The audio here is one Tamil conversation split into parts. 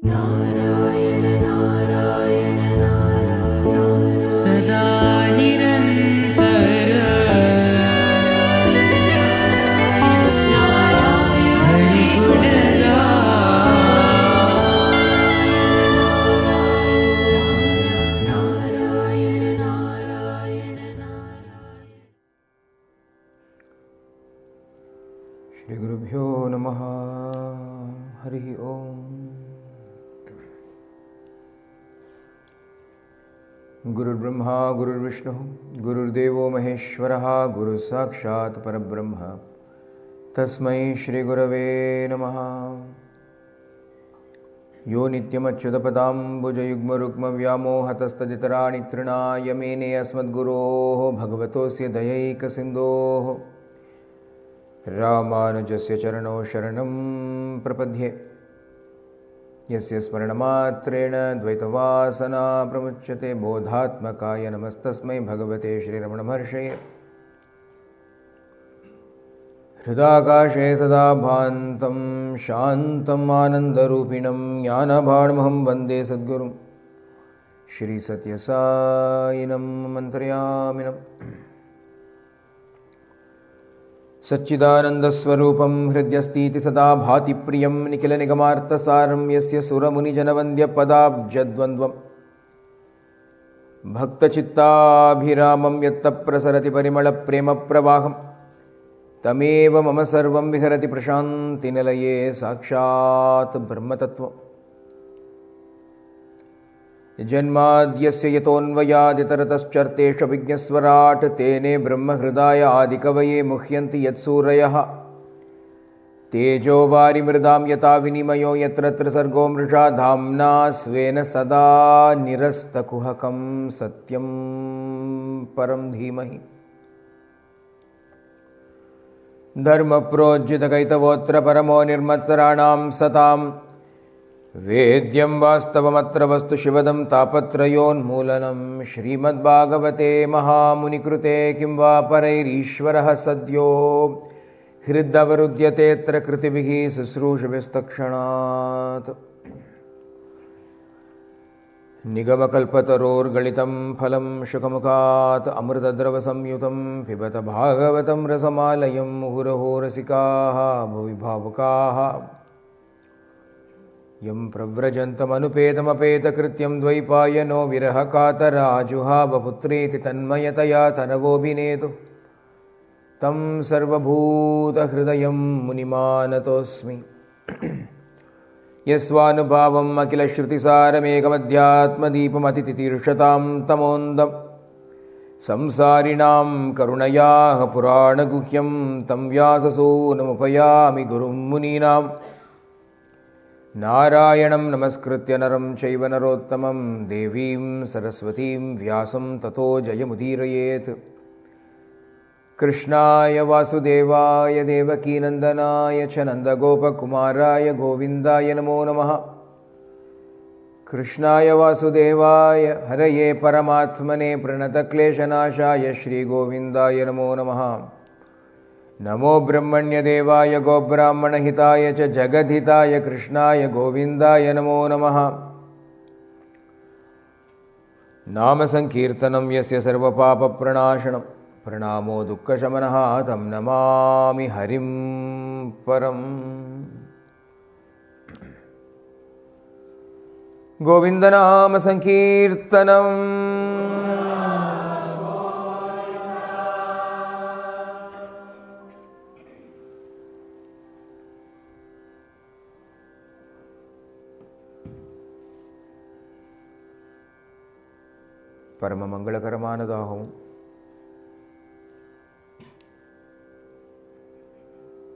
नारायण नारायण नारायण सदा निरन्तर हरि गुण नारायण नारायण श्री गुरुभ्यो नमः। हरि ओम। गुरुर्ब्रह्मा गुरुर्विष्णु गुरुर्देवो महेश्वरः गुरुसाक्षात् परब्रह्म तस्मै श्री गुरवे नमः। यो नित्यमच्युतपदाम्बुजयुग्मरुग्मव्यामोहतस्तदितराणि तृणाय मेने अस्मद्गुरोः भगवतोऽस्य दयैकसिन्धोः रामानुजस्य चरणौ शरणं प्रपद्ये। यस्य स्मरणमात्रेण द्वैतवासना प्रमुच्यते बोधात्मकाय नमस्तस्मै भगवते श्रीरमणमहर्षये। हृदाकाशे सदा भान्तं शान्तम् आनन्दरूपिणं ज्ञानभाण्महं वन्दे सद्गुरुं श्रीसत्यसायिनं मन्त्रयामिनम्। सच्चिदानन्दस्वरूपं हृद्यस्तीति सदा भाति प्रियं निखिलनिगमार्थसारं यस्य सुरमुनिजनवन्द्यपदाब्जद्वन्द्वं भक्तचित्ताभिरामं यत्तप्रसरति परिमलप्रेमप्रवाहं तमेव मम सर्वं विहरति प्रशान्तिनिलये साक्षात् ब्रह्मतत्त्वम्। जन्माद्यस्य यतोऽन्वयादितरतश्चर्तेष्वभिज्ञस्वराट् तेने ब्रह्महृदाय आदिकवये मुह्यन्ति यत्सूरयः। तेजो वारिमृदां यथा विनिमयो यत्र त्रिसर्गो मृषा धाम्ना स्वेन सदा निरस्तकुहकं सत्यं परं धीमहि। धर्मप्रोज्झितकैतवोऽत्र परमो निर्मत्सराणां सतां वेद्यं वास्तवमत्र वस्तु शिवदं तापत्रयोन्मूलनं। श्रीमद्भागवते महामुनिकृते किं वा परैरीश्वरः सद्यो हृदवरुध्यतेऽत्र कृतिभिः शुश्रूषभिस्तक्षणात्। निगमकल्पतरोर्गलितं फलं शुकमुखात् अमृतद्रवसंयुतं पिबत भागवतं रसमालयं मुहुरहो रसिकाः भुवि भावुकाः यं प्रव्रजन्तमनुपेतमपेतकृत्यं द्वैपायनो विरहकातराजुहावपुत्रेति तन्मयतया तनवोऽभिनेतु तं सर्वभूतहृदयं मुनिमानतोऽस्मि। यस्वानुभावम् अखिलश्रुतिसारमेकमध्यात्मदीपमतितितीर्षतां तमोन्दं संसारिणां करुणयाः पुराणगुह्यं तं व्याससूनमुपयामि गुरुं मुनीनाम्। नारायणं नमस्कृत्य नरं चैव नरोत्तमं देवीं सरस्वतीं व्यासं ततो जयमुदीरयेत्। कृष्णाय वासुदेवाय देवकीनन्दनाय च नन्दगोपकुमाराय गोविन्दाय नमो नमः। कृष्णाय वासुदेवाय हरये परमात्मने प्रणतक्लेशनाशाय श्रीगोविन्दाय नमो नमः। नमो ब्रह्मण्यदेवाय गोब्राह्मणहिताय च जगद्हिताय कृष्णाय गोविन्दाय नमो नमः। नामसङ्कीर्तनं यस्य सर्वपापप्रणाशनं प्रणामो दुःखशमनः तं नमामि हरिं परम्। गोविन्दनामसङ्कीर्तनम् பரம மங்களகரமானதாகவும்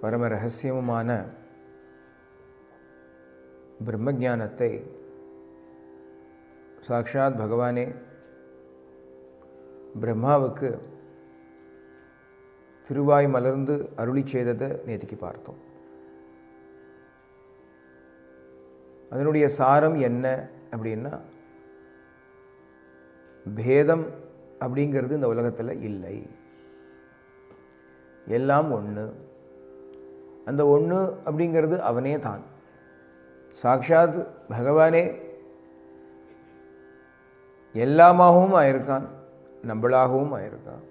பரம ரகசியமுமான பிரம்மஞானத்தை சாக்ஷாத் பகவானே பிரம்மாவுக்கு திருவாய் மலர்ந்து அருளி செய்ததை நேற்றுக்கு பார்த்தோம். அதனுடைய சாரம் என்ன அப்படின்னா, பேதம் அப்படிங்கிறது இந்த உலகத்தில் இல்லை, எல்லாம் ஒன்று. அந்த ஒன்று அப்படிங்கிறது அவனே தான். சாக்ஷாத் பகவானே எல்லாமாகவும் ஆயிருக்கான், நம்மளாகவும் ஆயிருக்கான்.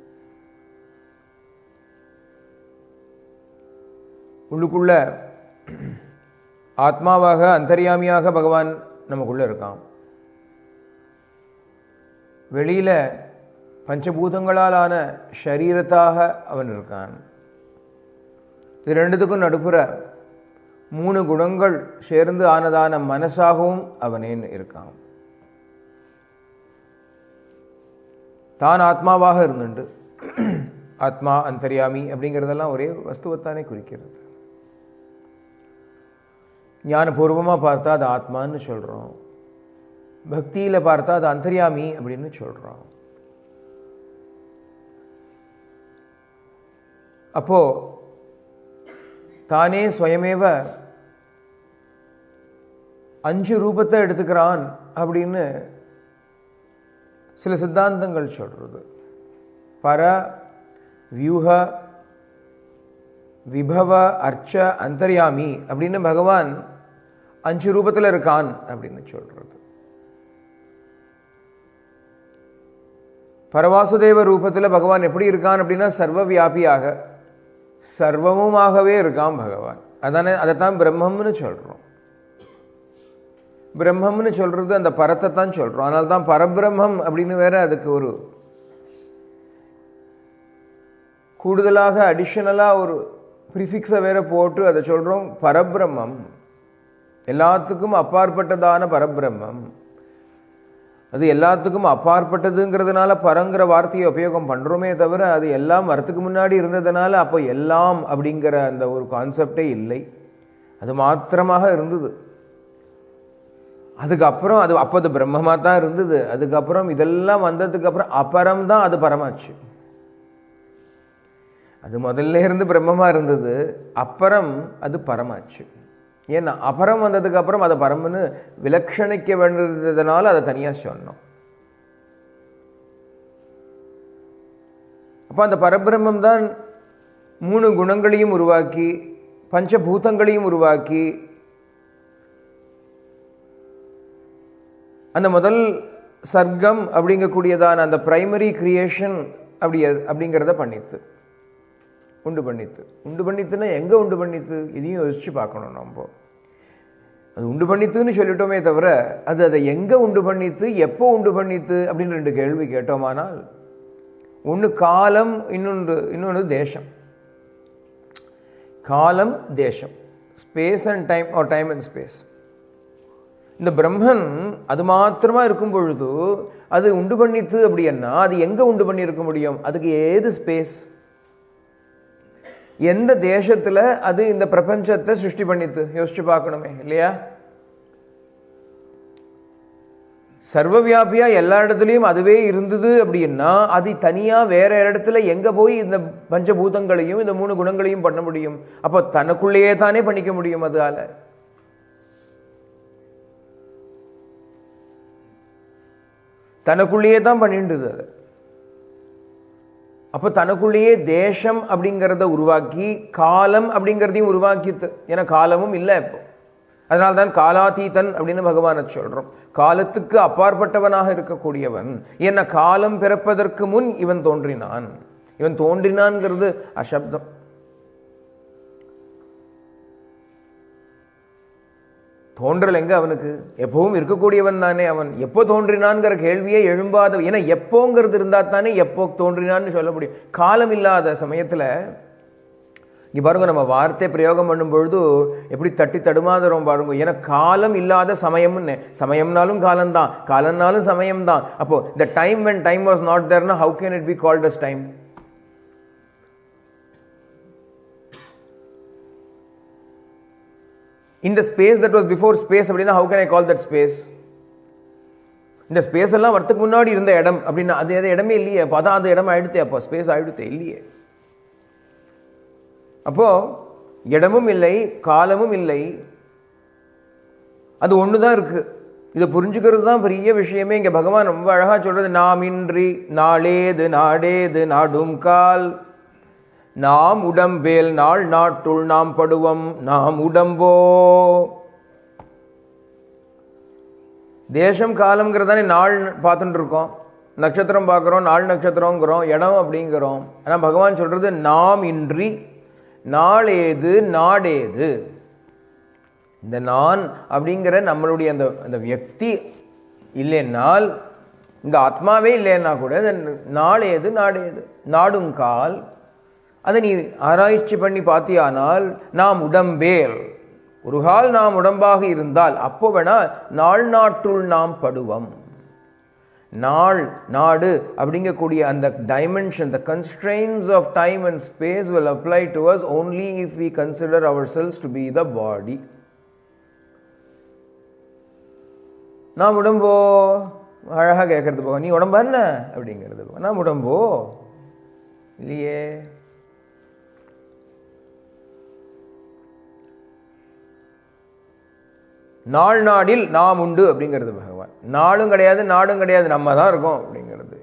உள்ளுக்குள்ள ஆத்மாவாக அந்தர்யாமியாக பகவான் நமக்குள்ள இருக்கான். வெளியில் பஞ்சபூதங்களால் ஆன ஷரீரத்தாக அவன் இருக்கான். இது ரெண்டுத்துக்கும் நடுப்புற 3 குணங்கள் சேர்ந்து ஆனதான மனசாகவும் அவனே இருக்கான். தான் ஆத்மாவாக இருந்துண்டு ஆத்மா அந்தர்யாமி அப்படிங்கிறதெல்லாம் ஒரே வஸ்துவத்தானே குறிக்கிறது. ஞானபூர்வமாக பார்த்தா அது ஆத்மான்னு சொல்கிறோம், பக்தியில் பார்த்தா அது அந்தர்யாமி அப்படின்னு சொல்கிறோம். அப்போ தானே ஸ்வயமேவ 5 ரூபத்தை எடுத்துக்கிறான் அப்படின்னு சில சித்தாந்தங்கள் சொல்கிறது. பர, வியூக, விபவ, அர்ச்ச, அந்தர்யாமி அப்படின்னு பகவான் 5 ரூபத்தில் இருக்கான் அப்படின்னு சொல்கிறது. பரவாசுதேவ ரூபத்தில் பகவான் எப்படி இருக்கான் அப்படின்னா சர்வ வியாபியாக சர்வமுமாகவே இருக்கான் பகவான். அதைத்தான் பிரம்மம்னு சொல்கிறோம். பிரம்மம்னு சொல்கிறது அந்த பரத்தை தான் சொல்கிறோம். அதனால தான் பரபிரம்மம் அப்படின்னு வேற அதுக்கு ஒரு கூடுதலாக அடிஷனலாக ஒரு ப்ரிஃபிக்ஸை வேற போட்டு அதை சொல்கிறோம் பரபிரம்மம், எல்லாத்துக்கும் அப்பாற்பட்டதான பரபிரம்மம். அது எல்லாத்துக்கும் அப்பாற்பட்டதுங்கிறதுனால பரங்கிற வார்த்தையை உபயோகம் பண்ணுறோமே தவிர அது எல்லாம் வரத்துக்கு முன்னாடி இருந்ததுனால அப்போ எல்லாம் அப்படிங்கிற அந்த ஒரு கான்செப்டே இல்லை, அது மாத்திரமாக இருந்தது. அதுக்கப்புறம் அப்போ அது பிரம்மமாக தான் இருந்தது. அதுக்கப்புறம் இதெல்லாம் வந்ததுக்கப்புறம் அபரம் தான் அது பரமாச்சு. அது முதல்ல இருந்து பிரம்மமாக இருந்தது, அப்புறம் அது பரமாச்சு. ஏன்னா அபரம் வந்ததுக்கு அப்புறம் அதை பரம்னு விலக்ஷணிக்க வேண்டியதுனால அதை தனியாக சொன்னோம். அப்போ அந்த பரபிரம்மம் தான் 3 குணங்களையும் உருவாக்கி பஞ்சபூதங்களையும் உருவாக்கி அந்த முதல் சர்க்கம் அப்படிங்கக்கூடியதான அந்த பிரைமரி கிரியேஷன் அப்படிங்கிறத பண்ணித்து உண்டு பண்ணித்துன்னா எங்கே உண்டு பண்ணித்து இதையும் யோசிச்சு பார்க்கணும். நம்ம அது உண்டு பண்ணித்துன்னு சொல்லிட்டோமே தவிர அதை எங்கே உண்டு பண்ணித்து எப்போ உண்டு பண்ணித்து அப்படின்னு 2 கேள்வி கேட்டோமானால், ஒன்று காலம், இன்னொன்று தேசம். காலம் தேசம், space and time are time and space. இந்த பிரம்மன் அது மாத்திரமா இருக்கும் பொழுது அது உண்டு பண்ணித்து அப்படின்னா அது எங்கே உண்டு பண்ணி இருக்க முடியும்? அதுக்கு ஏது ஸ்பேஸ், எந்த தேசத்தில் அது இந்த பிரபஞ்சத்தை சிருஷ்டி பண்ணித்து யோசிச்சு பார்க்கணுமே இல்லையா? சர்வவியாபியா எல்லா இடத்துலையும் அதுவே இருந்தது அப்படின்னா அது தனியாக வேற இடத்துல எங்கே போய் இந்த பஞ்சபூதங்களையும் இந்த 3 குணங்களையும் பண்ண முடியும்? அப்போ தனக்குள்ளேயே தானே பண்ணிக்க முடியும். அதால தனக்குள்ளேயே தான் பண்ணிட்டுது அது. அப்போ தனக்குள்ளேயே தேசம் அப்படிங்கிறத உருவாக்கி காலம் அப்படிங்கிறதையும் உருவாக்கித்து. ஏன்னா காலமும் இல்லை இப்போ. அதனால தான் காலாதீதன் அப்படின்னு பகவானை சொல்கிறோம். காலத்துக்கு அப்பாற்பட்டவனாக இருக்கக்கூடியவன். ஏன்னா காலம் பிறப்பதற்கு முன் இவன் தோன்றினான். இவன் தோன்றினான்ங்கிறது அசப்தம். தோன்றல் எங்க அவனுக்கு? எப்பவும் இருக்கக்கூடியவன் தானே அவன். எப்போ தோன்றினான்ங்கிற கேள்வியே எழும்பாத. ஏன்னா எப்போங்கிறது இருந்தால் தானே எப்போ தோன்றினான்னு சொல்ல முடியும். காலம் இல்லாத சமயத்தில் இங்கே பாருங்க, நம்ம வார்த்தை பிரயோகம் பண்ணும் பொழுது எப்படி தட்டி தடுமாறுறோம் பாருங்க. ஏன்னா காலம் இல்லாத சமயம்னு, சமயம்னாலும் காலம்தான், காலம்னாலும் சமயம்தான். அப்போ the time when time was not there, how can it be called as time? In the space that was before space அப்படின்னா how can I call that space? இந்த ஸ்பேஸ் எல்லாம் வரத்துக்கு முன்னாடி இருந்த இடம் அப்படின்னா அது இடமே இல்லையே. அப்போ அதான் அந்த இடம் ஆயிடுத்தே. அப்போ ஸ்பேஸ் ஆயிடுத்தே இல்லையே. அப்போ இடமும் இல்லை, காலமும் இல்லை, அது ஒன்று தான் இருக்கு. இதை புரிஞ்சுக்கிறது தான் பெரிய விஷயமே. இங்கே பகவான் ரொம்ப அழகாக சொல்றது, நாம் இன்றி நாளேது நாடேது நாடும் கால், நாம் உடம்பேல் நாள் நாட்டுள் நாம் படுவம் நாம் உடம்போ. தேசம் காலம்ங்கிறதானே நாள் பார்த்துட்டு இருக்கோம், நட்சத்திரம் பார்க்குறோம், நாள் நட்சத்திரங்கிறோம், இடம் அப்படிங்கிறோம். ஆனால் பகவான் சொல்கிறது நாம் இன்றி நாளேது நாடேது. இந்த நான் அப்படிங்கிற நம்மளுடைய அந்த அந்த வியக்தி இல்லைன்னால், இந்த ஆத்மாவே இல்லைன்னா கூட நாளேது நாடேது நாடுங்கால் அதை நீ ஆராய்ச்சி பண்ணி பார்த்தியானால் நாம் உடம்பேல் ஒரு கால் நாம் உடம்பாக இருந்தால் அப்போ வேணா நாள் நாட்டுள் நாம் படுவோம். நாள் நாடு அப்படிங்கக்கூடிய அந்த dimension, the constraints of time and space will apply to us only if we consider ourselves to be the body. நாம் உடம்போ அழகாக கேட்கறது போக, நீ உடம்பா என்ன அப்படிங்கிறது போக, நாம் உடம்போ இல்லையே. நாள் நாடில் நாம் உண்டு அப்படிங்கிறது பகவான். நாளும் கிடையாது நாடும் கிடையாது, நம்ம தான் இருக்கோம் அப்படிங்கிறது.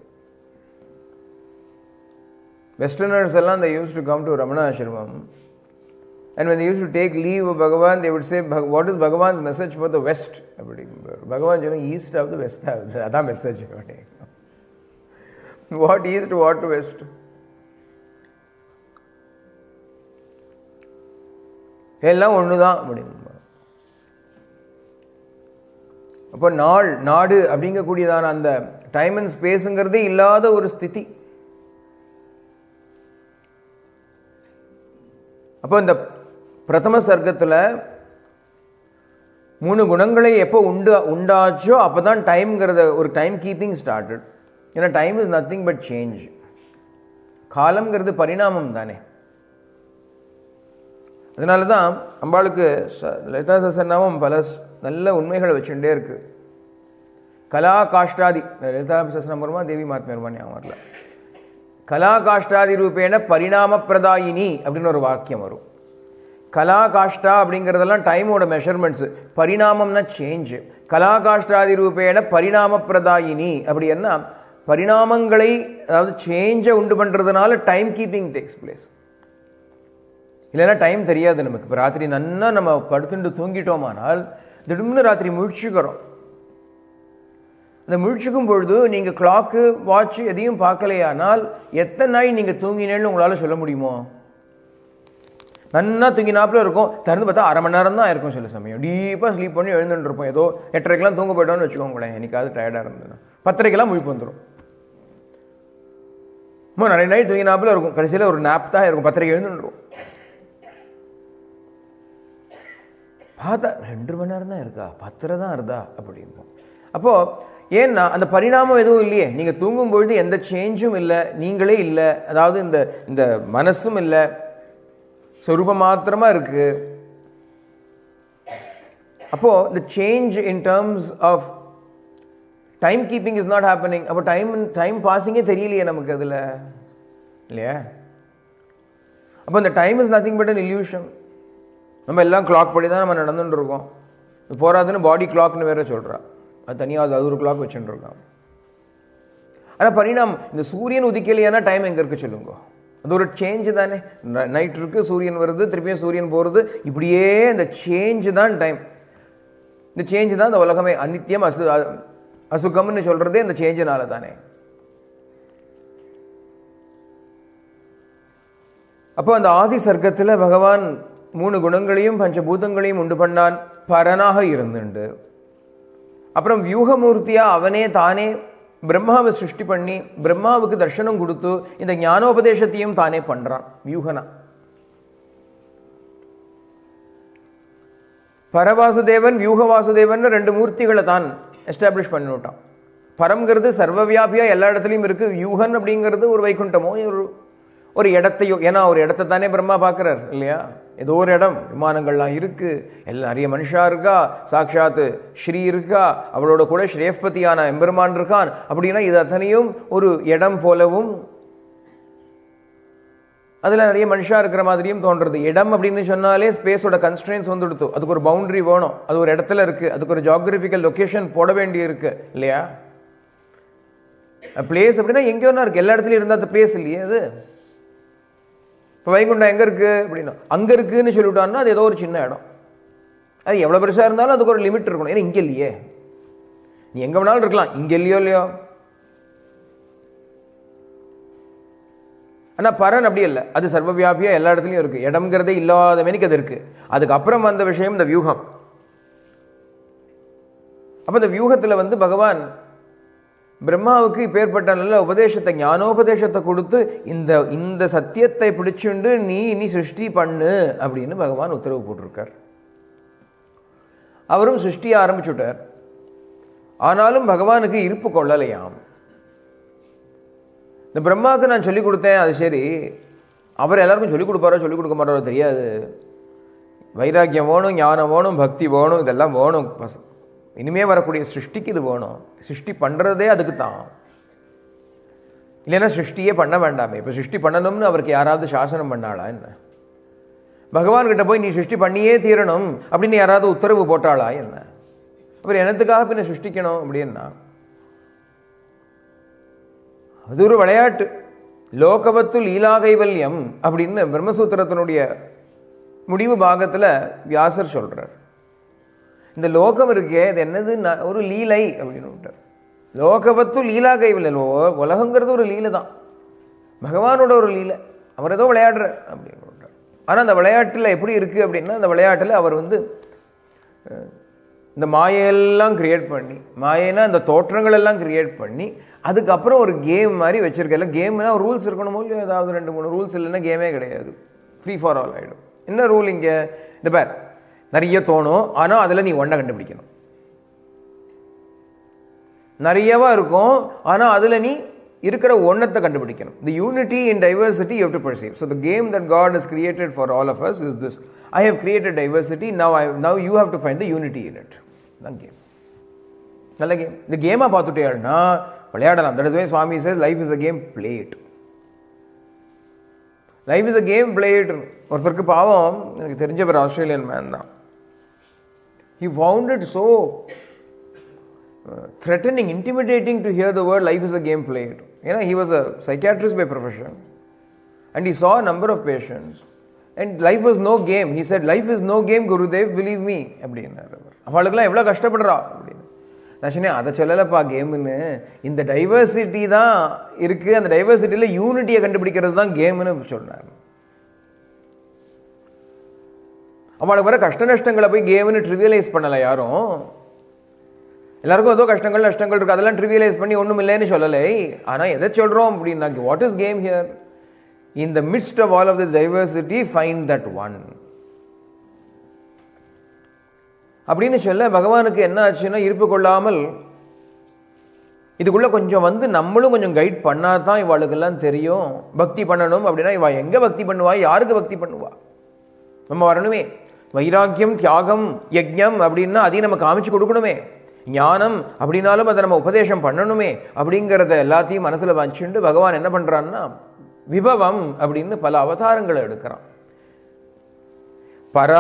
வெஸ்டர்னர்ஸ் எல்லாம் they used to come to Ramana Ashramam, and when they used to take leave of Bhagavan, they would say, what is Bhagavan's message for the West? Bhagavan சொன்ன east of the west, அதான் message. What east, what west? எல்லாம் ஒன்று தான் அப்படின்னு. அப்போ நாள் நாடு அப்படிங்கக்கூடியதான அந்த டைம் அண்ட் ஸ்பேஸுங்கிறதே இல்லாத ஒரு ஸ்திதி. அப்போ இந்த பிரதம சர்க்கத்தில் 3 குணங்களை எப்போ உண்டாச்சோ அப்போ தான் டைம்ங்கிறத ஒரு டைம் கீப்பிங் ஸ்டார்டட். ஏன்னா time is nothing but change. காலம்ங்கிறது பரிணாமம் தானே. அதனால தான் அம்பாளுக்கு லலிதா சஹஸ்ரநாமம் பல நல்ல உண்மைகளை வச்சுட்டே இருக்கு. கலா காஷ்டாதி, லலிதா சஹஸ்ரநாமமா தேவி மாத்மியமா ஞாபகம் வரல, கலா காஷ்டாதி ரூபேன பரிணாம பிரதாயினி அப்படின்னு ஒரு வாக்கியம் வரும். கலா காஷ்டா அப்படிங்கிறதெல்லாம் டைமோட மெஷர்மெண்ட்ஸு, பரிணாமம்னா சேஞ்சு. கலா காஷ்டாதி ரூபேன பரிணாம பிரதாயினி அப்படி என்ன, பரிணாமங்களை அதாவது சேஞ்சை உண்டு பண்ணுறதுனால டைம் கீப்பிங் டேக்ஸ் பிளேஸ். இல்லைன்னா டைம் தெரியாது நமக்கு. இப்போ ராத்திரி நன்னா நம்ம படுத்துட்டு தூங்கிட்டோமானால் திடீர்னு ராத்திரி முழிச்சுக்கிறோம். அந்த முழிச்சுக்கும் பொழுது நீங்கள் கிளாக்கு வாட்ச் எதையும் பார்க்கலையானால் எத்தனை நாள் நீங்கள் தூங்கினேன்னு உங்களால் சொல்ல முடியுமோ? நன்னா தூங்கினாப்புல இருக்கும், திறந்து பார்த்தா அரை மணி நேரம் தான் இருக்கும். சில சமயம் டீப்பாக ஸ்லீப் பண்ணி எழுந்துட்டு இருப்போம். ஏதோ 8:30க்கெல்லாம் தூங்க போய்ட்டோன்னு வச்சுக்கோங்களேன். என்னைக்காவது டயர்டாக இருந்ததுன்னா 10:30க்கெல்லாம் முழிப்பு வந்துடும். நிறைய நாள் தூங்கினாப்புல இருக்கும், கடைசியில் ஒரு நாப் தான் இருக்கும், 10:30க்கு எழுந்துட்டுருவோம். பார்த்தா 2 மணி நேரம் தான் இருக்கா, 10:30 தான் இருந்தா அப்படிம்போம். அப்போது ஏன்னா அந்த பரிணாமம் எதுவும் இல்லையே. நீங்கள் தூங்கும்பொழுது எந்த சேஞ்சும் இல்லை, நீங்களே இல்லை, அதாவது இந்த இந்த மனசும் இல்லை, சொரூபம் மாத்திரமாக இருக்குது. அப்போது இந்த change in terms of time keeping is not happening. அப்போ டைம் பாஸிங்கே தெரியலையே நமக்கு அதில், இல்லையா? அப்போ இந்த time is nothing but an illusion. நம்ம எல்லாம் கிளாக் படி தான் நம்ம நடந்துட்டு இருக்கோம். போராதுன்னு பாடி கிளாக்னு வேற சொல்கிறா, அது தனியாக அது ஒரு கிளாக் வச்சுட்டு இருக்கான். ஆனால் பரிணாமம், இந்த சூரியன் உதிக்கலையானா டைம் எங்கே இருக்குது சொல்லுங்க? அது ஒரு சேஞ்சு தானே. நைட் இருக்குது, சூரியன் வருது, திருப்பியும் சூரியன் போகிறது, இப்படியே இந்த சேஞ்சு தான் டைம். இந்த சேஞ்சு தான் இந்த உலகமே. அநித்தியம் அசுகம்னு சொல்கிறதே இந்த சேஞ்சினால தானே. அப்போ அந்த ஆதி சர்க்கத்தில் பகவான் 3 குணங்களையும் பஞ்சபூதங்களையும் உண்டு பண்ணான், பரனாக இருந்துண்டு. அப்புறம் வியூகமூர்த்தியா அவனே தானே பிரம்மாவை சிருஷ்டி பண்ணி பிரம்மாவுக்கு தர்ஷனம் கொடுத்து இந்த ஞானோபதேசத்தையும் தானே பண்றான் வியூகனா. பரவாசுதேவன் வியூகவாசுதேவன் 2 மூர்த்திகளை தான் எஸ்டாப்ளிஷ் பண்ணிவிட்டான். பரம்ங்கிறது சர்வவியாபியா எல்லா இடத்துலையும் இருக்கு. வியூகன் அப்படிங்கிறது ஒரு வைகுண்டமோ ஒரு இடத்தையோ, ஏன்னா ஒரு இடத்த தானே பிரம்மா பார்க்குறார் இல்லையா? ஏதோ ஒரு இடம், விமானங்கள்லாம் இருக்குது, எல்லாம் நிறைய மனுஷா இருக்கா, சாட்சாத்து ஸ்ரீ இருக்கா, அவளோட கூட ஸ்ரேஃபதியான எம்பெருமான் இருக்கான். அப்படின்னா இது அத்தனையும் ஒரு இடம் போலவும் அதில் நிறைய மனுஷா இருக்கிற மாதிரியும் தோன்றுறது. இடம் அப்படின்னு சொன்னாலே ஸ்பேஸோட கன்ஸ்ட்ரெயின்ஸ் வந்துடுத்து, அதுக்கு ஒரு பவுண்டரி வேணும், அது ஒரு இடத்துல இருக்குது, அதுக்கு ஒரு ஜியாகிரபிக்கல் லொக்கேஷன் போட வேண்டி இருக்கு இல்லையா? பிளேஸ் அப்படின்னா எங்கேயோனா இருக்குது, எல்லா இடத்துலையும் இருந்தால் அந்த பிளேஸ் இல்லையே. அது இப்போ வைகுண்டம் எங்கே இருக்குது அப்படின்னா அங்கே இருக்குதுன்னு சொல்லிவிட்டான்னா அது ஏதோ ஒரு சின்ன இடம். அது எவ்வளோ பெருசாக இருந்தாலும் அதுக்கு ஒரு லிமிட் இருக்கணும். ஏன்னா இங்கே இல்லையே, நீ எங்கே வேணாலும் இருக்கலாம், இங்கே இல்லையோ. ஆனால் பரன் அப்படி இல்லை, அது சர்வவியாபியாக எல்லா இடத்துலையும் இருக்குது. இடம்ங்கிறதே இல்லாத மேனிக்கு அது இருக்குது. அதுக்கப்புறம் வந்த விஷயம் இந்த வியூகம். அப்போ இந்த வியூகத்தில் பகவான் பிரம்மாவுக்கு இப்பேற்பட்ட நல்ல உபதேசத்தை, ஞானோபதேசத்தை கொடுத்து இந்த இந்த சத்தியத்தை பிடிச்சுண்டு நீ இனி சிருஷ்டி பண்ணு அப்படின்னு பகவான் உத்தரவு போட்டிருக்கார். அவரும் சிருஷ்டியை ஆரம்பிச்சுட்டார். ஆனாலும் பகவானுக்கு இருப்பு கொள்ளலையாம். இந்த பிரம்மாவுக்கு நான் சொல்லிக் கொடுத்தேன், அது சரி, அவர் எல்லாருக்கும் சொல்லிக் கொடுப்பாரோ சொல்லிக் கொடுக்க மாட்டாரோ தெரியாது. வைராக்கியம் வேணும், ஞானம் வேணும், பக்தி வேணும், இதெல்லாம் வேணும். இனிமே வரக்கூடிய சிருஷ்டிக்கு இது வேணும். சிருஷ்டி பண்ணுறதே அதுக்கு தான். இல்லைன்னா சிருஷ்டியே பண்ண வேண்டாமே. இப்போ சிருஷ்டி பண்ணணும்னு அவருக்கு யாராவது சாசனம் பண்ணாளா என்ன? பகவான்கிட்ட போய் நீ சிருஷ்டி பண்ணியே தீரணும் அப்படின்னு யாராவது உத்தரவு போட்டாளா என்ன? அவர் எனத்துக்காக பின்ன சிருஷ்டிக்கணும் அப்படின்னா அது ஒரு விளையாட்டு. லோகவத்து லீலா கைவல்யம் அப்படின்னு பிரம்மசூத்திரத்தினுடைய முடிவு பாகத்தில் வியாசர் சொல்கிறார். இந்த லோகம் இருக்கே, இது என்னது, ஒரு லீலை அப்படின்னு விட்டார். லோகவத்து லீலா கைவல்யம், உலகங்கிறது ஒரு லீலை தான், பகவானோட ஒரு லீலை. அவர் ஏதோ விளையாடுற அப்படின்னு விட்டார். ஆனால் அந்த விளையாட்டில் எப்படி இருக்குது அப்படின்னா, அந்த விளையாட்டில் அவர் இந்த மாயெல்லாம் கிரியேட் பண்ணி, மாயைனா இந்த தோற்றங்கள் எல்லாம் கிரியேட் பண்ணி அதுக்கப்புறம் ஒரு கேம் மாதிரி வச்சுருக்கல. கேம்னா ரூல்ஸ் இருக்கணுமோ இல்லையோ, ஏதாவது 2-3 ரூல்ஸ் இல்லைன்னா கேமே கிடையாது, ஃப்ரீ ஃபார் ஆல் ஆகிடும். என்ன ரூல் இங்கே? இந்த பேர் நிறைய தோணும், ஆனால் அதில் நீ ஒன்றை கண்டுபிடிக்கணும். நிறையவா இருக்கும், ஆனால் அதில் நீ இருக்கிற ஒன்றத்தை கண்டுபிடிக்கணும். The unity in diversity you have to perceive. So the game that God has created for all of us is this. I have created diversity, now you have to find the unity in it. That game. நல்ல கேம். இந்த கேமாக பார்த்துட்டேன்னா விளையாடலாம். That is why Swami says life is a game, play it. Life is a game, play it. ஒருத்தருக்கு பாவம், எனக்கு தெரிஞ்சவர் ஆஸ்திரேலியன் மேன் தான். He found it so threatening, intimidating to hear the word life is a game, play it. He was a psychiatrist by profession and he saw a number of patients and life was no game. He said, life is no game, Gurudev, believe me. அவளுக்கெல்லாம் எவ்வளோ கஷ்டப்படுறா அப்படின்னு நான் சொன்னேன். அதை சொல்லலப்பா கேமுன்னு, இந்த டைவர்சிட்டி தான் இருக்குது, அந்த டைவர்சிட்டியில் யூனிட்டியை கண்டுபிடிக்கிறது தான் கேம்னு சொன்னார். அவளுக்கு வர கஷ்ட நஷ்டங்களை போய் கேம்னு ட்ரிவியலைஸ் பண்ணலை யாரும். எல்லாருக்கும் ஏதோ கஷ்டங்கள் நஷ்டங்கள் இருக்குது, அதெல்லாம் ட்ரிவியலைஸ் பண்ணி ஒன்றும் இல்லைன்னு சொல்லலை. ஆனால் எதை சொல்கிறோம் அப்படின்னா, what is came here? In the midst of all of this diversity find that one அப்படின்னு சொல்ல, பகவானுக்கு என்ன ஆச்சுன்னா, இருப்பு கொள்ளாமல் இதுக்குள்ளே கொஞ்சம் நம்மளும் கொஞ்சம் கைட் பண்ணால் தான் இவாளுக்கெல்லாம் தெரியும். பக்தி பண்ணணும் அப்படின்னா இவா எங்கே பக்தி பண்ணுவா, யாருக்கு பக்தி பண்ணுவா, நம்ம வரணுமே. வைராக்கியம், தியாகம், யஜ்ஞம் அப்படின்னா அதையும் நம்ம காமிச்சு கொடுக்கணுமே. ஞானம் அப்படின்னாலும் அதை நம்ம உபதேசம் பண்ணணுமே. அப்படிங்கிறத எல்லாத்தையும் மனசில் வச்சுட்டு பகவான் என்ன பண்ணுறான்னா, விபவம் அப்படின்னு பல அவதாரங்களை எடுக்கிறான். பர,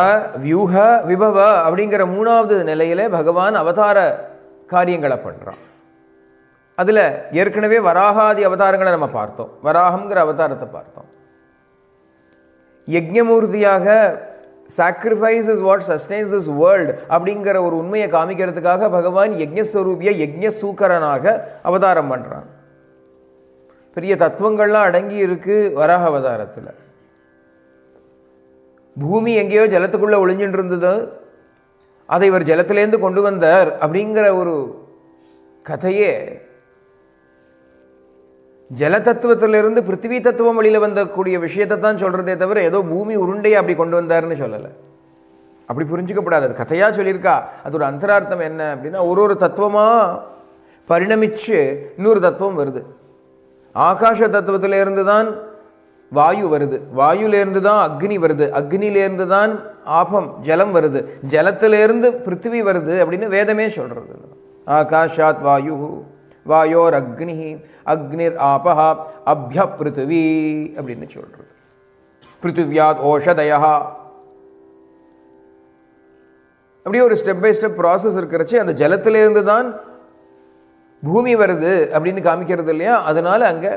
வியூக, விபவ அப்படிங்கிற 3வது நிலையில பகவான் அவதார காரியங்களை பண்ணுறான். அதில் ஏற்கனவே வராகாதி அவதாரங்களை நம்ம பார்த்தோம், வராகம்ங்கிற அவதாரத்தை பார்த்தோம். யஜ்ஞமூர்த்தியாக sacrifice is what sustains this world அப்படிங்கிற ஒரு உண்மையை காமிக்கிறதுக்காக பகவான் யஜ்ஞஸ்வரூபிய யஜ்ஞசூக்கரனாக அவதாரம் பண்ணுறான். பெரிய தத்துவங்கள்லாம் அடங்கி இருக்கு வராக அவதாரத்தில். பூமி எங்கேயோ ஜலத்துக்குள்ளே ஒளிஞ்சிட்டு இருந்தது, அதை இவர் ஜலத்திலேருந்து கொண்டு வந்தார் அப்படிங்கிற ஒரு கதையே ஜல தத்துவத்திலிருந்து பிருத்திவி தத்துவம் வழியில் வந்தக்கூடிய விஷயத்தை தான் சொல்கிறதே தவிர ஏதோ பூமி உருண்டையை அப்படி கொண்டு வந்தார்னு சொல்லலை. அப்படி புரிஞ்சிக்கப்படாது. அது கதையாக சொல்லியிருக்கா. அது ஒரு அந்தரார்த்தம் என்ன அப்படின்னா, ஒரு தத்துவமாக பரிணமிச்சு இன்னொரு தத்துவம் வருது. ஆகாஷ தத்துவத்திலேருந்து தான் வாயு வருது, வாயுலேருந்து தான் அக்னி வருது, அக்னியிலேருந்து தான் ஆபம் ஜலம் வருது, ஜலத்திலேருந்து பிருத்திவி வருது அப்படின்னு வேதமே சொல்கிறது. ஆகாஷாத் வாயு, வாயோர் அக்னி, அக்னிர் ஆபஹ, அப்ய பிருத்திவி அப்படின்னு சொல்றது. பிருத்திவியாத் ஓஷதயா, அப்படியே ஒரு ஸ்டெப் பை ஸ்டெப் ப்ராசஸ் இருக்கிறச்சு அந்த ஜலத்திலேருந்து தான் பூமி வருது அப்படின்னு காமிக்கிறது இல்லையா. அதனால அங்கே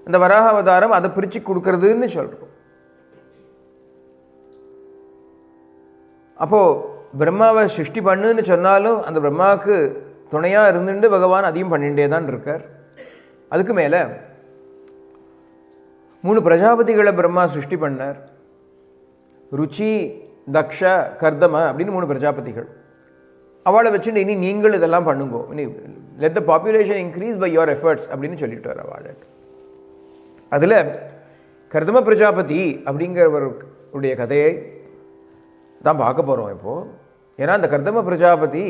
அந்த வராக அவதாரம் அதை பிரித்து கொடுக்கறதுன்னு சொல்கிறோம். அப்போது பிரம்மாவை சிருஷ்டி பண்ணுன்னு சொன்னாலும் அந்த பிரம்மாவுக்கு துணையாக இருந்துட்டு பகவான் அதையும் பண்ணிகிட்டே தான் இருக்கார். அதுக்கு மேலே 3 பிரஜாபதிகளை பிரம்மா சிருஷ்டி பண்ணார். ருச்சி, தக்ஷ, கர்தம அப்படின்னு 3 பிரஜாபதிகள். அவளை வச்சுட்டு இனி நீங்கள் இதெல்லாம் பண்ணுங்கோ, இனி let the population increase by your efforts அப்படின்னு சொல்லிட்டு அவளை. அதில் கர்தம பிரஜாபதி அப்படிங்கிறவருடைய கதையை தான் பார்க்க போகிறோம் இப்போது. ஏன்னா அந்த கர்தம பிரஜாபதி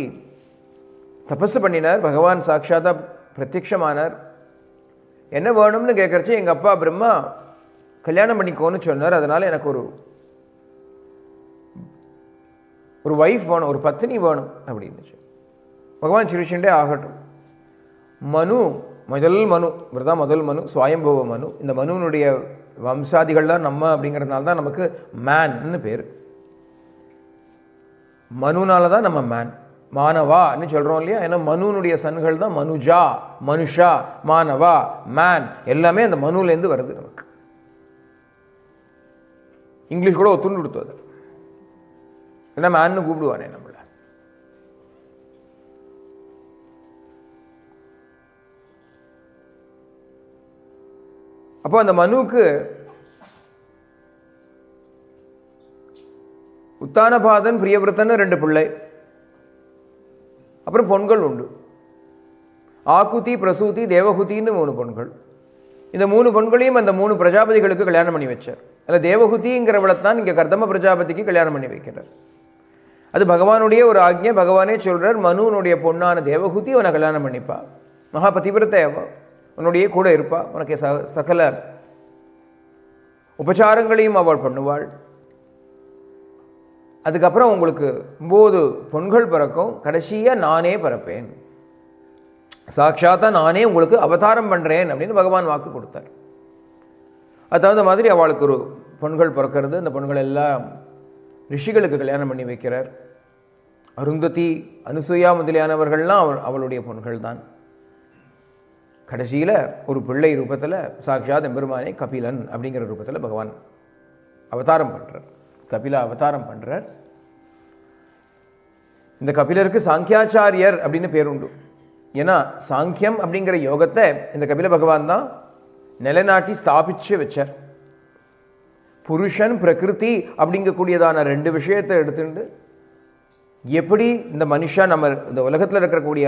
தபஸ் பண்ணினார், பகவான் சாட்சாத்தா பிரத்யக்ஷமானார். என்ன வேணும்னு கேட்குறச்சு எங்கள் அப்பா பிரம்மா கல்யாணம் பண்ணிக்கோன்னு சொன்னார். அதனால் எனக்கு ஒரு வைஃப் வேணும், ஒரு பத்னி வேணும் அப்படின்னு பகவான் சிரிச்சுட்டே ஆகட்டும். மனு, முதல் மனு சுவாயம்பவ மனு. இந்த மனுனுடைய வம்சாதிகள்லாம் நம்ம அப்படிங்கிறதுனால தான் நமக்கு மேன்னு பேர். மனுனால தான் நம்ம மேன், மானவான்னு சொல்கிறோம் இல்லையா? ஏன்னா மனுனுடைய சன்கள் தான் மனுஜா, மனுஷா, மானவா, மேன் எல்லாமே அந்த மனுலேருந்து வருது. நமக்கு இங்கிலீஷ் கூட ஒத்துண்டு கொடுத்தது, ஏன்னா மேன்னு கூப்பிடுவானே நம்மள. அப்போ அந்த மனுவுக்கு உத்தானபாதன், பிரியவிரதன் 2 பிள்ளை, அப்புறம் பொண்கள் உண்டு. ஆக்குதி, பிரசூதி, தேவகுதின்னு 3 பொண்கள். இந்த 3 பொண்களையும் அந்த 3 பிரஜாபதிகளுக்கு கல்யாணம் பண்ணி வச்சார். அதில் தேவகுதிங்கிறவளைத்தான் இங்கே கர்தம பிரஜாபதிக்கு கல்யாணம் பண்ணி வைக்கிறார். அது பகவானுடைய ஒரு ஆக்ஞை. பகவானே சொல்கிறார், மனுனுடைய பொண்ணான தேவகுதி அவனை கல்யாணம் பண்ணிப்பா, மகாபதிவிரத்தை உன்னுடைய கூட இருப்பா, உனக்கு சகல உபச்சாரங்களையும் அவள் பண்ணுவாள். அதுக்கப்புறம் உங்களுக்கு 9 பொண்கள் பிறக்கும், கடைசியாக நானே பிறப்பேன், சாட்சாத்தா நானே உங்களுக்கு அவதாரம் பண்ணுறேன் அப்படின்னு பகவான் வாக்கு கொடுத்தார். அது தகுந்த மாதிரி அவளுக்கு ஒரு பொண்கள் பிறக்கிறது. அந்த பொண்கள் எல்லாம் ரிஷிகளுக்கு கல்யாணம் பண்ணி வைக்கிறார். அருந்ததி, அனுசூயா முதலியானவர்கள்லாம் அவளுடைய பொண்கள் தான். கடைசியில் ஒரு பிள்ளை ரூபத்தில் சாட்சாத் எம்பெருமானே கபிலன் அப்படிங்கிற ரூபத்தில் பகவான் அவதாரம் பண்ணுறார். கபில அவதாரம் பண்ணுறார். இந்த கபிலருக்கு சாங்கியாச்சாரியர் அப்படின்னு பேருண்டு. ஏன்னா சாங்கியம் அப்படிங்கிற யோகத்தை இந்த கபில பகவான் தான் நிலைநாட்டி ஸ்தாபிச்சு வச்சார். புருஷன், பிரகிருதி அப்படிங்கக்கூடியதான 2 விஷயத்தை எடுத்துட்டு எப்படி இந்த மனுஷா, நம்ம இந்த உலகத்தில் இருக்கக்கூடிய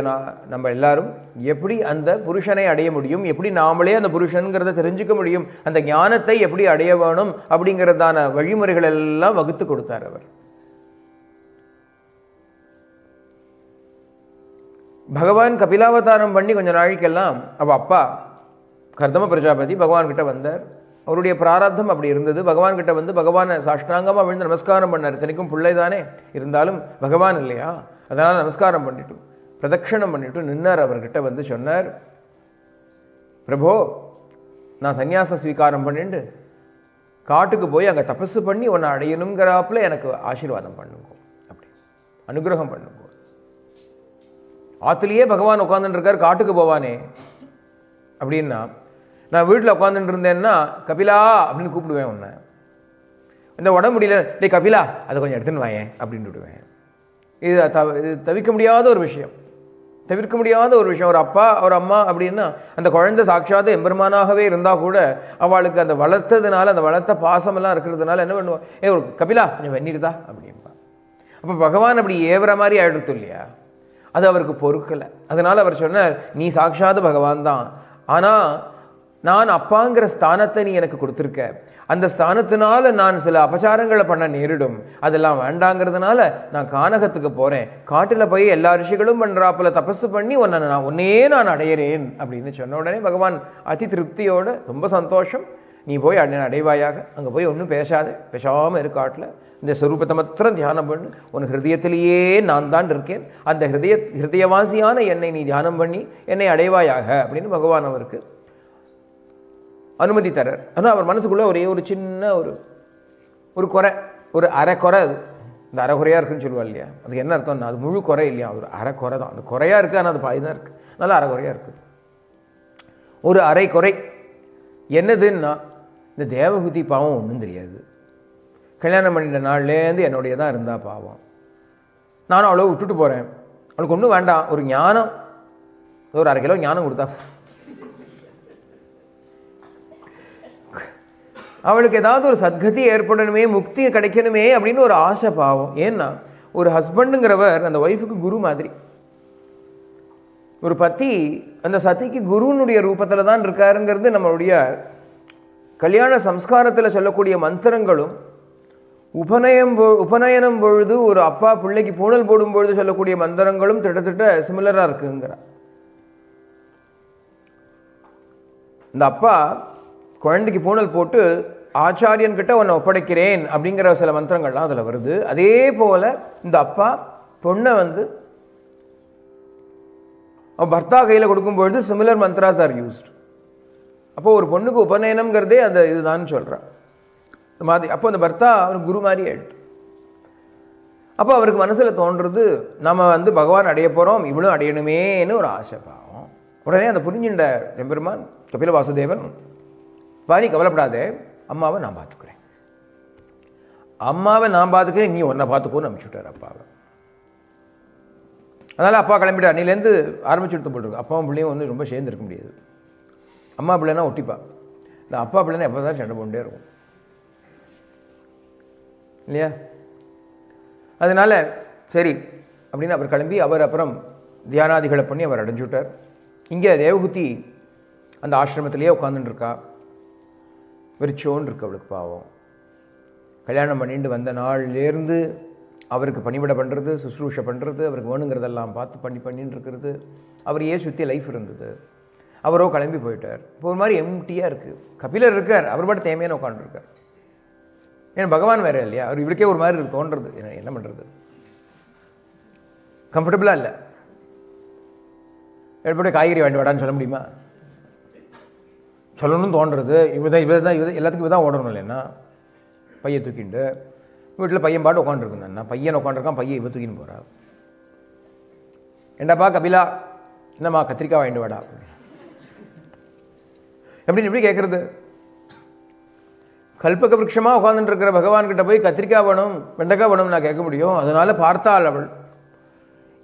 நம்ம எல்லாரும் எப்படி அந்த புருஷனை அடைய முடியும், எப்படி நாமளே அந்த புருஷனுங்கிறத தெரிஞ்சுக்க முடியும், அந்த ஞானத்தை எப்படி அடைய வேணும் அப்படிங்கிறதான வழிமுறைகள் எல்லாம் வகுத்து கொடுத்தார் அவர். பகவான் கபிலாவதாரம் பண்ணி கொஞ்ச நாளைக்கெல்லாம் அவள் அப்பா கர்தம பிரஜாபதி பகவான்கிட்ட வந்தார். அவருடைய பிராரப்தம் அப்படி இருந்தது. பகவான்கிட்ட வந்து பகவானை சாஷ்டாங்கமாக விழுந்து நமஸ்காரம் பண்ணார். இத்தனைக்கும் பிள்ளை தானே, இருந்தாலும் பகவான் இல்லையா, அதனால் நமஸ்காரம் பண்ணிட்டு பிரதட்சணம் பண்ணிட்டு நின்னார். அவர்கிட்ட வந்து சொன்னார், பிரபோ, நான் சந்நியாச ஸ்வீகாரம் பண்ணிட்டு காட்டுக்கு போய் அங்கே தபஸு பண்ணி உன்னை அடையணுங்கிறாப்புல எனக்கு ஆசீர்வாதம் பண்ணுங்க, அப்படி அனுகிரகம் பண்ணுங்க. ஆற்றுலேயே பகவான் உட்காந்துட்டு இருக்கார், காட்டுக்கு போவானே அப்படின்னா, நான் வீட்டில் உட்காந்துட்டு இருந்தேன்னா கபிலா அப்படின்னு கூப்பிடுவேன் உன்னை. இந்த உடம்பு முடியல, டே கபிலா அதை கொஞ்சம் எடுத்துன்னு வாயேன் அப்படின்னு விடுவேன். இது தவிர்க்க முடியாத ஒரு விஷயம், தவிர்க்க முடியாத ஒரு விஷயம். ஒரு அப்பா ஒரு அம்மா அப்படின்னா அந்த குழந்தை சாட்சாத் எம்பெருமானாகவே இருந்தால் கூட அவளுக்கு அந்த வளர்த்ததுனால, அந்த வளர்த்த பாசமெல்லாம் இருக்கிறதுனால என்ன பண்ணுவாள், ஒரு கபிலா கொஞ்சம் வெந்நீர்தா அப்படின்பா. அப்போ பகவான் அப்படி ஏவுற மாதிரி ஆயிடுத்து இல்லையா, அது அவருக்கு பொறுக்கலை. அதனால் அவர் சொன்னார், நீ சாட்சாத் பகவான் தான், ஆனால் நான் அப்பாங்கிற ஸ்தானத்தை நீ எனக்கு கொடுத்துருக்க, அந்த ஸ்தானத்தினால நான் சில அபச்சாரங்களை பண்ண நேரிடும், அதெல்லாம் வேண்டாங்கிறதுனால நான் கானகத்துக்கு போகிறேன், காட்டில் போய் எல்லா ரிஷிகளும் பண்ணுறாப்புல தபஸு பண்ணி ஒன்னே நான் அடையிறேன் அப்படின்னு சொன்ன உடனே பகவான் அதி திருப்தியோடு, ரொம்ப சந்தோஷம், நீ போய் அடைவாயாக, அங்கே போய் ஒன்றும் பேசாதே, பேசாமல் இரு, காட்டில் இந்த ஸ்வரூபத்தை மாத்திரம் தியானம் பண்ணு, உன் ஹிருதயத்திலேயே நான் தான் இருக்கேன், அந்த ஹிருதயவாசியான என்னை நீ தியானம் பண்ணி என்னை அடைவாயாக அப்படின்னு பகவான் அவருக்கு அனுமதி தரார். ஆனால் அவர் மனசுக்குள்ளே ஒரே ஒரு சின்ன ஒரு குறை, ஒரு அரைக்குறை. அது இந்த அரைக்குறையாக இருக்குன்னு சொல்லுவாள் இல்லையா, அதுக்கு என்ன அர்த்தம்னா அது முழு குறை இல்லையா, ஒரு அரைக்குறை தான். அந்த குறையாக இருக்குது, ஆனால் அது பாதி தான் இருக்குது, நல்லா அரைக்குறையாக இருக்குது. ஒரு அரைக்குறை என்னதுன்னா, இந்த தேவகுதி பாவம் ஒன்றும் தெரியாது, கல்யாணம் பண்ணிட்ட நாள்லேருந்து என்னுடைய தான் இருந்தால் பாவம், நானும் அவ்வளோ விட்டுட்டு போகிறேன், அவனுக்கு ஒன்றும் வேண்டாம், ஒரு ஞானம், ஒரு 1/2 கிலோ ஞானம் கொடுத்தா அவளுக்கு ஏதாவது ஒரு சத்கதி ஏற்படணுமே, முக்தி கிடைக்கணுமே அப்படின்னு ஒரு ஆசை பாவம். ஏன்னா ஒரு ஹஸ்பண்டுங்கிறவர் அந்த ஒய்ஃபுக்கு குரு மாதிரி, ஒரு பத்தி அந்த சதிக்கு குருனுடைய ரூபத்தில் தான் இருக்காருங்கிறது நம்மளுடைய கல்யாண சம்ஸ்காரத்தில் சொல்லக்கூடிய மந்திரங்களும், உபநயனம் பொழுது ஒரு அப்பா பிள்ளைக்கு பூணல் போடும் பொழுது சொல்லக்கூடிய மந்திரங்களும் திட்டத்தட்ட சிமிலராக இருக்குங்கிறார். இந்த அப்பா குழந்தைக்கு பூணல் போட்டு ஆச்சாரியன் கிட்ட உன்னை ஒப்படைக்கிறேன் அப்படிங்கிற சில மந்திரங்கள்லாம் அதில் வருது. அதே போல இந்த அப்பா பொண்ணை அவன் பர்த்தா கையில் கொடுக்கும்பொழுது சிமிலர் மந்த்ராஸ் ஆர் யூஸ்ட். அப்போ ஒரு பொண்ணுக்கு உபநயனம்ங்கிறதே அந்த இதுதான் சொல்கிறான் இந்த மாதிரி. அப்போ அந்த பர்த்தா அவனுக்கு குரு மாதிரி ஆயிடுது. அப்போ அவருக்கு மனசில் தோன்றுறது, நம்ம பகவான் அடைய போகிறோம், இவளும் அடையணுமேன்னு ஒரு ஆசை பாவம். உடனே அந்த புரிஞ்சுண்ட எம்பெருமான் கபில வாசுதேவன், பாரி கவலைப்படாதே, அம்மாவை நான் பார்த்துக்கிறேன், அம்மாவை நான் பார்த்துக்கிறேன், நீ ஒன்றை பார்த்துக்கோன்னு அனுப்பிச்சுட்டார் அப்பாவை. அதனால் அப்பா கிளம்பிட்டு அன்னிலேருந்து ஆரம்பிச்சு எடுத்து போட்டுருக்கு. அப்பாவும் பிள்ளையும் ரொம்ப சேர்ந்து இருக்க முடியாது. அம்மா பிள்ளைனா ஒட்டிப்பா, இந்த அப்பா பிள்ளைனா எப்போ தான் சண்டை போண்டே இருக்கும் இல்லையா? அதனால சரி அப்படின்னு அவர் கிளம்பி அவர் அப்புறம் தியானாதிகளை பண்ணி அவர் அடைஞ்சுட்டார். இங்கே தேவகுத்தி அந்த ஆசிரமத்திலேயே உட்காந்துட்டுருக்கா. வெறிச்சோன்னு இருக்கு அவளுக்கு பாவம். கல்யாணம் பண்ணிட்டு வந்த நாள்லேருந்து அவருக்கு பணிவிடை பண்ணுறது, சுசுரூஷை பண்ணுறது, அவருக்கு வேணுங்கிறதெல்லாம் பார்த்து பண்ணிட்டு இருக்கிறது. அவரையே சுற்றி லைஃப் இருந்தது. அவரோ கிளம்பி போயிட்டார். இப்போ ஒரு மாதிரி எம்டியாக இருக்குது. கபிலர் இருக்கார், அவர் பாட்டு தேமையான உட்காந்துருக்கார். ஏன்னா பகவான் வேறு இல்லையா, அவர் இவருக்கே ஒரு மாதிரி தோன்றுறது. என்ன பண்ணுறது, கம்ஃபர்டபுளாக இல்லை. எப்படி காய்கறி வாங்கி வாடான்னு சொல்ல முடியுமா? சொல்லணும்னு தோன்றுறது. இவதான் எல்லாத்துக்கும் இவதான் ஓடணும் இல்லைன்னா. பையன் தூக்கிண்டு வீட்டில் பையன் பாட்டு உட்காந்துருக்குண்ணா, பையன் உட்காந்துருக்கான், பையன் இவ தூக்கின்னு போகிறா. என்னப்பா கபிலா, என்னம்மா கத்திரிக்காய் வாங்கிட்டு வாடா எப்படி கேட்குறது? கல்பக விருட்சமாக உட்காந்துட்டு இருக்கிற பகவான்கிட்ட போய் கத்திரிக்காய் வேணும், வெண்டைக்காய் வேணும் நான் கேட்க முடியும்? அதனால பார்த்தாள் அவள்.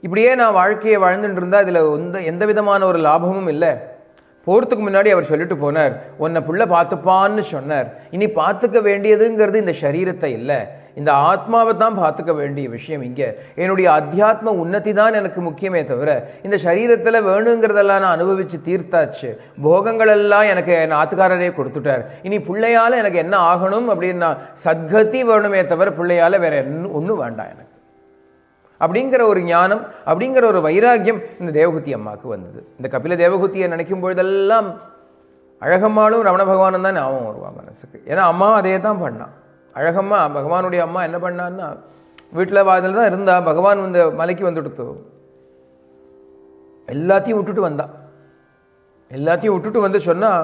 இப்படியே நான் வாழ்க்கையை வாழ்ந்துட்டு இருந்தால் இதில் எந்த விதமான ஒரு லாபமும் இல்லை. போகிறதுக்கு முன்னாடி அவர் சொல்லிட்டு போனார், உன்னை புள்ள பார்த்துப்பான்னு சொன்னார். இனி பார்த்துக்க வேண்டியதுங்கிறது இந்த சரீரத்தை இல்லை, இந்த ஆத்மாவை தான் பார்த்துக்க வேண்டிய விஷயம். இங்கே என்னுடைய அத்தியாத்ம உன்னதி தான் எனக்கு முக்கியமே தவிர இந்த சரீரத்தில் வேணுங்கிறதெல்லாம் நான் அனுபவித்து தீர்த்தாச்சு. போகங்களெல்லாம் எனக்கு என் ஆத்துக்காரரே கொடுத்துட்டார். இனி பிள்ளையால் எனக்கு என்ன ஆகணும் அப்படின்னா சத்கதி வேணுமே தவிர பிள்ளையால் வேற ஒன்றும் வேண்டாம் எனக்கு அப்படிங்கிற ஒரு ஞானம், அப்படிங்கிற ஒரு வைராக்கியம் இந்த தேவகுத்தி அம்மாவுக்கு வந்தது. இந்த கபில தேவகுத்தியை நினைக்கும் பொழுதெல்லாம் அழகம்மாளும் ரமண பகவானும் தான் ஞாபகம் வருவான் மனசுக்கு. ஏன்னா அம்மா அதே தான் பண்ணான். அழகம்மா பகவானுடைய அம்மா என்ன பண்ணான்னா, வீட்டில் வாதில் தான் இருந்தா, பகவான் மலைக்கு வந்துடுத்து எல்லாத்தையும் விட்டுட்டு வந்தான். எல்லாத்தையும் விட்டுட்டு வந்து சொன்னால்,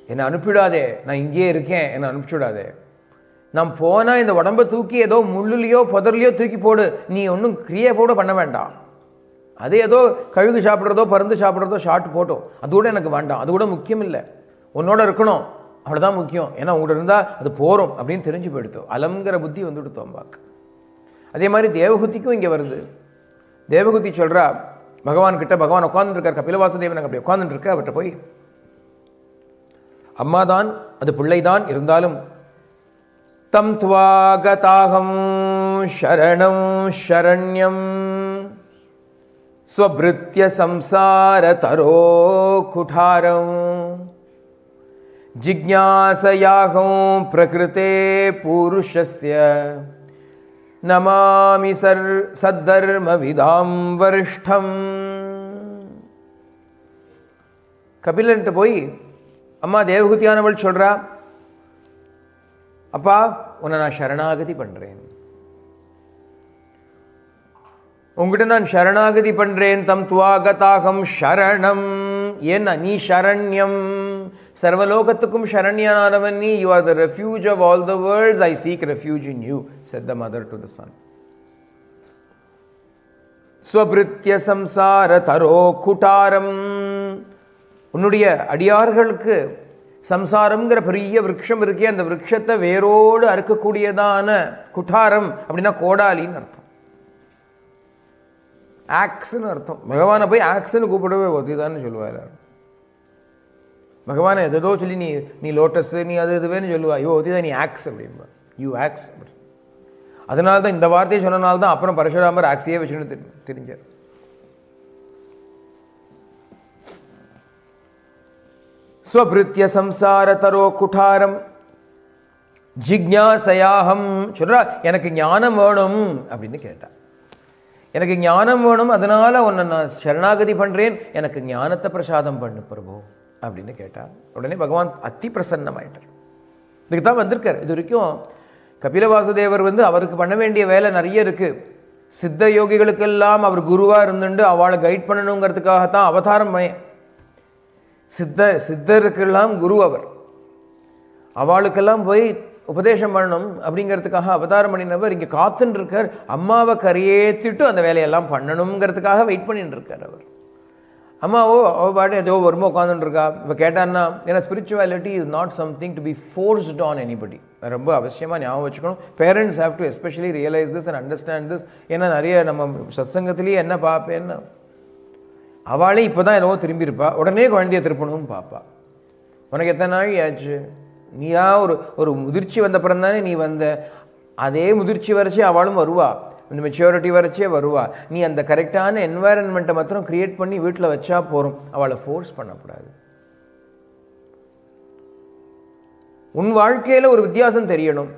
என்னை அனுப்பிவிடாதே, நான் இங்கேயே இருக்கேன், என்னை அனுப்பிச்சுடாதே, நான் போனால் இந்த உடம்பை தூக்கி ஏதோ முள்ளுலையோ புதர்லையோ தூக்கி போடு, நீ ஒன்றும் கிரியை கூட பண்ண வேண்டாம். அது ஏதோ கழுகு சாப்பிட்றதோ பருந்து சாப்பிட்றதோ ஷார்ட் போட்டோம், அது கூட எனக்கு வேண்டாம், அது கூட முக்கியம் இல்லை, உன்னோட இருக்கணும் அவ்வளோதான் முக்கியம். ஏன்னா உங்கள்கிட்ட இருந்தால் அது போகிறோம் அப்படின்னு தெரிஞ்சு போயிடுத்தோம். அலங்கிற புத்தி வந்துடுத்தோம் பாக்கு. அதே மாதிரி தேவகுத்திக்கும் இங்கே வருது. தேவகுத்தி சொல்கிறா பகவான்கிட்ட, பகவான் உட்காந்துருக்கார், கபிலவாசுதேவன் அப்படி உட்காந்துருக்க, அவர்கிட்ட போய் அம்மா தான் அது பிள்ளை தான் இருந்தாலும் தம் துவாகதாகம் சரணம் சரண்யம் ஸ்வபிருத்ய சம்சார தரோ குடாரம் ஜிக்ஞாசயாகம் பிரகிருதே புருஷஸ்ய நமாமி சத்தர்ம விதாம் வரிஷ்டம். கபிலன்ட்டு போய் அம்மா தேவகுத்தியானவள் சொல்றா, அப்பா உன்னை நான் சரணாகதி பண்றேன், உங்ககிட்ட நான் சரணாகதி பண்றேன். தம் துவாகதாகம் சரணம், ஏன்னா நீ சரண்யம், சர்வலோகத்துக்கும் சரண்யனானவன் நீ. You are the refuge of all the worlds, I seek refuge in you, said the mother to the son. ஸ்வபிருத்ய சம்சார தரோ குடாரம், உன்னுடைய அடியார்களுக்கு சம்சாரம்ங்கிற பெரிய விருட்சம் இருக்கே, அந்த விருட்சத்தை வேரோடு அறுக்கக்கூடியதான குட்டாரம் அப்படின்னா கோடாலின்னு அர்த்தம். ஆக்ஸ்ன்னு அர்த்தம். பகவானை போய் ஆக்ஸ்ன்னு கூப்பிடவே ஒத்திதான்னு சொல்லுவா எல்லாரும். பகவானை எதோ சொல்லி நீ லோட்டஸ் நீ அது இதுவேன்னு சொல்லுவா. ஐயோ ஒத்திதான் நீ ஆக்ஸ் அப்படின்பா. You aux. அதனால தான் இந்த வார்த்தையை சொன்னனால தான் அப்புறம் பரசுராமர் ஆக்ஸையே வச்சுன்னு தெரிஞ்சார். ஸ்வபிருத்திய சம்சார தரோ குட்டாரம் ஜிக்ஞாசயாஹம் சொல்றா. எனக்கு ஞானம் வேணும் அப்படின்னு கேட்டா. எனக்கு ஞானம் வேணும், அதனால உன்னை நான் சரணாகதி பண்றேன், எனக்கு ஞானத்தை பிரசாதம் பண்ணு பிரபு அப்படின்னு கேட்டா. உடனே பகவான் அத்தி பிரசன்னமாயிட்டார். இதுக்கு தான் வந்திருக்கார். இது வரைக்கும் கபில வாசுதேவர் அவருக்கு பண்ண வேண்டிய வேலை நிறைய இருக்கு. சித்த யோகிகளுக்கெல்லாம் அவர் குருவா இருந்துட்டு அவளை கைட் பண்ணணுங்கிறதுக்காகத்தான் அவதாரம் பண்ணேன். சித்தருக்கெல்லாம் குரு அவர். அவளுக்கெல்லாம் போய் உபதேசம் பண்ணணும் அப்படிங்கிறதுக்காக அவதாரம் பண்ணினவர் இங்கே காத்துன்னு இருக்கார். அம்மாவை கரையேற்றிட்டு அந்த வேலையெல்லாம் பண்ணணுங்கிறதுக்காக வெயிட் பண்ணிட்டு இருக்கார் அவர். அம்மாவோ அவள் பாட்டு ஏதோ வருமா உட்காந்துட்டு இருக்கா. இப்போ கேட்டான்னா, ஏன்னா spirituality is not something to be forced on anybody. ரொம்ப அவசியமாக ஞாபகம் வச்சுக்கணும். Parents have to especially realise this and understand this. ஏன்னா நிறைய நம்ம சத்சங்கத்திலேயே என்ன பார்ப்பேன்னா, அவளே இப்போ தான் என்னவோ திரும்பியிருப்பா, உடனே குழந்தைய திருப்பணும்னு பார்ப்பா. உனக்கு எத்தனை நாள் ஆச்சு? நீயா ஒரு முதிர்ச்சி வந்த அப்புறம் தானே நீ வந்த. அதே முதிர்ச்சி வரைச்சே அவளும் வருவா, இந்த மெச்சூரிட்டி வரைச்சே வருவா. நீ அந்த கரெக்டான என்வாயரன்மெண்ட்டை மாத்திரம் கிரியேட் பண்ணி வீட்டில் வச்சா போகிறோம். அவளை ஃபோர்ஸ் பண்ணக்கூடாது. உன் வாழ்க்கையில் ஒரு வித்தியாசம் தெரியணும்.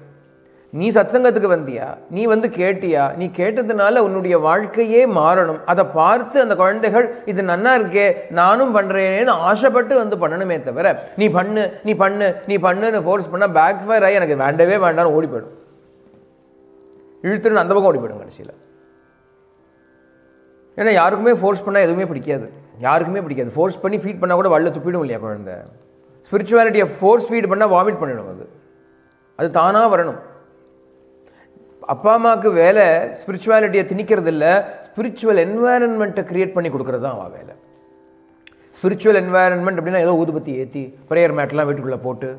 நீ சத்சங்கத்துக்கு வந்தியா, நீ கேட்டியா, நீ கேட்டதுனால உன்னுடைய வாழ்க்கையே மாறணும். அதை பார்த்து அந்த குழந்தைகள் இது நன்னா இருக்கே நானும் பண்ணுறேன்னு ஆசைப்பட்டு பண்ணணுமே தவிர நீ பண்ணு நீ பண்ணு நீ பண்ணுன்னு ஃபோர்ஸ் பண்ணால் பேக் ஃபயர் ஆகி எனக்கு வேண்டவே வேண்டாம்னு ஓடி போயிடும். இழுத்துன்னு அந்த பக்கம் ஓடி போயிடும் கடைசியில். ஏன்னா யாருக்குமே ஃபோர்ஸ் பண்ணால் எதுவுமே பிடிக்காது. யாருக்குமே பிடிக்காது. ஃபோர்ஸ் பண்ணி ஃபீட் பண்ணால் கூட வல்ல துப்பிடும் இல்லையா குழந்தை. ஸ்பிரிச்சுவாலிட்டியை ஃபோர்ஸ் ஃபீட் பண்ணால் வாமிட் பண்ணிடும். அது தானாக வரணும். அப்பா அம்மாவுக்கு வேலை ஸ்பிரிச்சுவாலிட்டியை திணிக்கிறது இல்லை, ஸ்பிரிச்சுவல் என்வாயரன்மெண்ட்டை கிரியேட் பண்ணி கொடுக்குறது தான் அவள் வேலை. ஸ்பிரிச்சுவல் என்வாயரன்மெண்ட் அப்படின்னா ஏதோ ஊதுபத்தி ஏற்றி ப்ரேயர் மேட்லாம் வீட்டுக்குள்ளே போட்டு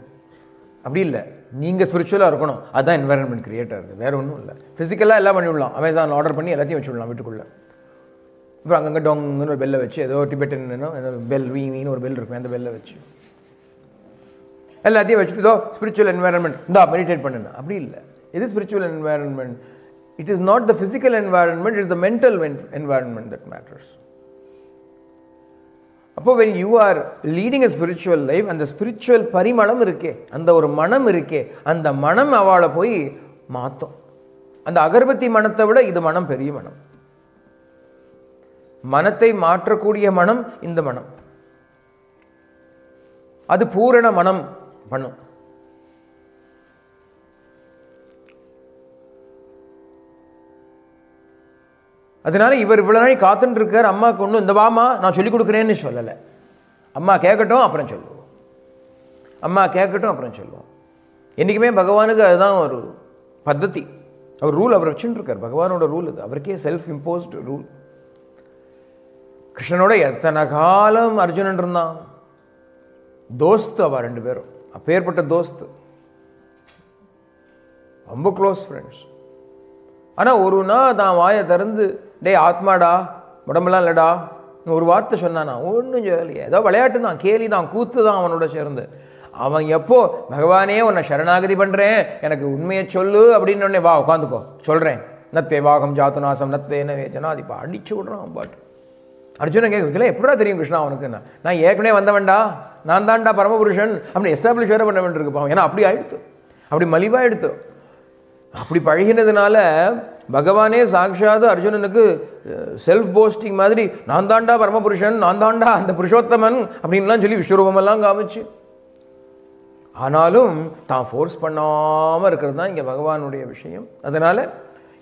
அப்படி இல்லை. நீங்கள் ஸ்பிரிச்சுவலாக இருக்கணும், அதுதான் என்வாயரன்மெண்ட் கிரியேட் ஆகுது, வேறு ஒன்றும் இல்லை. ஃபிசிக்கலாக எல்லாம் பண்ணிவிடலாம். அமேசான் ஆர்டர் பண்ணி எல்லாத்தையும் வச்சுடலாம் வீட்டுக்குள்ளே. அப்புறம் அங்கங்கே டொங்குன்னு ஒரு பெல்லை வச்சு, ஏதோ டிபெட்டன் ஏதோ பெல் வீன்னு ஒரு பெல் இருக்கும், அந்த பெல்லை வச்சு எல்லாத்தையும் வச்சுட்டு ஏதோ ஸ்பிரிச்சுவல் என்வாயரன்மெண்ட் இந்தா மெடிடேட் பண்ணுங்க. அப்படி இல்லை. இது spiritual environment. It is not the physical environment, it is the mental environment that matters. அப்போ when you are leading a spiritual life, அந்த spiritual பரிமளம் இருக்கே, அந்த ஒரு மனம் இருக்கே, அந்த மனம் அவளை போய் மாற்றும். அந்த அகர்பத்தி மனத்தை விட இது மனம் பெரிய மனம். மனத்தை மாற்றக்கூடிய மனம் இந்த மனம். அது பூரண மனம் பண்ணும். அதனால இவர் இவ்வளோ நாளைக்கு காத்துட்டு இருக்கார். அம்மாவுக்கு ஒன்றும் இந்த வாமா நான் சொல்லிக் கொடுக்குறேன்னு சொல்லலை. அம்மா கேட்கட்டும் அப்புறம் சொல்லுவோம், அம்மா கேட்கட்டும் அப்புறம் சொல்லுவோம். என்றைக்குமே பகவானுக்கு அதுதான் ஒரு பద్ధதி. அவர் ரூல் அவர் வச்சுட்டு இருக்கார். பகவானோட ரூல் அது, அவருக்கே செல்ஃப் இம்போஸ்டு ரூல். கிருஷ்ணனோட எத்தனை காலம் அர்ஜுனன் இருந்தான். தோஸ்து அவ ரெண்டு பேரும், அப்பேற்பட்ட தோஸ்து, ரொம்ப க்ளோஸ் ஃப்ரெண்ட்ஸ். ஆனால் ஒரு நாள் தான் வாயை திறந்து டே ஆத்மாடா உடம்பெல்லாம் இல்லடா ஒரு வார்த்தை சொன்னானா? ஒன்றும் சொல்லலையே. ஏதோ விளையாட்டு தான், கேலி தான், கூத்து தான் அவனோட சேர்ந்து. அவன் எப்போ பகவானே உன்னை சரணாகதி பண்ணுறேன் எனக்கு உண்மையை சொல்லு அப்படின்னு உடனே வா உட்காந்துக்கோ சொல்கிறேன். நத்தே வாகம் ஜாத்துநாசம் நத்தேனவே ஜனாதிப்பா அடிச்சு விட்றான் அவன் பாட்டு. அர்ஜுனன் கேட்கும், இதெல்லாம் எப்படா தெரியும் கிருஷ்ணா அவனுக்கு? நான் ஏற்கனவே வந்தவன்டா, நான் தான்டா பரமபுருஷன் அப்படின்னு எஸ்டாப்ளிஷ் வேறு பண்ண வேண்டியிருக்குப்பான். ஏன்னா அப்படி ஆயிடுத்து, அப்படி மலிவாக எடுத்து, அப்படி பழகினதுனால பகவானே சாட்சாத் அர்ஜுனனுக்கு செல்ஃப் போஸ்டிங் மாதிரி நான் தாண்டா பரமபுருஷன், நான் தாண்டா அந்த புருஷோத்தமன் அப்படின்லாம் சொல்லி விஸ்வரூபமெல்லாம் காமிச்சு. ஆனாலும் தான் ஃபோர்ஸ் பண்ணாமல் இருக்கிறது தான் இங்கே பகவானுடைய விஷயம். அதனால்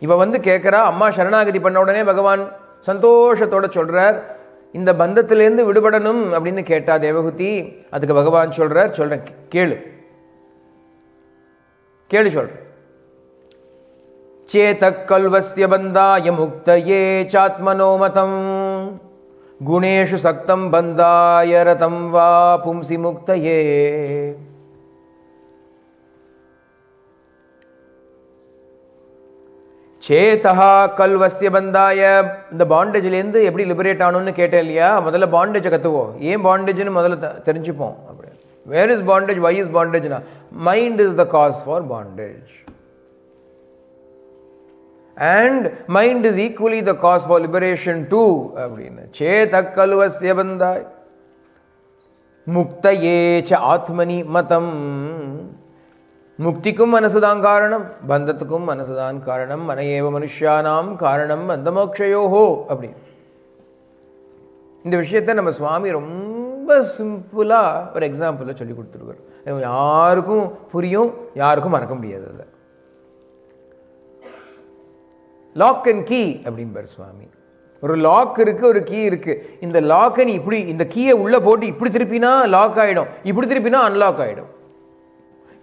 இவ கேட்குறா. அம்மா சரணாகதி பண்ண உடனே பகவான் சந்தோஷத்தோடு சொல்கிறார், இந்த பந்தத்திலேருந்து விடுபடணும் அப்படின்னு கேட்டா தேவகுதி. அதுக்கு பகவான் சொல்கிறேன் கேளு கேளு சொல்கிறேன். சேதக் கல்வஸ்ய பந்தாய முக்தயே சாத்மனோ மதம் குணேஷு சக்தம் பந்தாய ரதம் வா பும்சி முக்தயே. சேதா கல்வசிய பந்தாய. இந்த பாண்டேஜ்லேருந்து எப்படி லிபரேட் ஆகணும்னு கேட்டேன் இல்லையா? முதல்ல பாண்டேஜை கற்றுவோம். ஏன் பாண்டேஜ்னு முதல்ல தெரிஞ்சுப்போம். அப்படி where is bondage, why is பாண்டேஜ்னா mind is the cause for bondage and mind is equally the cause for liberation too அப்படின்னு. சேத கல்வசிய பந்தாய் முக்தயே ச ஆத்மனி மதம். முக்திக்கும் மனசுதான் காரணம், பந்தத்துக்கும் மனசுதான் காரணம். மனையேவ மனுஷியானாம் காரணம் பந்த மோக்ஷயோஹோ. அப்படி இந்த விஷயத்தை நம்ம சுவாமி ரொம்ப சிம்பிளா ஒரு எக்ஸாம்பிள சொல்லி கொடுத்துருவார். யாருக்கும் புரியும், யாருக்கும் மறக்க முடியாது. அதை லாக் அண்ட் கீ அப்படின்பார் சுவாமி. ஒரு லாக் இருக்கு, ஒரு கீ இருக்கு. இந்த லாக்கை நீ இப்படி இந்த கீயை உள்ள போட்டு இப்படி திருப்பினா லாக் ஆயிடும், இப்படி திருப்பினா அன்லாக் ஆயிடும்.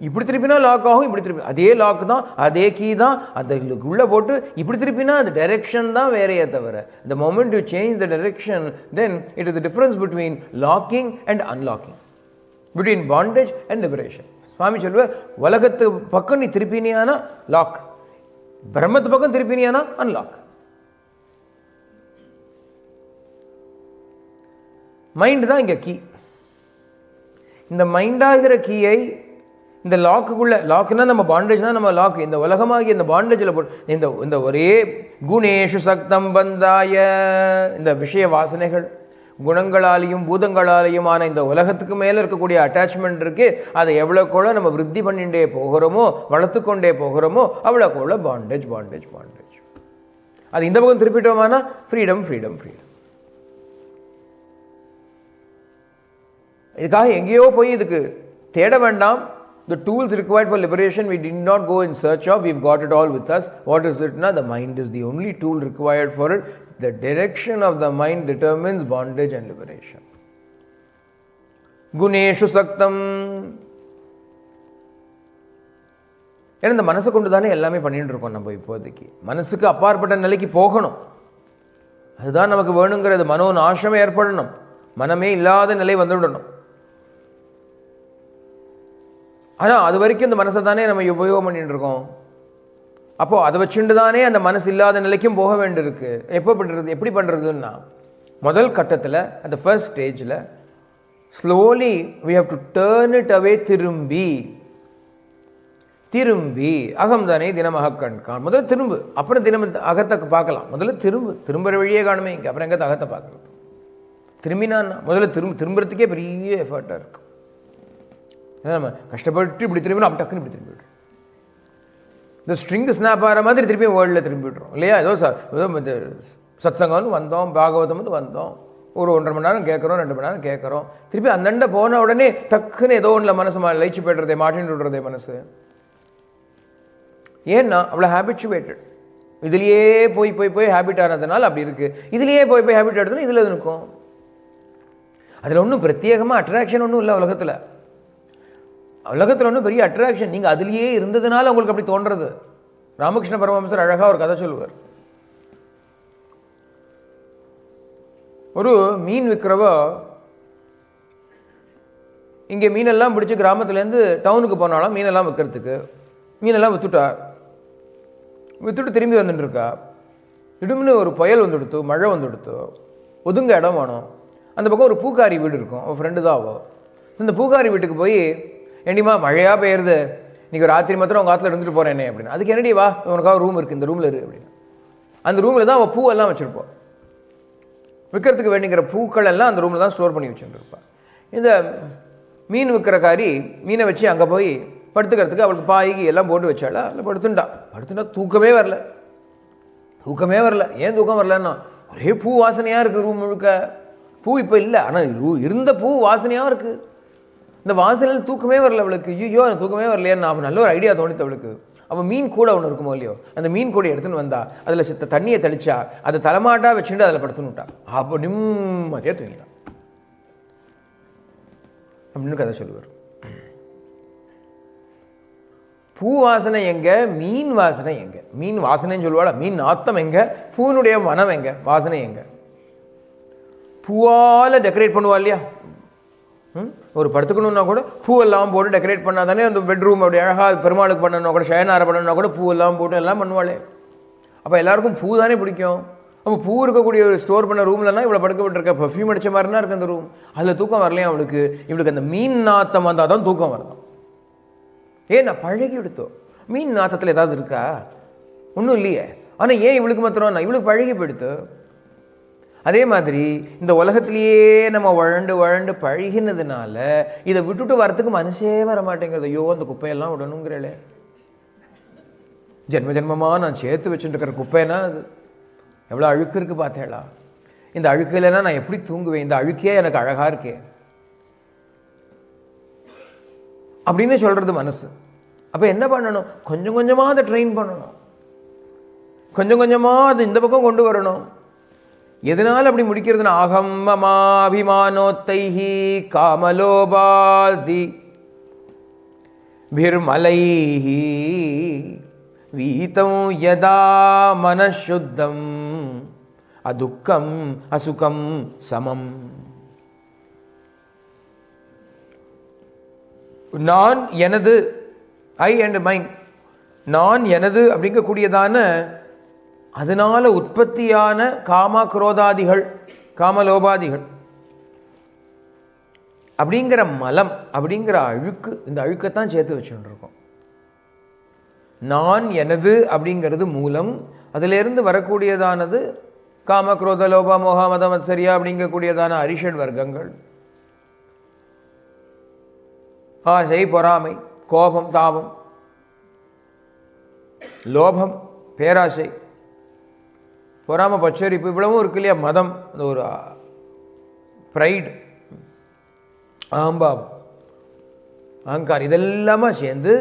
இப்படி திருப்பினா லாக் ஆகும், இப்படி திருப்பி அதே லாக் தான், அதே கீ தான். அந்த உள்ள போட்டு இப்படி திருப்பினா அது டைரக்ஷன் தான் வேறையே தவிர, the moment you change the direction, then it is the difference between locking and unlocking, between bondage and liberation. சுவாமி சொல்லுவார், உலகத்து பக்கம் நீ திருப்பினியானா லாக், பிரம்மத்து பக்கம் திருப்பினியானா அன்லாக். மைண்ட் தான் இங்க கீ. இந்த மைண்டாகிற கீயை இந்த லாக்குக்குள்ள, லாக்குன்னா நம்ம பாண்டேஜ் தான் நம்ம லாக். இந்த உலகமாகி இந்த பாண்டேஜில் போட்டு இந்த ஒரே குணேஷு சக்தம் பந்தாய, இந்த விஷய வாசனைகள் குணங்களாலையும் பூதங்களாலையும் ஆன இந்த உலகத்துக்கு மேலே இருக்கக்கூடிய அட்டாச்மெண்ட் இருக்கு. அதை எவ்வளோக்குள்ள நம்ம விருத்தி பண்ணிட்டே போகிறோமோ, வளர்த்து கொண்டே போகிறோமோ, அவ்வளோக்குள்ள பாண்டேஜ் பாண்டேஜ் பாண்டேஜ். அது இந்த பக்கம் திருப்பிட்டோமானா ஃப்ரீடம் ஃப்ரீடம் ஃப்ரீடம். இதுக்காக எங்கேயோ போய் இதுக்கு தேட வேண்டாம். The tools required for liberation we did not go in search of, we've got it all with us. What is it now? The mind is the only tool required for it. The direction of the mind determines bondage and liberation. Guneshu saktam. ஏன்னா இந்த மனசை கொண்டு தானே எல்லாமே பண்ணிட்டு இருக்கோம் நம்ம. இப்போதைக்கு மனசுக்கு அப்பாற்பட்ட நிலைக்கு போகணும், அதுதான் நமக்கு வேணுங்கிறது. மனோ நாசமே ஏற்படணும், மனமே இல்லாத நிலை வந்துவிடணும். ஆனால் அது வரைக்கும் இந்த மனசை தானே நம்ம உபயோகம் பண்ணிட்டு இருக்கோம். அப்போ அதை வச்சுட்டு தானே அந்த மனசு இல்லாத நிலைக்கும் போக வேண்டியிருக்கு. எப்போ பண்ணுறது, எப்படி பண்ணுறதுன்னா, முதல் கட்டத்தில் அந்த ஃபர்ஸ்ட் ஸ்டேஜில் slowly we have to turn it away. திரும்பி திரும்பி அகம் தானே தினம் அகக்கண் காண். முதல்ல திரும்பு, அப்புறம் தினம் அகத்தை பார்க்கலாம். முதல்ல திரும்புற வழியே காணுமே இங்கே, அப்புறம் எங்கே அகத்தை பார்க்கறது. திரும்பினான்னா முதல்ல திரும்புறதுக்கே பெரிய எஃபர்ட்டாக இருக்கும். ஏன்னா நம்ம கஷ்டப்பட்டு இப்படி திரும்பினா அப்படி டக்குன்னு இப்படி திரும்பிவிடுறோம். இந்த ஸ்ட்ரிங்கு ஸ்னாப் ஆகிற மாதிரி திருப்பி வேர்ல்டில் திரும்பிவிடுறோம் இல்லையா? ஏதோ இந்த சத்சங்கம்னு வந்தோம், பாகவதம் வந்து வந்தோம், ஒரு 1.5 மணி நேரம் கேட்குறோம், 2 மணி நேரம் கேட்குறோம், திருப்பி அந்தண்ட போன உடனே டக்குன்னு ஏதோ ஒன்றில் மனசு லயிச்சு போய்டுறதே, மாட்டின்னு விடுறதே மனசு. ஏன்னா அவ்வளோ ஹேபிச்சுவேட்டட். இதுலேயே போய் போய் போய் ஹேபிட் ஆனதுனால அப்படி இருக்குது. இதுலேயே போய் போய் ஹேபிட் ஆடுதுன்னா இதில் இருக்கும். அதில் ஒன்றும் பிரத்யேகமாக அட்ராக்ஷன் ஒன்றும் இல்லை உலகத்தில். உலகத்தில் ஒன்றும் பெரிய அட்ராக்ஷன், நீங்கள் அதுலேயே இருந்ததுனால உங்களுக்கு அப்படி தோன்றது. ராமகிருஷ்ண பரமஹம்சர் அழகாக ஒரு கதை சொல்லுவார். ஒரு மீன் விற்கிறவ இங்கே மீனெல்லாம் பிடிச்சி கிராமத்துலேருந்து டவுனுக்கு போனாலும் மீனெல்லாம் விற்கிறதுக்கு. மீனெல்லாம் விற்றுட்டு திரும்பி வந்துட்டு இருக்கா. திடீர்னு ஒரு புயல் வந்துடுத்து, மழை வந்துடுத்து, ஒதுங்க இடம் வேணும். அந்த பக்கம் ஒரு பூக்காரி வீடு இருக்கும், அவன் ஃப்ரெண்டு தான் அவள். இந்த பூக்காரி வீட்டுக்கு போய், ஏண்டிமா மழையாக பெய்யுறது, இன்றைக்கி ராத்திரி மாத்திரம் உங்கள் காற்றுல இருந்துட்டு போகிறேனே அப்படின்னு. அதுக்கு என்னடி, வா உனக்காக ரூம் இருக்குது, இந்த ரூமில் இரு அப்படின்னு. அந்த ரூமில் தான் அவள் பூவெல்லாம் வச்சுருப்போம். விற்கிறதுக்கு வேண்டிங்கிற பூக்கள் எல்லாம் அந்த ரூமில் தான் ஸ்டோர் பண்ணி வச்சுருப்பாள். இந்த மீன் விற்கிறக்காரி மீனை வச்சு அங்கே போய் படுத்துக்கிறதுக்கு அவளுக்கு பாய்க்கு எல்லாம் போட்டு வச்சாளா, அதில் படுத்துட்டா தூக்கமே வரல. ஏன் தூக்கம் வரலன்னா, ஒரே பூ வாசனையாக இருக்குது ரூம் முழுக்க. பூ இப்போ இல்லை, ஆனால் இருந்த பூ வாசனையாக இருக்குது. இந்த வாசனையில் தூக்கமே வரல அவளுக்கு. ஐயோ எனக்கு தூக்கமே வரலையா, நான் நல்ல ஒரு ஐடியா தோணித்து அவளுக்கு. அவள் மீன் கூட ஒன்று இருக்குமோ இல்லையோ, அந்த மீன் கூட எடுத்துன்னு வந்தா, அதில் தண்ணியை தெளிச்சா, அதை தலைமாட்டா வச்சுட்டு அதில் படுத்துன்னு விட்டா. அப்போ நிம்மதியாக தூங்கிட்டான் அப்படின்னு கதை சொல்லுவார். பூ வாசனை எங்க, மீன் வாசனை எங்க? மீன் வாசனைன்னு சொல்லுவாளா, மீன் நாத்தம் எங்க, பூனுடைய மனம் எங்க, வாசனை எங்க? பூவால் டெக்கரேட் பண்ணுவா இல்லையா? ஒரு படுத்துக்கணுன்னா கூட பூவெல்லாம் போட்டு டெக்கரேட் பண்ணால் தானே அந்த பெட்ரூம் அப்படி அழகாக பெருமாளுக்கு பண்ணணுன்னா கூட, சயனாரை பண்ணணுன்னா கூட பூவெல்லாம் போட்டு எல்லாம் பண்ணுவாளே. அப்போ எல்லாருக்கும் பூ தானே பிடிக்கும். அப்போ பூ இருக்கக்கூடிய ஒரு ஸ்டோர் பண்ண ரூம்லன்னா இவ்வளோ படுக்கப்பட்டிருக்க பர்ஃப்யூம் அடித்த மாதிரினா இருக்கு அந்த ரூம். அதில் தூக்கம் வரலையா இவளுக்கு அந்த மீன் நாத்தம் வந்தால் தான் தூக்கம் வரணும். ஏன் நான் பழகி எடுத்தோம். மீன் நாத்தத்தில் ஏதாவது இருக்கா? ஒன்றும் இல்லையே. ஆனால் ஏன் இவளுக்கு மாத்திரம் இவளுக்கு பழகி போயிடுத்து. அதே மாதிரி இந்த உலகத்திலேயே நம்ம வழண்டு பழகினதுனால இதை விட்டுட்டு வரத்துக்கு மனசே வர மாட்டேங்கிறது. ஐயோ அந்த குப்பையெல்லாம் விடணுங்கிறே. ஜென்மமாக நான் சேர்த்து வச்சுட்டு இருக்கிற குப்பைன்னா அது எவ்வளோ அழுக்கு இருக்குது பார்த்தேளா? இந்த அழுக்கு இல்லைன்னா நான் எப்படி தூங்குவேன்? இந்த அழுக்கே எனக்கு அழகாக இருக்கே அப்படின்னு சொல்கிறது மனசு. அப்போ என்ன பண்ணணும்? கொஞ்சம் கொஞ்சமாக அதை ட்ரெயின் பண்ணணும். கொஞ்சம் கொஞ்சமாக அது இந்த பக்கம் கொண்டு வரணும். எதனால் அப்படி முடிக்கிறதுனா அகம் மமாபிமானோத்தைஹி காமலோபாதி பிர்மலைஹி வீதம் யதா மனசுத்தம் அதுக்கம் அசுகம் சமம். நான் எனது, ஐ அண்ட் மைன், நான் எனது அப்படிங்கக்கூடியதான அதனால உற்பத்தியான காம குரோதாதிகள் காமலோபாதிகள் அப்படிங்கிற மலம் அப்படிங்கிற அழுக்கு, இந்த அழுக்கத்தான் சேர்த்து வச்சுட்டு இருக்கோம். நான் எனது அப்படிங்கிறது மூலம், அதிலிருந்து வரக்கூடியதானது காம குரோத லோப மோக மத மத்சரியா அப்படிங்கக்கூடியதான அரிஷட் வர்க்கங்கள், ஆசை, பொறாமை, கோபம், தாபம், லோபம், பேராசை, பொறாமை, பச்சரிப்பு, இவ்வளவும் இருக்கு இல்லையா? மதம், அந்த ஒரு ப்ரைடு, அகம்பாவம், அகங்காரம், இதெல்லாமா சேர்ந்து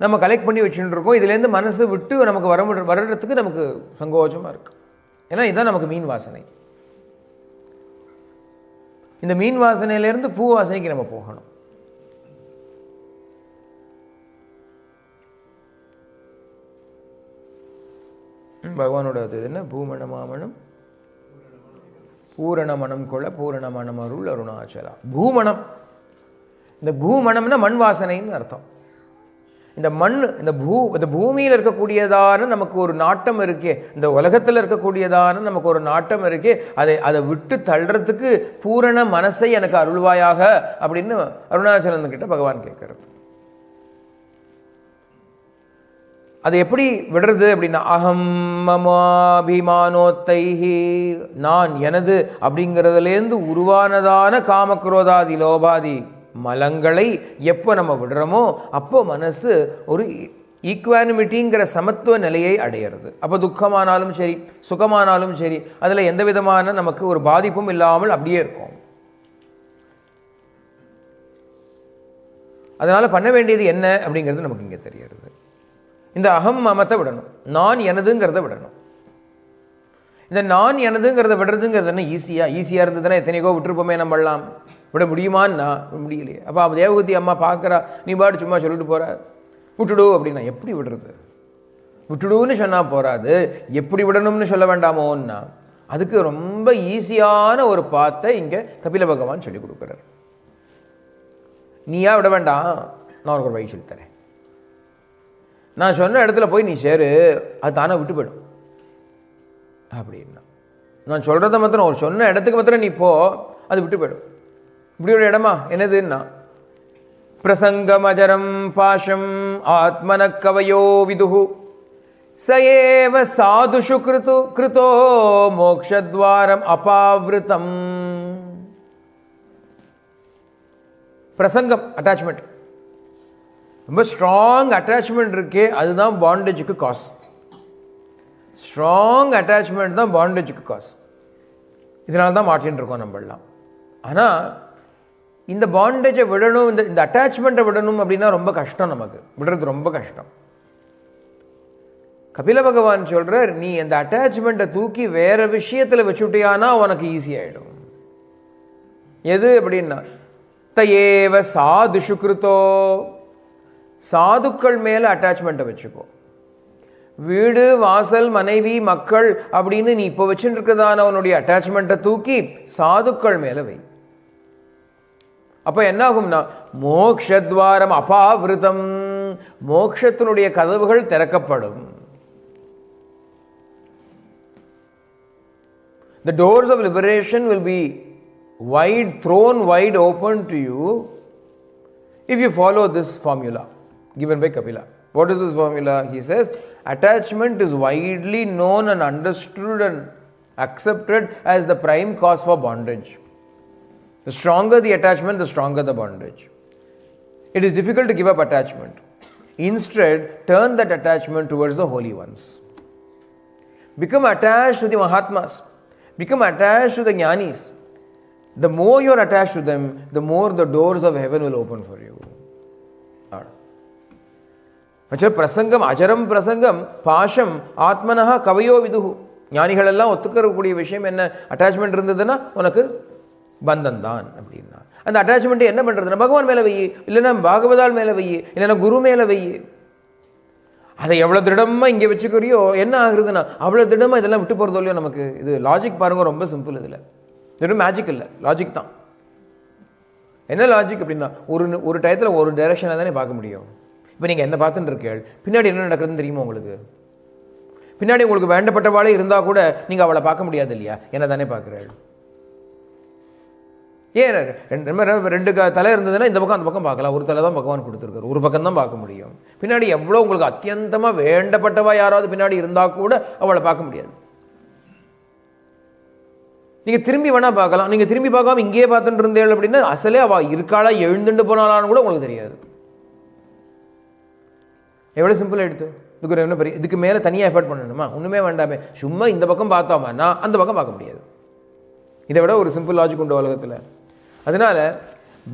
நம்ம கலெக்ட் பண்ணி வச்சுட்டு இருக்கோம். இதுலேருந்து மனசு விட்டு நமக்கு வர்றதுக்கு நமக்கு சங்கோச்சமாக இருக்கு. ஏன்னா இதுதான் நமக்கு மீன் வாசனை. இந்த மீன் வாசனையிலேருந்து பூ வாசனைக்கு நம்ம போகணும். பகவானோட அது என்ன? பூமணமாமணம் பூரண மனம் கொள்ள பூரண மனம் அருள் அருணாச்சலா. பூமணம், இந்த பூமணம்னா மண் வாசனைன்னு அர்த்தம். இந்த மண், இந்த பூமியில் இருக்கக்கூடியதான நமக்கு ஒரு நாட்டம் இருக்கே, இந்த உலகத்தில் இருக்கக்கூடியதான நமக்கு ஒரு நாட்டம் இருக்கே, அதை விட்டு தள்ளுறதுக்கு பூரண மனசை எனக்கு அருள்வாயாக அப்படின்னு அருணாச்சலன் கிட்ட பகவான் கேட்கறது. அது எப்படி விடுறது அப்படின்னா அகம் மமாபிமானோத்தைஹி, நான் எனது அப்படிங்கிறதுலேருந்து உருவானதான காமக்ரோதாதி லோபாதி மலங்களை எப்போ நம்ம விடுறோமோ அப்போ மனசு ஒரு ஈக்குவானிமிட்டிங்கிற சமத்துவ நிலையை அடையிறது. அப்போ துக்கமானாலும் சரி, சுகமானாலும் சரி, அதில் எந்த விதமான நமக்கு ஒரு பாதிப்பும் இல்லாமல் அப்படியே இருக்கும். அதனால் பண்ண வேண்டியது என்ன அப்படிங்கிறது நமக்கு இங்கே தெரிகிறது. இந்த அகம் மமத்தை விடணும், நான் எனதுங்கிறத விடணும். இந்த நான் எனதுங்கிறத விடுறதுங்கிறது என்ன ஈஸியாக இருந்ததுன்னா எத்தனையோ விட்டுருப்போமே, நம்மளாம் விட முடியுமான்னா முடியலையே. அப்போ தேவகூதி அம்மா பார்க்குறா, நீ பாட்டு சும்மா சொல்லிட்டு போகிற, விட்டுடு அப்படின்னா எப்படி விடுறது? விட்டுடுன்னு சொன்னால் போகாது, எப்படி விடணும்னு சொல்ல வேண்டாமோன்னா அதுக்கு ரொம்ப ஈஸியான ஒரு பாத்தை இங்கே கபில பகவான் சொல்லி கொடுக்குறார். நீயா விட வேண்டாம், நான் உனக்கு ஒரு வழி சொல்லி தரேன். நான் சொன்ன இடத்துல போய் நீ சேரு, அது தானே விட்டு போயிடும் அப்படின்னா. நான் சொல்கிறத மாத்திரம், ஒரு சொன்ன இடத்துக்கு மாத்திரம் நீ போ, அது விட்டு போயிடும். இப்படி ஒரு இடமா என்னதுன்னா பிரசங்கமஜரம் பாஷம் ஆத்மன கவயோ விதுஹு சயேவ சாதுஷு கிருதோ மோக்ஷத்வாரம் அபாவிருத்தம். பிரசங்கம், அட்டாச்மெண்ட், ரொம்ப ஸ்ட்ராங் அட்டாச்மெண்ட் இருக்கே, அதுதான் பாண்டேஜுக்கு காஸ். ஸ்ட்ராங் அட்டாச்மெண்ட் தான் பாண்டேஜுக்கு காஸ். இதனால தான் மாட்டின்னு இருக்கோம் நம்மளாம். ஆனால் இந்த பாண்டேஜை விடணும், இந்த அட்டாச்மெண்ட்டை விடணும் அப்படின்னா ரொம்ப கஷ்டம், நமக்கு விடுறது ரொம்ப கஷ்டம். கபில பகவான் சொல்கிறார், நீ அந்த அட்டாச்மெண்ட்டை தூக்கி வேற விஷயத்தில் வச்சுட்டியானா உனக்கு ஈஸியாகிடும். எது அப்படின்னா தயேவ சாதுஷு கிருதோ, சாதுக்கள் மேலே அட்டாச்மெண்ட்டை வச்சுக்கோ. வீடு, வாசல், மனைவி, மக்கள் அப்படின்னு நீ இப்போ வச்சுட்டு இருக்கிறதான அவனுடைய அட்டாச்மெண்ட்டை தூக்கி சாதுக்கள் மேலே வை. அப்போ என்ன ஆகும்னா மோக்ஷத்வாரம் அபாவிருத்தம், மோக்ஷத்தினுடைய கதவுகள் திறக்கப்படும். The doors of liberation will be thrown wide open to you if you follow this formula given by Kapila. What is this formula? He says, attachment is widely known and understood and accepted as the prime cause for bondage. The stronger the attachment, the stronger the bondage. It is difficult to give up attachment. Instead, turn that attachment towards the holy ones. Become attached to the Mahatmas. Become attached to the Jnanis. The more you are attached to them, the more the doors of heaven will open for you. பிரசங்கம் அஜரம் பிரசங்கம் பாஷம் ஆத்மனஹா கவையோ விதுகு. ஞானிகள் எல்லாம் ஒத்துக்கக்கூடிய விஷயம் என்ன? அட்டாச்மெண்ட் இருந்ததுன்னா உனக்கு பந்தன் தான் அப்படின்னா. அந்த அட்டாச்மெண்ட்டை என்ன பண்ணுறதுன்னா பகவான் மேலே வை, இல்லைன்னா பாகவதால் மேலே வை, இல்லைன்னா குரு மேலே வை. அதை எவ்வளோ திடமாக இங்கே வச்சுக்கிறியோ என்ன ஆகுதுன்னா அவ்வளோ திடமாக இதெல்லாம் விட்டு போகிறதோ இல்லையோ நமக்கு. இது லாஜிக் பாருங்க, ரொம்ப சிம்பிள். இதில் வெறும் மேஜிக் இல்லை, லாஜிக் தான். என்ன லாஜிக் அப்படின்னா ஒரு டயத்தில் ஒரு டைரக்ஷனில் தானே பார்க்க முடியும். இப்போ நீங்கள் என்ன பார்த்துட்டு இருக்கேள், பின்னாடி என்ன நடக்குதுன்னு தெரியுமா உங்களுக்கு? பின்னாடி உங்களுக்கு வேண்டப்பட்டவாளே இருந்தால் கூட நீங்கள் அவளை பார்க்க முடியாது இல்லையா? என்ன தானே பார்க்குறாள். ஏன் ரெண்டு தலை இருந்ததுன்னா இந்த பக்கம் அந்த பக்கம் பார்க்கலாம். ஒரு தலை தான் பகவான் கொடுத்துருக்காரு, ஒரு பக்கம் தான் பார்க்க முடியும். பின்னாடி எவ்வளோ உங்களுக்கு அத்தியந்தமாக வேண்டப்பட்டவா யாராவது பின்னாடி இருந்தால் கூட அவளை பார்க்க முடியாது. நீங்கள் திரும்பி வேணால் பார்க்கலாம். நீங்கள் திரும்பி பார்க்காம இங்கேயே பார்த்துட்டு இருந்தேள் அப்படின்னா அசலே அவள் இருக்காளா எழுந்துட்டு போனாலான்னு கூட உங்களுக்கு தெரியாது. எவ்வளோ சிம்பிளாக எடுத்து இதுக்கு என்ன பெரிய, இதுக்கு மேலே தனியாக எஃபர்ட் பண்ணணுமா? ஒன்றுமே வேண்டாமே. சும்மா இந்த பக்கம் பார்த்தோம்னா அந்த பக்கம் பார்க்க முடியாது. இதை விட ஒரு சிம்பிள் லாஜிக் உண்டு உலகத்தில். அதனால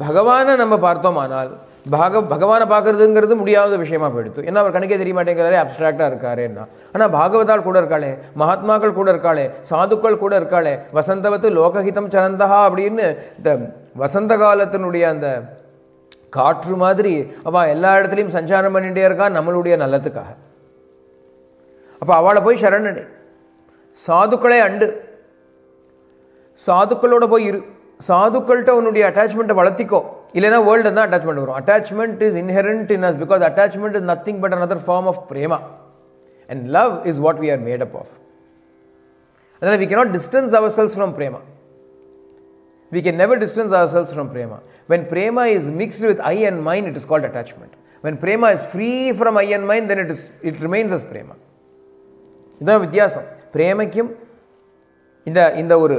பகவானை நம்ம பார்த்தோமானால் பகவானை பார்க்கறதுங்கிறது முடியாத விஷயமா போயிடுத்து. ஏன்னா அவர் கணக்கே தெரிய மாட்டேங்கிறாரே, அப்ட்ராக்டாக இருக்காருன்னா. ஆனால் பாகவதால் கூட இருக்காளே, மகாத்மாக்கள் கூட இருக்காளே, சாதுக்கள் கூட இருக்காளே. வசந்தவத்து லோகஹிதம் சனந்தகா அப்படின்னு இந்த வசந்த காலத்தினுடைய அந்த காற்று மாதிரி அவள் எல்லா இடத்துலையும் சஞ்சாரம் பண்ணிகிட்டே இருக்கா நம்மளுடைய நல்லத்துக்காக. அப்போ அவளை போய் சரணடை, சாதுக்களே அண்டு, சாதுக்களோட போய் இரு. சாதுக்கள்கிட்ட உன்னுடைய அட்டாச்மெண்ட்டை வளர்த்திக்கோ. இல்லைன்னா வேர்ல்டு தான் அட்டாச்மெண்ட் வரும். Attachment is inherent in us because attachment is nothing but another form of பிரேமா and love is what we are made up of. அதனால் we cannot distance ourselves from prema. We can never distance ourselves from prema. When prema is mixed with I and mine, it is called attachment. When prema is free from I and mine, then it remains as prema. இதான் வித்தியாசம். பிரேமைக்கும் இந்த ஒரு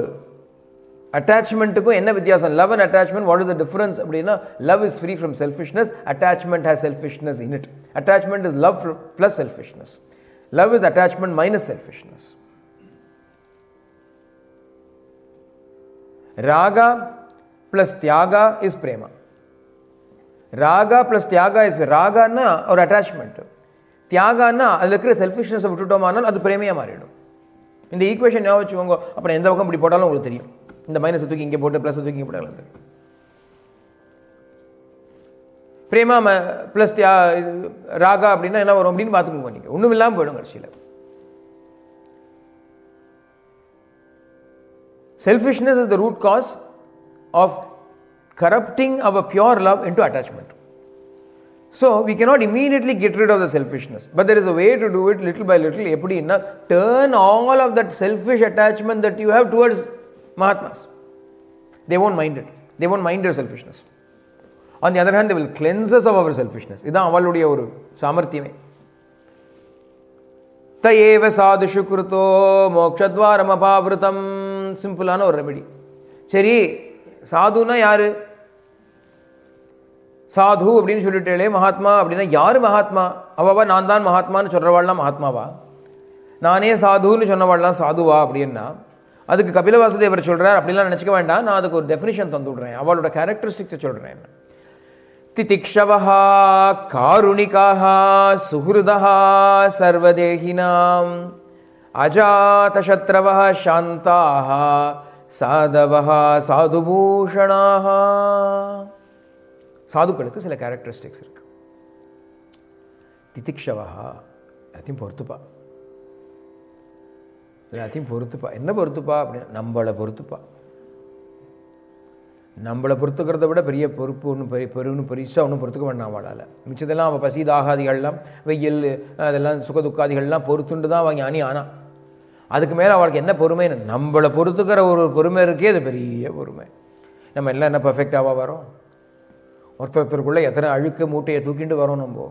அட்டாச்மெண்ட்டுக்கும் என்ன வித்தியாசம்? Love and attachment, what is the difference அப்படின்னா, love is free from selfishness, attachment has selfishness in it. Attachment is love plus selfishness. Love is attachment minus selfishness. Raga plus tyaga is prema. Raga plus tyaga is, ராகான்னா ஒரு அட்டாச்மெண்ட், தியாகான்னா அதில் இருக்கிற செல்ஃபிஷ்னஸை விட்டுட்டோமானால் அது பிரேமையாக மாறிடும். இந்த ஈக்குவேஷன் ஞாபகம் வச்சுக்கோங்க. அப்புறம் எந்த பக்கம் இப்படி போட்டாலும் உங்களுக்கு தெரியும். இந்த மைனஸ் தூக்கி இங்கே போட்டு ப்ளஸ் தூக்கி இங்கே போட்டாலும் தெரியும். பிரேமா பிளஸ் ராகா அப்படின்னா என்ன வரும் அப்படின்னு பார்த்துக்கோங்க. நீங்கள் ஒன்றும் இல்லாமல் போயிடும் கடைசியில். Selfishness is the root cause of corrupting our pure love into attachment. So we cannot immediately get rid of the selfishness, but there is a way to do it little by little. Eppadi turn all of that selfish attachment that you have towards Mahatmas. They won't mind it. They won't mind your selfishness. On the other hand, they will cleanse us of our selfishness. இதான் அவளுடைய ஒரு சாமர்த்தியமே. தயேவ சாதுஷு கிருத்தோ மோக்ஷத்வாரம் அபாவிருத்தம். சிம்பிளான ஒரு ரெமெடி. சரி, சாதுன்னா யாரு? சாது அப்படின்னு சொல்லிட்டே, மகாத்மா அப்படின்னா யாரு மகாத்மா? அவவா நான் தான் மகாத்மான்னு சொல்றவாள்லாம் மகாத்மாவா? நானே சாதுன்னு சொன்னவாள்லாம் சாதுவா அப்படின்னா அதுக்கு கபில வாசுதேவர் சொல்றார். அப்படிலாம் நினச்சிக்க வேண்டாம். நான் அதுக்கு ஒரு டெஃபினிஷன் தந்து விடுறேன். அவளோட கேரக்டரிஸ்டிக்ஸை சொல்கிறேன். திதிக்ஷவஹ காருணிகாஹ சுஹ்ருதஹ சர்வதேஹினாம் அஜாதசத்ரவஹ சாந்தாஹ சாதவஹ சாதுபூஷணாஹ. சாதுக்களுக்கு சில கேரக்டரிஸ்டிக்ஸ் இருக்கு. திதிக்ஷவஹ எல்லாத்தையும் பொறுத்துப்பா, எல்லாத்தையும் பொறுத்துப்பா. என்ன பொறுத்துப்பா அப்படின்னா நம்மளை பொறுத்துப்பா. நம்மளை பொறுத்துக்கிறத விட பெரிய பொறுப்பு ஒன்றும் பெருசாக ஒன்றும் பொறுத்துக்க வேண்டாம் அவளால். மிச்சதெல்லாம் அவள் பசி தாகாதிகள்லாம் வெயில் அதெல்லாம் சுகதுக்காதிகள்லாம் பொறுத்துண்டு தான் அவன் ஞானி ஆனா. அதுக்கு மேலே அவளுக்கு என்ன பொறுமை? நம்மளை பொறுத்துக்கிற ஒரு பொறுமை இருக்கே, அது பெரிய பொறுமை. நம்ம எல்லாம் என்ன பர்ஃபெக்டாக வரோம்? ஒருத்தருக்குள்ளே எத்தனை அழுக்கு மூட்டையை தூக்கிட்டு வரோம். நம்ம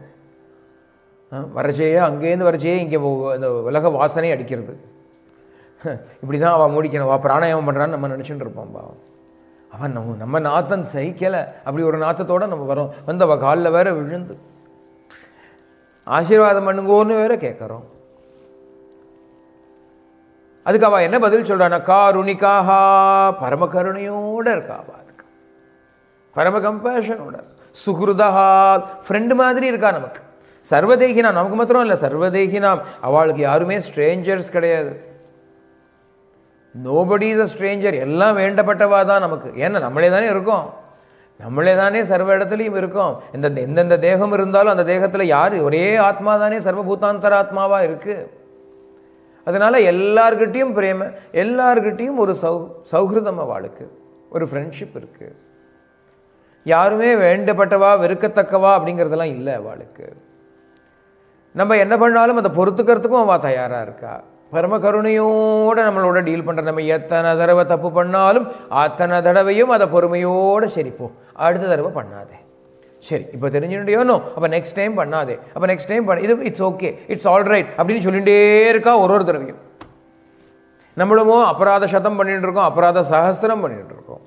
வரச்சேயே அங்கேருந்து வரச்சேயே இங்கே இந்த உலக வாசனை அடிக்கிறது. இப்படி தான் அவள் மூடிக்கணும், அவள் பிராணாயாமம் பண்ணுறான்னு நம்ம நினச்சிட்டு இருப்போம். பாவம் அவன் நம்ம நாத்தம் சகிக்கலை. அப்படி ஒரு நாத்தத்தோடு நம்ம வரோம். வந்து அவள் காலில் வேற விழுந்து ஆசீர்வாதம் பண்ணுங்கோன்னு வேற கேட்குறோம். அதுக்கு அவள் என்ன பதில் சொல்கிறான்னா, காருணிக்காகா, பரம கருணையோடு இருக்கா. அதுக்கு பரம கம்பேஷனோட, சுகிருதா, ஃப்ரெண்டு மாதிரி இருக்கா நமக்கு. சர்வதேகினா, நமக்கு மாத்திரம் இல்லை, சர்வதேகினா. அவளுக்கு யாருமே ஸ்ட்ரேஞ்சர்ஸ் கிடையாது. Nobody is a stranger. எல்லாம் வேண்டப்பட்டவா தான் நமக்கு. ஏன்னா நம்மளே தானே இருக்கோம், நம்மளே தானே சர்வ இடத்துலையும் இருக்கோம். எந்தெந்த தேகம் இருந்தாலும் அந்த தேகத்தில் யார்? ஒரே ஆத்மா தானே சர்வபூதாந்தர ஆத்மாவாக இருக்குது. அதனால் எல்லார்கிட்டையும் பிரேம, எல்லார்கிட்டையும் ஒரு சௌஹிருதம் அவளுக்கு, ஒரு ஃப்ரெண்ட்ஷிப் இருக்குது. யாருமே வேண்டப்பட்டவா வெறுக்கத்தக்கவா அப்படிங்கிறதெல்லாம் இல்லை அவளுக்கு. நம்ம என்ன பண்ணாலும் அதை பொறுத்துக்கிறதுக்கும் அவள் தயாராக இருக்கா. பரம கருணையோடு நம்மளோட டீல் பண்ணுற. நம்ம எத்தனை தடவை தப்பு பண்ணாலும் அத்தனை தடவையும் அதை பொறுமையோடு சரிப்போம், அடுத்த தடவை பண்ணாதே, சரி இப்போ தெரிஞ்சுட்டோனோ, அப்போ நெக்ஸ்ட் டைம் பண்ணாதே, அப்போ நெக்ஸ்ட் டைம் பண்ண, இது it's okay, it's all right அப்படின்னு சொல்லிகிட்டே இருக்கா ஒரு தடவையும். நம்மளுமோ அபராத சதம் பண்ணிட்டு இருக்கோம், அபராத சஹஸ்திரம் பண்ணிட்டு இருக்கோம்.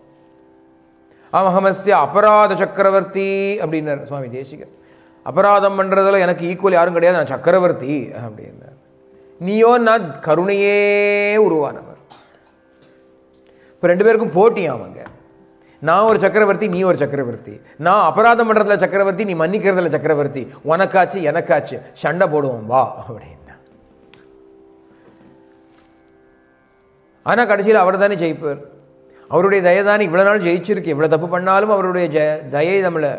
அமஹமஸ்ய அபராத சக்கரவர்த்தி அப்படின்னார் சுவாமி தேசிகர். அபராதம் பண்ணுறதுல எனக்கு ஈக்குவல் யாரும் கிடையாது, நான் சக்கரவர்த்தி அப்படின்னார். நீயோ நான் கருணையே உருவானவர். இப்போ ரெண்டு பேருக்கும் போட்டியாமங்க. நான் ஒரு சக்கரவர்த்தி, நீ ஒரு சக்கரவர்த்தி. நான் அபராதம் பண்ணுறதுல சக்கரவர்த்தி, நீ மன்னிக்கிறதுல சக்கரவர்த்தி. உனக்காச்சு எனக்காச்சு சண்டை போடுவோம் வா அப்படின்னா. ஆனால் கடைசியில் அவர் தானே ஜெயிப்பார். அவருடைய தயதானே இவ்வளோ நாள் ஜெயிச்சிருக்கு. இவ்வளோ தப்பு பண்ணாலும் அவருடைய தயை நம்மளை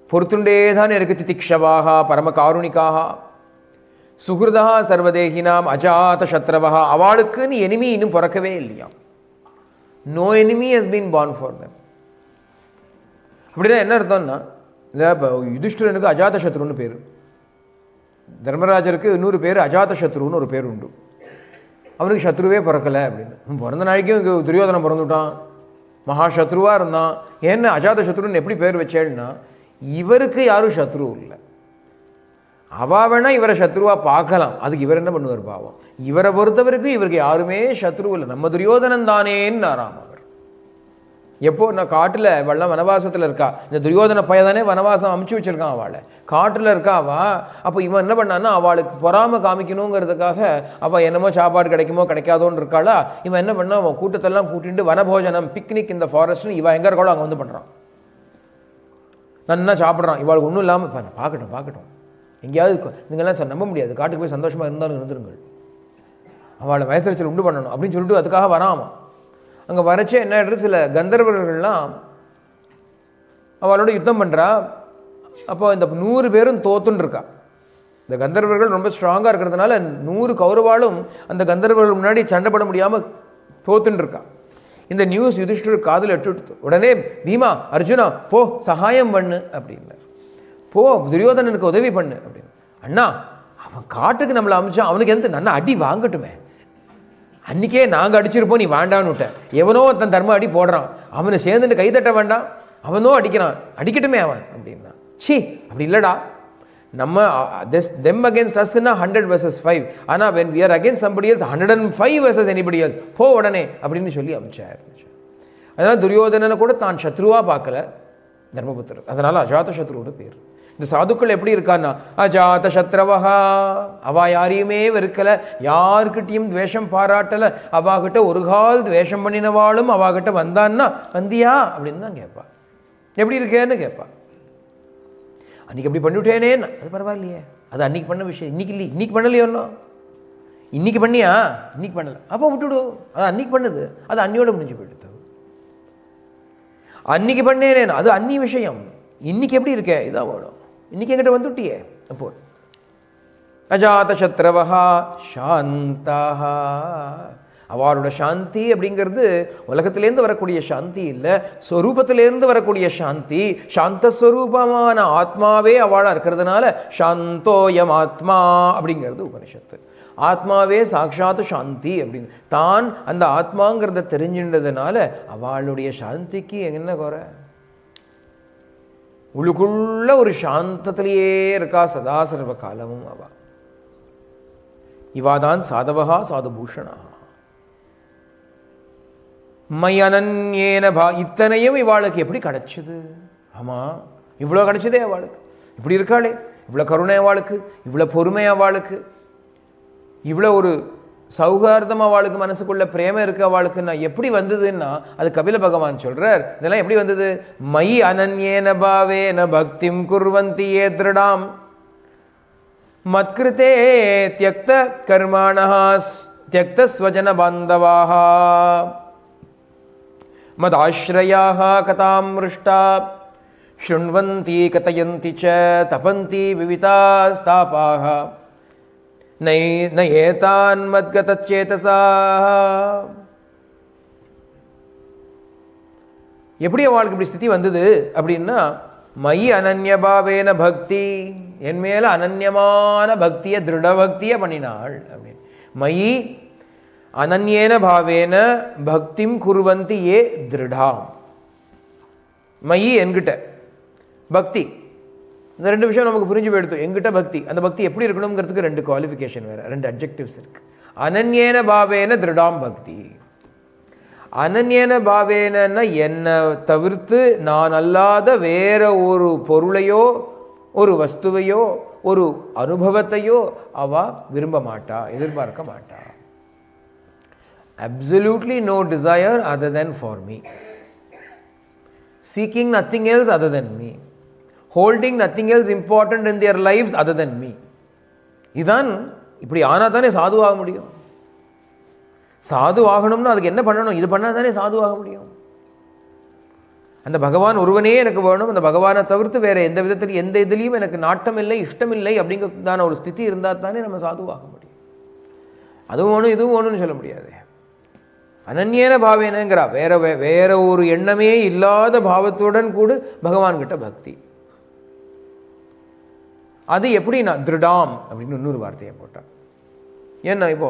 பொறுத்துண்டே தானே இருக்குது. திதிக்ஷவாக பரம காருணிக்காக சுகிருதா சர்வதேகினாம் அஜாத சத்ரவா. அவளுக்குன்னு எனிமி இன்னும் பிறக்கவே இல்லையா. No enemy has been born for them. அப்படின்னா என்ன அர்த்தம்னா, இப்போ யுதிஷ்டிரனுக்கு அஜாத சத்ருன்னு பேர், தர்மராஜருக்கு இன்னொரு பேர் அஜாத சத்ருன்னு ஒரு பேர் உண்டு. அவனுக்கு சத்ருவே பிறக்கலை அப்படின்னு. பிறந்த நாளைக்கும் இங்கே துரியோதனம் பிறந்துட்டான், மகாசத்ருவாக இருந்தான். ஏன்னா அஜாத சத்ருன்னு எப்படி பேர் வச்சேன்னா, இவருக்கு யாரும் சத்ரு இல்லை. அவா வேணா இவரை சத்ருவாக பார்க்கலாம், அதுக்கு இவர் என்ன பண்ணுவார் பாவம். இவரை பொறுத்தவரைக்கும் இவருக்கு யாருமே சத்ரு இல்லை. நம்ம துரியோதனன் தானேன்னு ஆறாம் அவர். எப்போ நான் காட்டில் வெள்ளம் வனவாசத்தில் இருக்கா, இந்த துரியோதன பையதானே வனவாசம் அமுச்சு வச்சிருக்கான் அவளை, காட்டில் இருக்காவா. அப்போ இவன் என்ன பண்ணான்னா, அவளுக்கு பொறாம காமிக்கணுங்கிறதுக்காக அவள் என்னமோ சாப்பாடு கிடைக்குமோ கிடைக்காதோன்னு இருக்காளா. இவன் என்ன பண்ணா, அவன் கூட்டத்தெல்லாம் கூட்டிட்டு வனபோஜனம் பிக்னிக் இந்த ஃபாரஸ்ட்னு இவன் எங்கே இருக்காளோ அங்கே வந்து பண்ணுறான். நன்னா சாப்பிட்றான். இவாளுக்கு ஒன்றும் இல்லாமல் பார்க்கட்டும் பார்க்கட்டும், எங்கேயாவது நீங்கள்லாம் நம்ப முடியாது, காட்டுக்கு போய் சந்தோஷமாக இருந்தாலும் இருந்துருங்கள், அவளை வயத்திரச்சல் உண்டு பண்ணணும் அப்படின்னு சொல்லிட்டு அதுக்காக வராமல். அங்கே வரைச்சே என்ன ஆகிடுது, சில கந்தர்வர்கள்லாம் அவளோட யுத்தம் பண்ணுறா. அப்போ இந்த 100 பேரும் தோத்துன்னு இருக்கா. இந்த கந்தர்வர்கள் ரொம்ப ஸ்ட்ராங்காக இருக்கிறதுனால 100 கௌரவாலும் அந்த கந்தர்வர்கள் முன்னாடி சண்டை போட முடியாமல் தோத்துன்னு இருக்கா. இந்த நியூஸ் யுதிஷ்டர் காதில் எட்டு. உடனே பீமா, அர்ஜுனா போ சகாயம் பண்ணு அப்படின்னார். போ துரியோதனனுக்கு உதவி பண்ணு அப்படின்னு. அண்ணா அவன் காட்டுக்கு நம்மளை அமிச்சான், அவனுக்கு எந்த நன்னா அடி வாங்கட்டுமே, அன்றைக்கே நாங்கள் அடிச்சிருப்போம், நீ வேண்டான்னு விட்டேன். எவனோ தன் தர்ம அடி போடுறான், அவனை சேர்ந்துட்டு கைத்தட்ட வேண்டாம், அவனோ அடிக்கிறான், அடிக்கட்டுமே அவன் அப்படின்னா. சி அப்படி இல்லைடா, நம்ம them against us 100 versus 5, ஆனால் when we are against somebody else 105 versus anybody else, போ உடனே அப்படின்னு சொல்லி அமிச்சார். அதனால் துரியோதனனை கூட தான் சத்ருவா பார்க்கல தர்மபுத்திரர், அதனால் அஜாத சத்ருவோட பேர். இந்த சாதுக்கள் எப்படி இருக்கான்னா, அஜாத சத்ரவஹா, அவா யாரையுமே வெறுக்கலை, யாருக்கிட்டையும் துவேஷம் பாராட்டலை. அவாகிட்ட ஒரு கால் துவேஷம் பண்ணினவாளும் அவாகிட்ட வந்தான்னா வந்தியா அப்படின்னு தான் கேட்பா, எப்படி இருக்கேன்னு கேட்பா. அன்றைக்கி எப்படி பண்ணிவிட்டேனே, அது பரவாயில்லையே, அது அன்றைக்கி பண்ண விஷயம், இன்றைக்கி இல்லை, இன்றைக்கி பண்ணலையோன்னோ. இன்றைக்கி பண்ணியா, இன்றைக்கி பண்ணலை, அப்போ விட்டுவிடும், அது அன்றைக்கி பண்ணுது, அது அன்னியோட முடிஞ்சு போயிடுது. அன்றைக்கி பண்ணேனே, அது அன்னி விஷயம், இன்றைக்கி எப்படி இருக்கே இதான் ஓடும், இன்றைக்கி என்கிட்ட வந்துட்டியே. அப்போ அஜாத சத்ரவஹா சாந்தாஹா, அவளோட சாந்தி அப்படிங்கிறது உலகத்திலேருந்து வரக்கூடிய சாந்தி இல்லை, ஸ்வரூபத்திலேருந்து வரக்கூடிய சாந்தி. சாந்தஸ்வரூபமான ஆத்மாவே அவளாக இருக்கிறதுனால சாந்தோயம் ஆத்மா அப்படிங்கிறது உபனிஷத்து. ஆத்மாவே சாட்சாத் சாந்தி அப்படின்னு. தான் அந்த ஆத்மாங்கிறத தெரிஞ்சின்றதுனால அவளுடைய சாந்திக்கு என்ன குறை? உள்ளுக்குள்ள ஒரு சாந்தத்திலேயே இருக்கா சதா சர்வ காலமும். இவாதான் சாதவகா சாதுபூஷணா. மயனன்யேன இத்தனையும் இவாளுக்கு எப்படி கிடைச்சது? ஆமா, இவ்வளோ கிடைச்சதே அவளுக்கு. இப்படி இருக்காளே, இவ்வளோ கருணை அவளுக்கு, இவ்வளோ பொறுமை அவளுக்கு, இவ்வளோ ஒரு சௌகார்தம் அவளுக்கு, மனசுக்குள்ள பிரேமம் இருக்கு அவளுக்குன்னா எப்படி வந்ததுன்னா அது கபில பகவான் சொல்றார். இதெல்லாம் எப்படி வந்தது? மயி அனன்யேன பாவேன பக்திம் குர்வந்தி ஏ திருடாம் மத்கிருதே த்யக்த கர்மாணஹ த்யக்த ஸ்வஜன பாந்தவாஹ மதாஸ்ரயாஹ கதாம்ருஷ்டா ஷృణ్వంతి கதயந்தி ச தபந்தி விவிதாஸ்தாபாஹ நயேதான் மத்கதச்சேதசாஹ. எப்படி அவளுக்கு இப்படி ஸ்திதி வந்தது அப்படின்னா, மயி அனன்யபாவேன பக்தி, என் மேல அனன்யமான பக்தியை திருட பக்தியை பண்ணினாள் அப்படின்னு. மயி அனன்யேன பாவேன பக்திம் குர்வந்தி ஏ திருடாம். மயி என்கிட்ட பக்தி, இந்த ரெண்டு விஷயம் நமக்கு புரிஞ்சு போயிடுத்து. எங்கிட்ட பக்தி, அந்த பக்தி எப்படி இருக்கணுங்கிறதுக்கு ரெண்டு குவாலிஃபிகேஷன் வேற, ரெண்டு அட்ஜெக்டிவ்ஸ் இருக்கு. அனன்யேன பாவேன திருடாம் பக்தி. அனன்யேன பாவேன என்னை தவிர்த்து நான் அல்லாத வேற ஒரு பொருளையோ ஒரு வஸ்துவையோ ஒரு அனுபவத்தையோ அவ விரும்ப மாட்டா, எதிர்பார்க்க மாட்டா. Absolutely no desire other than for me. Seeking nothing else other than me. Holding nothing else important in their lives other than me. இதான் இப்படி ஆனா தானே சாதுவாக முடியும். சாது ஆகணும்னா அதுக்கு என்ன பண்ணணும்? இது பண்ணா தானே சாதுவாக முடியும். அந்த பகவான் ஒருவனே எனக்கு வேணும், அந்த பகவானை தவிர்த்து வேற எந்த விதத்திலும் எந்த இதுலையும் எனக்கு நாட்டம் இல்லை, இஷ்டம் இல்லை அப்படிங்கிறதான ஒரு ஸ்திதி இருந்தால் தானே நம்ம சாதுவாக முடியும். அதுவும் வேணும் இதுவும் வேணும்னு சொல்ல முடியாது. அனன்யேன பாவேனங்கிறா, வேற ஒரு எண்ணமே இல்லாத பாவத்துடன் கூட பகவான்கிட்ட பக்தி. அது எப்படின்னா திருடாம் அப்படின்னு இன்னொரு வார்த்தையை போட்டான். ஏன்னா இப்போ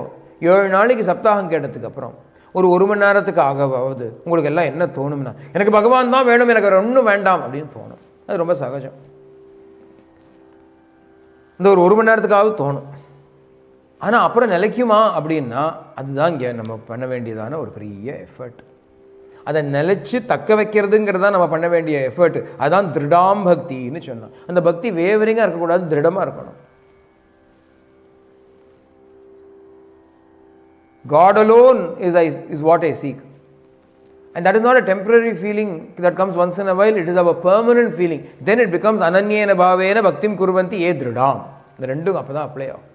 7 நாளைக்கு சப்தாகம் கேட்டதுக்கு அப்புறம் ஒரு மணி நேரத்துக்கு ஆகவாவது உங்களுக்கு எல்லாம் என்ன தோணும்னா, எனக்கு பகவான் தான் வேணும், எனக்கு வேற ஒன்றும் வேண்டாம் அப்படின்னு தோணும். அது ரொம்ப சகஜம். இந்த ஒரு மணி நேரத்துக்காவது தோணும். ஆனால் அப்புறம் நிலைக்குமா அப்படின்னா அதுதான் இங்கே நம்ம பண்ண வேண்டியதான ஒரு பெரிய எஃபர்ட். அதை நிலைச்சு தக்க வைக்கிறதுங்கிறதா நம்ம பண்ண வேண்டிய எஃபர்ட். அதுதான் திருடாம் பக்தின்னு சொன்னோம். அந்த பக்தி வேவரிங்காக இருக்கக்கூடாது, திருடமாக இருக்கணும். God alone is what I seek. And that is not a temporary feeling that comes once in a while. It is our permanent feeling. Then it becomes ananyena bhavena bhaktim kurvanti ye dridam. இந்த ரெண்டும் அப்போ தான் அப்ளை ஆகும்.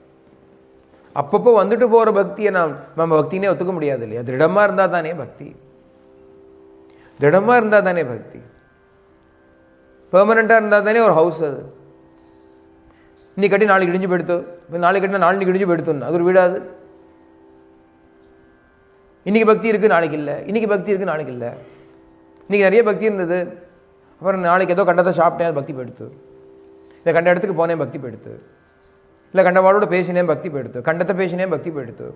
அப்பப்போ வந்துட்டு போகிற பக்தியை நம்ம பக்தினே ஒத்துக்க முடியாது இல்லையா? திருடமாக இருந்தால் தானே பக்தி. திருடமாக இருந்தால் தானே பக்தி. பெர்மனண்ட்டாக இருந்தால் தானே ஒரு ஹவுஸ். அது இன்னைக்கு கட்டி நாளைக்கு இடிஞ்சு போயிடுத்து, நாளைக்கு கட்டினா நாளைக்கு இடிஞ்சு போயிடுத்துன்னு அது ஒரு வீடாது. இன்றைக்கி பக்தி இருக்குது நாளைக்கு இல்லை, இன்றைக்கி பக்தி இருக்குது நாளைக்கு இல்லை. இன்றைக்கி நிறைய பக்தி இருந்தது, அப்புறம் நாளைக்கு ஏதோ கண்டத்தை சாப்பிட்டேன் அது பக்தி போயிடுத்து. இல்லை கண்ட இடத்துக்கு போனேன் பக்தி போயிடுத்து. இல்லை கண்டவாளோட பேசினேன் பக்தி போயிடுத்து. கண்டத்தை பேசினேன் பக்தி போயிடுத்து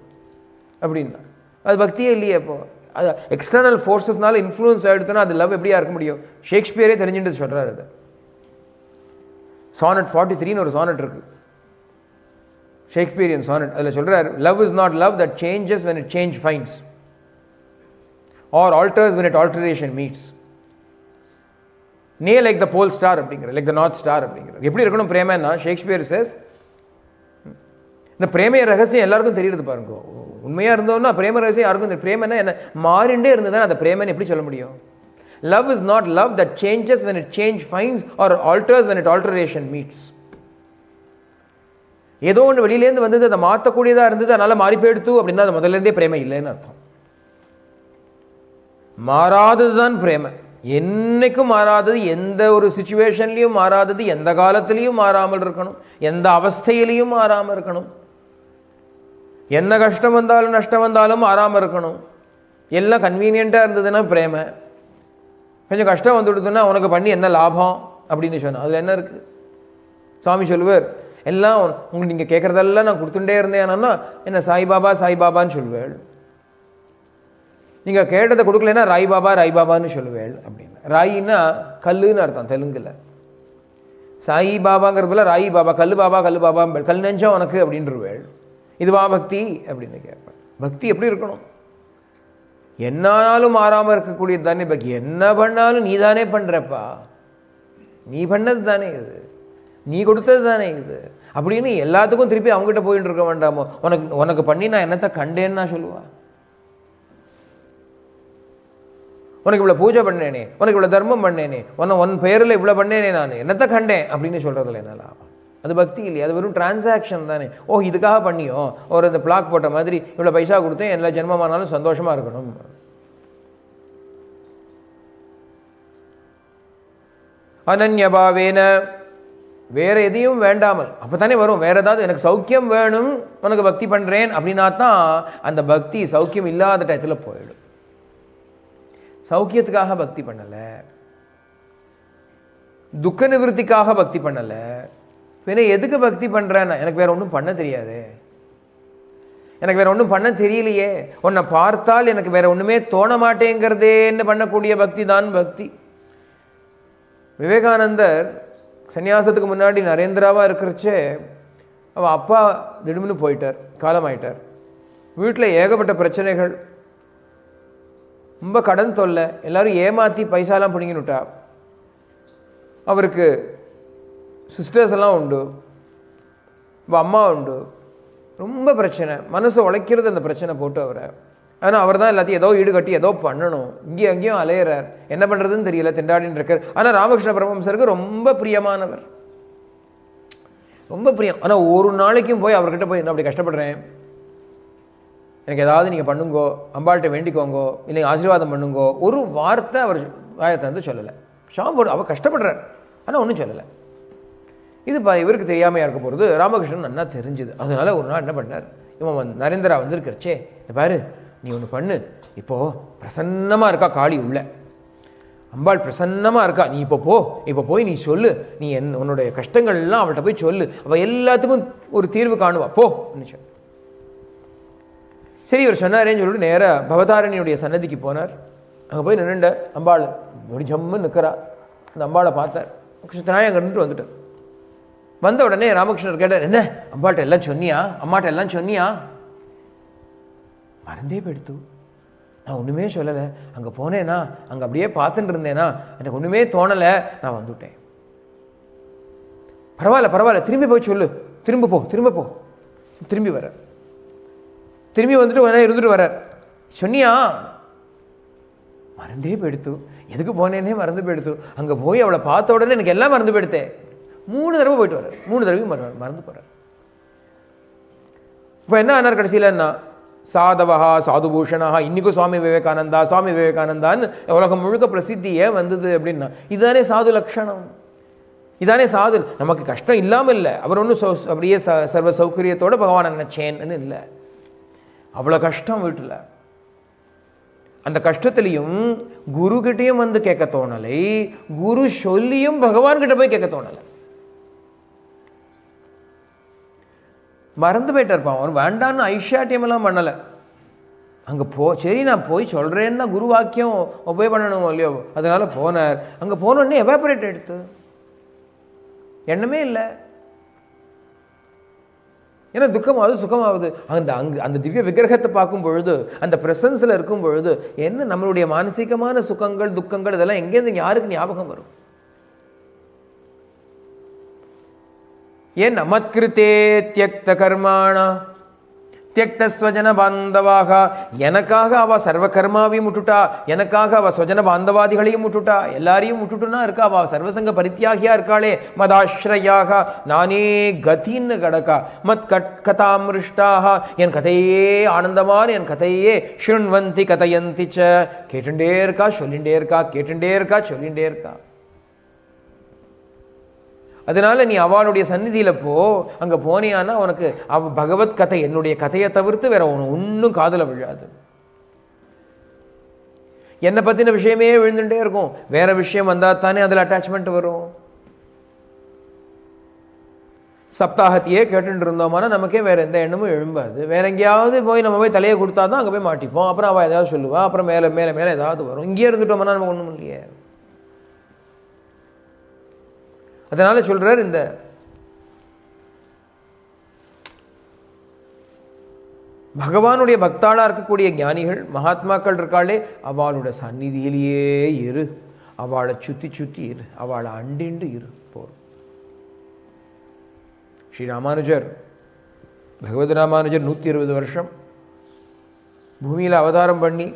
அப்படின்னா அது பக்தியே இல்லையே. அப்போ அது எக்ஸ்டர்னல் ஃபோர்ஸஸ்னால இன்ஃப்ளூயன்ஸ் ஆகிடுதுன்னா அது லவ் எப்படியா இருக்க முடியும்? ஷேக்ஸ்பியரே தெரிஞ்சுட்டு சொல்கிறார். அது சானட் 43 ஒரு சானட் இருக்கு, ஷேக்ஸ்பியரியன் சானட். அதில் சொல்கிறார், love is not love that changes when it change finds or alters when it alteration meets. near like the pole star அப்படிங்கிற, like the north star அப்படிங்கிற. எப்படி இருக்கணும் பிரேமன்னா ஷேக்ஸ்பியர் says, இந்த பிரேமைய ரகசியம் எல்லாருக்கும் தெரியுது பாருங்க. உண்மையாக இருந்தோம்னா பிரேம ரகசியம் யாருக்கும் தெரியும். பிரேமன்னா என்ன? மாறிண்டே இருந்ததுன்னா அந்த பிரேமன்னு எப்படி சொல்ல முடியும்? Love is not love that changes when it change finds or alters when it alteration meets. ஏதோ ஒன்று வெளியிலேருந்து வந்தது, அதை மாற்றக்கூடியதாக இருந்தது, அதனால் மாறி போயிடுத்து அப்படின்னா அது முதல்லேருந்தே பிரேமை இல்லைன்னு அர்த்தம். மாறாதது தான் பிரேமை. என்னைக்கும் மாறாதது, எந்த ஒரு சுச்சுவேஷன்லையும் மாறாதது, எந்த காலத்திலையும் மாறாமல் இருக்கணும், எந்த அவஸ்தையிலையும் மாறாமல் இருக்கணும். என்ன கஷ்டம் வந்தாலும் நஷ்டம் வந்தாலும் மாறாமல் இருக்கணும். எல்லாம் கன்வீனியண்ட்டாக இருந்ததுன்னா பிரேமை. கொஞ்சம் கஷ்டம் வந்து கொடுத்தோன்னா உனக்கு பண்ணி என்ன லாபம் அப்படின்னு சொன்னால் அதில் என்ன இருக்குது? சுவாமி சொல்லுவார், எல்லாம் உங்களுக்கு நீங்கள் கேட்குறதெல்லாம் நான் கொடுத்துட்டே இருந்தேன்னா என்ன சாய்பாபா சாய்பாபான்னு சொல்லுவேள். நீங்கள் கேட்டதை கொடுக்கலன்னா ராய்பாபா ராய்பாபான்னு சொல்லுவேள் அப்படின்னு. ராயின்னா கல்லுன்னு அர்த்தம் தெலுங்குல. சாயி பாபாங்கிறதுல ராயி பாபா கல்லு பாபா கல்லு பாபா கல் நெஞ்சம் உனக்கு அப்படின்றவேள். இதுவா பக்தி அப்படின்னு கேட்பேன். பக்தி எப்படி இருக்கணும்? என்னாலும் மாறாமல் இருக்கக்கூடியது தானே பக்தி. என்ன பண்ணாலும் நீ தானே பண்ணுறப்பா, நீ பண்ணது தானே இது, நீ கொடுத்தது தானே இது அப்படின்னு எல்லாத்துக்கும் திருப்பி அவங்ககிட்ட போயிட்டு இருக்க வேண்டாமோ? உனக்கு பண்ணி நான் என்னத்தை கண்டேன்னு நான் சொல்லுவா? உனக்கு இவ்வளோ பூஜை பண்ணேனே, உனக்கு இவ்வளோ தர்மம் பண்ணேனே, உன் பெயரில் இவ்வளோ பண்ணேனே, நான் என்னத்தை கண்டேன் அப்படின்னு சொல்கிறதில்ல. என்ன லாபம்? அது பக்தி இல்லையா? அது வெறும் டிரான்சாக்ஷன் தானே. ஓ இதுக்காக பண்ணியோ, ஒரு இந்த பிளாக் போட்ட மாதிரி இவ்வளோ பைசா கொடுத்தேன், எல்லா ஜென்மமானாலும் சந்தோஷமாக இருக்கணும். அனன்யபாவேன, வேற எதையும் வேண்டாமல். அப்போ தானே வரும். வேற ஏதாவது எனக்கு சௌக்கியம் வேணும், உனக்கு பக்தி பண்ணுறேன் அப்படின்னா தான் அந்த பக்தி சௌக்கியம் இல்லாத டயத்தில் போயிடும். சௌக்கியத்துக்காக பக்தி பண்ணலை, துக்க நிவர்த்திக்காக பக்தி பண்ணலை. பின்ன எதுக்கு பக்தி பண்ணுறேன்னா, எனக்கு வேற ஒன்றும் பண்ண தெரியாது, எனக்கு வேற ஒன்றும் பண்ண தெரியலையே, உன்னை பார்த்தால் எனக்கு வேற ஒன்றுமே தோண மாட்டேங்கிறதேன்னு பண்ணக்கூடிய பக்தி தான் பக்தி. விவேகானந்தர் சன்னியாசத்துக்கு முன்னாடி நரேந்திராவாக இருக்கிறச்சே அவன் அப்பா திடீர்னு போயிட்டார், காலமாயிட்டார். வீட்டில் ஏகப்பட்ட பிரச்சனைகள், ரொம்ப கடன் தொல்லை, எல்லாரும் ஏமாற்றி பைசாலாம் பிடிங்கினுட்டா. அவருக்கு சிஸ்டர்ஸ் எல்லாம் உண்டு, அம்மா உண்டு, ரொம்ப பிரச்சனை, மனசை உழைக்கிறது அந்த பிரச்சனை போட்டு அவரை. ஆனால் அவர் தான் எல்லாத்தையும் ஏதோ ஈடுகட்டி ஏதோ பண்ணணும், இங்கேயும் அங்கேயும் அலையிறார், என்ன பண்ணுறதுன்னு தெரியல, திண்டாடின்னு இருக்கார். ஆனால் ராமகிருஷ்ண பரமஹம்சருக்கு ரொம்ப பிரியமானவர், ரொம்ப பிரியம். ஆனால் ஒரு நாளைக்கும் போய் அவர்கிட்ட போய் என்ன அப்படி கஷ்டப்படுறேன், எனக்கு ஏதாவது நீங்கள் பண்ணுங்கோ, அம்பாள்கிட்ட வேண்டிக்கோங்கோ, இல்லை ஆசீர்வாதம் பண்ணுங்கோ, ஒரு வார்த்தை அவர் வாயத்தை வந்து சொல்லலை. ஷாம் அவர் கஷ்டப்படுறார், ஆனால் ஒன்றும் சொல்லலை. இது இவருக்கு தெரியாமையாக இருக்க போகிறது, ராமகிருஷ்ணன் நல்லா தெரிஞ்சுது. அதனால ஒரு நாள் என்ன பண்ணார், இவன் நரேந்திரா வந்திருக்கிறச்சே, பாரு நீ ஒன்று பண்ணு, இப்போது பிரசன்னமாக இருக்கா காளி உள்ள, அம்பாள் பிரசன்னமாக இருக்கா, நீ இப்போ போய் நீ சொல்லு, நீ உன்னுடைய கஷ்டங்கள்லாம் அவள்கிட்ட போய் சொல்லு, அவள் எல்லாத்துக்கும் ஒரு தீர்வு காணுவா, போ சொல்லு. சரி இவர் சொன்னாரேன்னு சொல்லிட்டு நேராக பவதாரணியுடைய சன்னதிக்கு போனார். அங்கே போய் நின்றுண்ட அம்பாள் ஒரு ஜம்முன்னு நிற்கிறா. அந்த அம்பாளை பார்த்தார். கிருஷ்ணனாய் அங்கே நின்று வந்துட்டார். வந்த உடனே ராமகிருஷ்ணர் கேட்டார், என்ன அம்பாள்கிட்ட எல்லாம் சொன்னியா, அம்மாட்ட எல்லாம் சொன்னியா? மறந்தே போயிடுத்து, நான் ஒன்றுமே சொல்லலை, அங்கே போனேன்னா அங்கே அப்படியே பார்த்துட்டு இருந்தேனா எனக்கு ஒன்றுமே தோணலை, நான் வந்துவிட்டேன். பரவாயில்ல திரும்பி போய் சொல்லு, திரும்ப போ. திரும்பி வர, திரும்பி வந்துட்டு உடனே இருந்துட்டு வர்றார். சொன்னியா? மறந்தே போயிடுத்து, எதுக்கு போனேன்னே மறந்து போயிடுத்து, அங்கே போய் அவளை பார்த்த உடனே எனக்கு எல்லாம் மறந்து போயிடுத்தேன். 3 தடவை போயிட்டு வர்றார், 3 தடவையும் மறந்து போகிறார். இப்போ என்ன ஆனார் கடைசியிலன்னா, சாதவஹா சாதுபூஷணா, இன்னைக்கும் சுவாமி விவேகானந்தான்னு உலகம் முழுக்க பிரசித்தியே வந்தது. அப்படின்னா இதுதானே சாது லட்சணம், இதானே சாது. நமக்கு கஷ்டம் இல்லாமல் இல்லை, அவர் ஒன்றும் அப்படியே சர்வ சௌகரியத்தோடு பகவான் நினைச்சேன்னு இல்லை, அவ்வளோ கஷ்டம் வீட்டில். அந்த கஷ்டத்துலையும் குருக்கிட்டையும் வந்து கேட்க தோணலை, குரு சொல்லியும் பகவான்கிட்ட போய் கேட்க தோணலை. மறந்து போயிட்டார்ப்பான். அவன் வேண்டான்னு ஐஷாட்டியமெல்லாம் பண்ணலை. அங்கே சரி நான் போய் சொல்கிறேன்னு தான் குரு வாக்கியம் ஒபே பண்ணணும் இல்லையோ, அதனால போனார். அங்கே போனோடனே எவாபரேட் எடுத்து எண்ணமே இல்லை. ஏன்னா துக்கமாவது சுகமாகுது. அந்த திவ்ய விக்கிரகத்தை பார்க்கும் பொழுது, அந்த பிரசன்ஸில் இருக்கும் பொழுது என்ன நம்மளுடைய மானசீகமான சுகங்கள் துக்கங்கள் இதெல்லாம் எங்கேருந்து யாருக்கு ஞாபகம் வரும்? ஏன் மத்கிருத்தே தியக்த கர்மாணா தியக்த ஸ்வஜன பாந்தவாக, எனக்காக அவள் சர்வ கர்மாவையும் விட்டுட்டா, எனக்காக அவள் ஸ்வஜன பாந்தவாதிகளையும் விட்டுட்டா, எல்லாரையும் விட்டுட்டுனா இருக்கா, அவள் சர்வசங்க பரித்தியாகியா இருக்காளே. மதாஸ்ரயாக நானே கதின்னு கடக்கா. மத் கதாமிருஷ்டாக, என் கதையே ஆனந்தமான என் கதையே ஸ்ருண்வந்தி கதையந்தி ச, கேட்டுண்டே இருக்கா சொல்லிண்டே இருக்கா, கேட்டுண்டே இருக்கா சொல்லிண்டே இருக்கா. அதனால நீ அவளுடைய சந்நிதியில அங்க போனியானா உனக்கு அவ பகவத் கதை, என்னுடைய கதையை தவிர்த்து வேற ஒன்றும் காதுல விழாது. என்னை பத்தின விஷயமே விழுந்துட்டே இருக்கும். வேற விஷயம் வந்தா தானே அதுல அட்டாச்மெண்ட் வரும். சப்தாகத்தையே கேட்டுட்டு இருந்தோம்னா நமக்கே வேறு எந்த எண்ணமும் எழும்பாது. வேற எங்கேயாவது போய் நம்ம போய் தலையை கொடுத்தா தான் அங்கே போய் மாட்டிப்போம். அப்புறம் அவள் ஏதாவது சொல்லுவா, அப்புறம் மேலே மேலே மேலே ஏதாவது வரும். இங்கேயே இருந்துட்டோம்னா நமக்கு ஒன்றும் இல்லையே. அதனால சொல்றார், இந்த பகவானுடைய பக்தாளா இருக்கக்கூடிய ஞானிகள் மகாத்மாக்கள் இருக்காளே, அவளோட சந்நிதியிலேயே இரு, அவளை சுற்றி சுற்றி இரு, அவளை அண்டிண்டு இரு போர். ஸ்ரீ ராமானுஜர், பகவத் ராமானுஜர் 120 வருஷம் பூமியில் அவதாரம் பண்ணி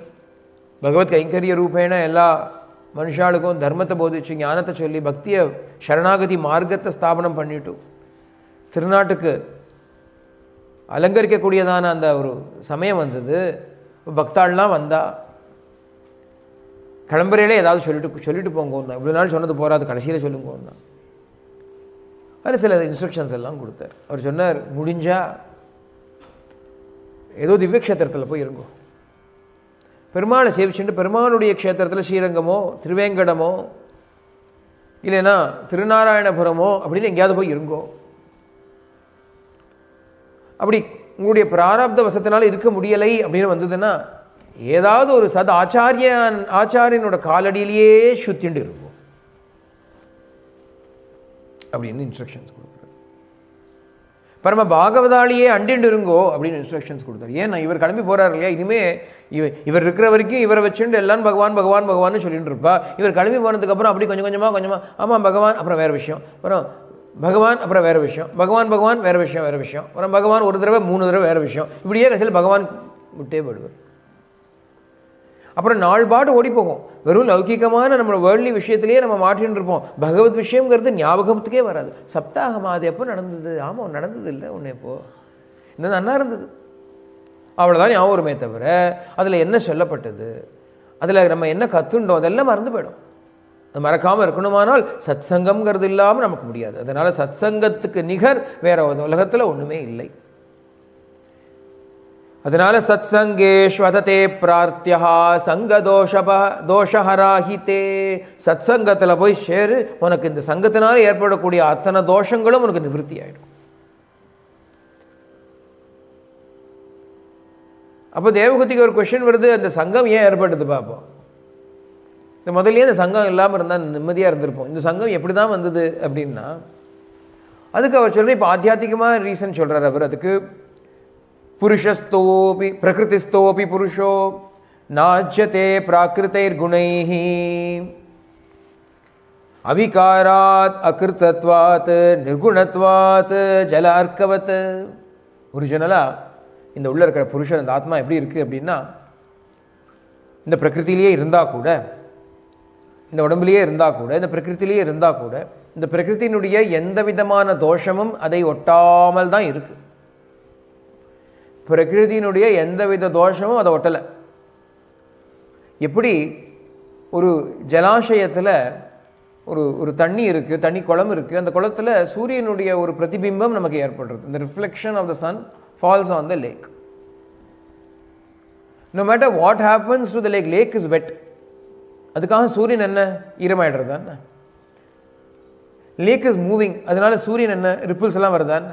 பகவத் கைங்கரிய ரூபேண எல்லா மனுஷாளுக்கும் தர்மத்தை போதிச்சு, ஞானத்தை சொல்லி, பக்தியை சரணாகதி மார்க்கத்தை ஸ்தாபனம் பண்ணிட்டு திருநாட்டுக்கு அலங்கரிக்கக்கூடியதான அந்த ஒரு சமயம் வந்தது. பக்தாள்லாம் வந்தா கிளம்புறையிலே ஏதாவது சொல்லிட்டு போங்கன்னு, இவ்வளோ நாள் சொன்னது போகாது, கடைசியில் சொல்லுங்கன்னு. அது சில இன்ஸ்ட்ரக்ஷன்ஸ் எல்லாம் கொடுத்தார். அவர் சொன்னார், முடிஞ்சா ஏதோ திவ்ய க்ஷேத்திரத்தில் போய் இருங்கோ, பெருமாளை சேவிச்சுட்டு பெருமாளுடைய க்ஷேத்திரத்தில் ஸ்ரீரங்கமோ திருவேங்கடமோ இல்லைன்னா திருநாராயணபுரமோ அப்படின்னு எங்கேயாவது போய் இருங்கோ. அப்படி உங்களுடைய பிராரப்த வசத்தினால இருக்க முடியலை அப்படின்னு வந்ததுன்னா ஏதாவது ஒரு ஆச்சாரியனோட காலடியிலேயே சுத்திண்டு இருக்கும் அப்படின்னு இன்ஸ்ட்ரக்ஷன்ஸ் கொடுக்குறாரு. பரம பாகவதாளியே அண்டிண்டு இருங்கோ அப்படின்னு இன்ஸ்ட்ரக்ஷன்ஸ் கொடுத்தாரு. ஏன்னா இவர் கிளம்பி போறாரு இல்லையா, இனிமே இவர் இருக்கிற வரைக்கும் இவரை வச்சுட்டு எல்லாரும் பகவான் பகவான் பகவான்னு சொல்லிட்டு இருப்பா. இவர் கிளம்பி போனதுக்கு அப்புறம் அப்படி கொஞ்சம் கொஞ்சமா ஆமாம் பகவான், அப்புறம் வேற விஷயம், அப்புறம் பகவான், அப்புறம் வேற விஷயம், பகவான் பகவான் வேற விஷயம், அப்புறம் பகவான் ஒரு தடவை 3 தடவை வேற விஷயம், இப்படியே கடைசியில் பகவான் விட்டே போடுவார். அப்புறம் நாள் பாட்டு ஓடி போகும். வெறும் லௌகிகமான நம்ம வேர்ல்ட்லி விஷயத்திலேயே நம்ம மாட்டின்னு இருப்போம். பகவத் விஷயங்கிறது ஞாபகத்துக்கே வராது. சப்தாகமா அது எப்போ நடந்தது? ஆமாம் நடந்தது இல்லை ஒன்று, எப்போ இந்த நன்னா இருந்தது அவ்வளோதான் ஞாபகம் வருமே தவிர அதில் என்ன சொல்லப்பட்டது, அதில் நம்ம என்ன கற்றுண்டோம் அதெல்லாம் மறந்து போயிடும். அது மறக்காமல் இருக்கணுமானால் சத் சங்கம்ங்கிறது இல்லாமல் நமக்கு முடியாது. அதனால் சத் சங்கத்துக்கு நிகர் வேற உலகத்தில் ஒன்றுமே இல்லை. அதனால சத் சங்கேஷ்வததே பிரார்த்தியா சங்க தோஷஹராஹிதே. சத் சங்கத்தில் போய் சேரு, உனக்கு இந்த சங்கத்தினால ஏற்படக்கூடிய அத்தனை தோஷங்களும் உனக்கு நிவர்த்தி ஆயிடும். அப்போ தேவகுதிக்கு ஒரு கொஸ்டின் வருது, அந்த சங்கம் ஏன் ஏற்படுது பார்ப்போம். இந்த முதல்ல இந்த சங்கம் இல்லாமல் இருந்தால் நிம்மதியாக இருந்திருப்போம். இந்த சங்கம் எப்படி தான் வந்தது அப்படின்னா அதுக்கு அவர் சொல்ற இப்போ ஆத்தியாத்மிகமாக ரீசன் சொல்கிறார் அவர். அதுக்கு புருஷஸ்தோபி பிரகிருதிஸ்தோபி புருஷோ நாஜ்யதே பிராகிருதைர் குணைஹி அவிகாராத் அகிருத்தத்வாத் நிர்குணத்வாத் ஜலார்க்கவத். ஒரிஜினலாக இந்த உள்ள இருக்கிற புருஷன், இந்த ஆத்மா எப்படி இருக்குது அப்படின்னா இந்த பிரகிருத்திலேயே இருந்தால் கூட, இந்த உடம்புலேயே இருந்தால் கூட, இந்த பிரகிருத்திலேயே இருந்தால் கூட, இந்த பிரகிருத்தினுடைய எந்த விதமான தோஷமும் அதை ஒட்டாமல் தான் இருக்கு. பிரகிருதியினுடைய எந்தவித தோஷமும் அதை ஒட்டலை. எப்படி ஒரு ஜலாசயத்தில் ஒரு தண்ணி இருக்குது, தண்ணி குளம் இருக்குது, அந்த குளத்தில் சூரியனுடைய ஒரு பிரதிபிம்பம் நமக்கு ஏற்படுறது. இந்த reflection of the sun falls on the lake. No matter what happens to the lake, lake is wet. அதுக்காக சூரியன் என்ன ஈரமாயிடுறதா? லேக் இஸ் மூவிங், அதனால சூரியன் என்ன ரிப்பிள்ஸ் எல்லாம் வருதான்?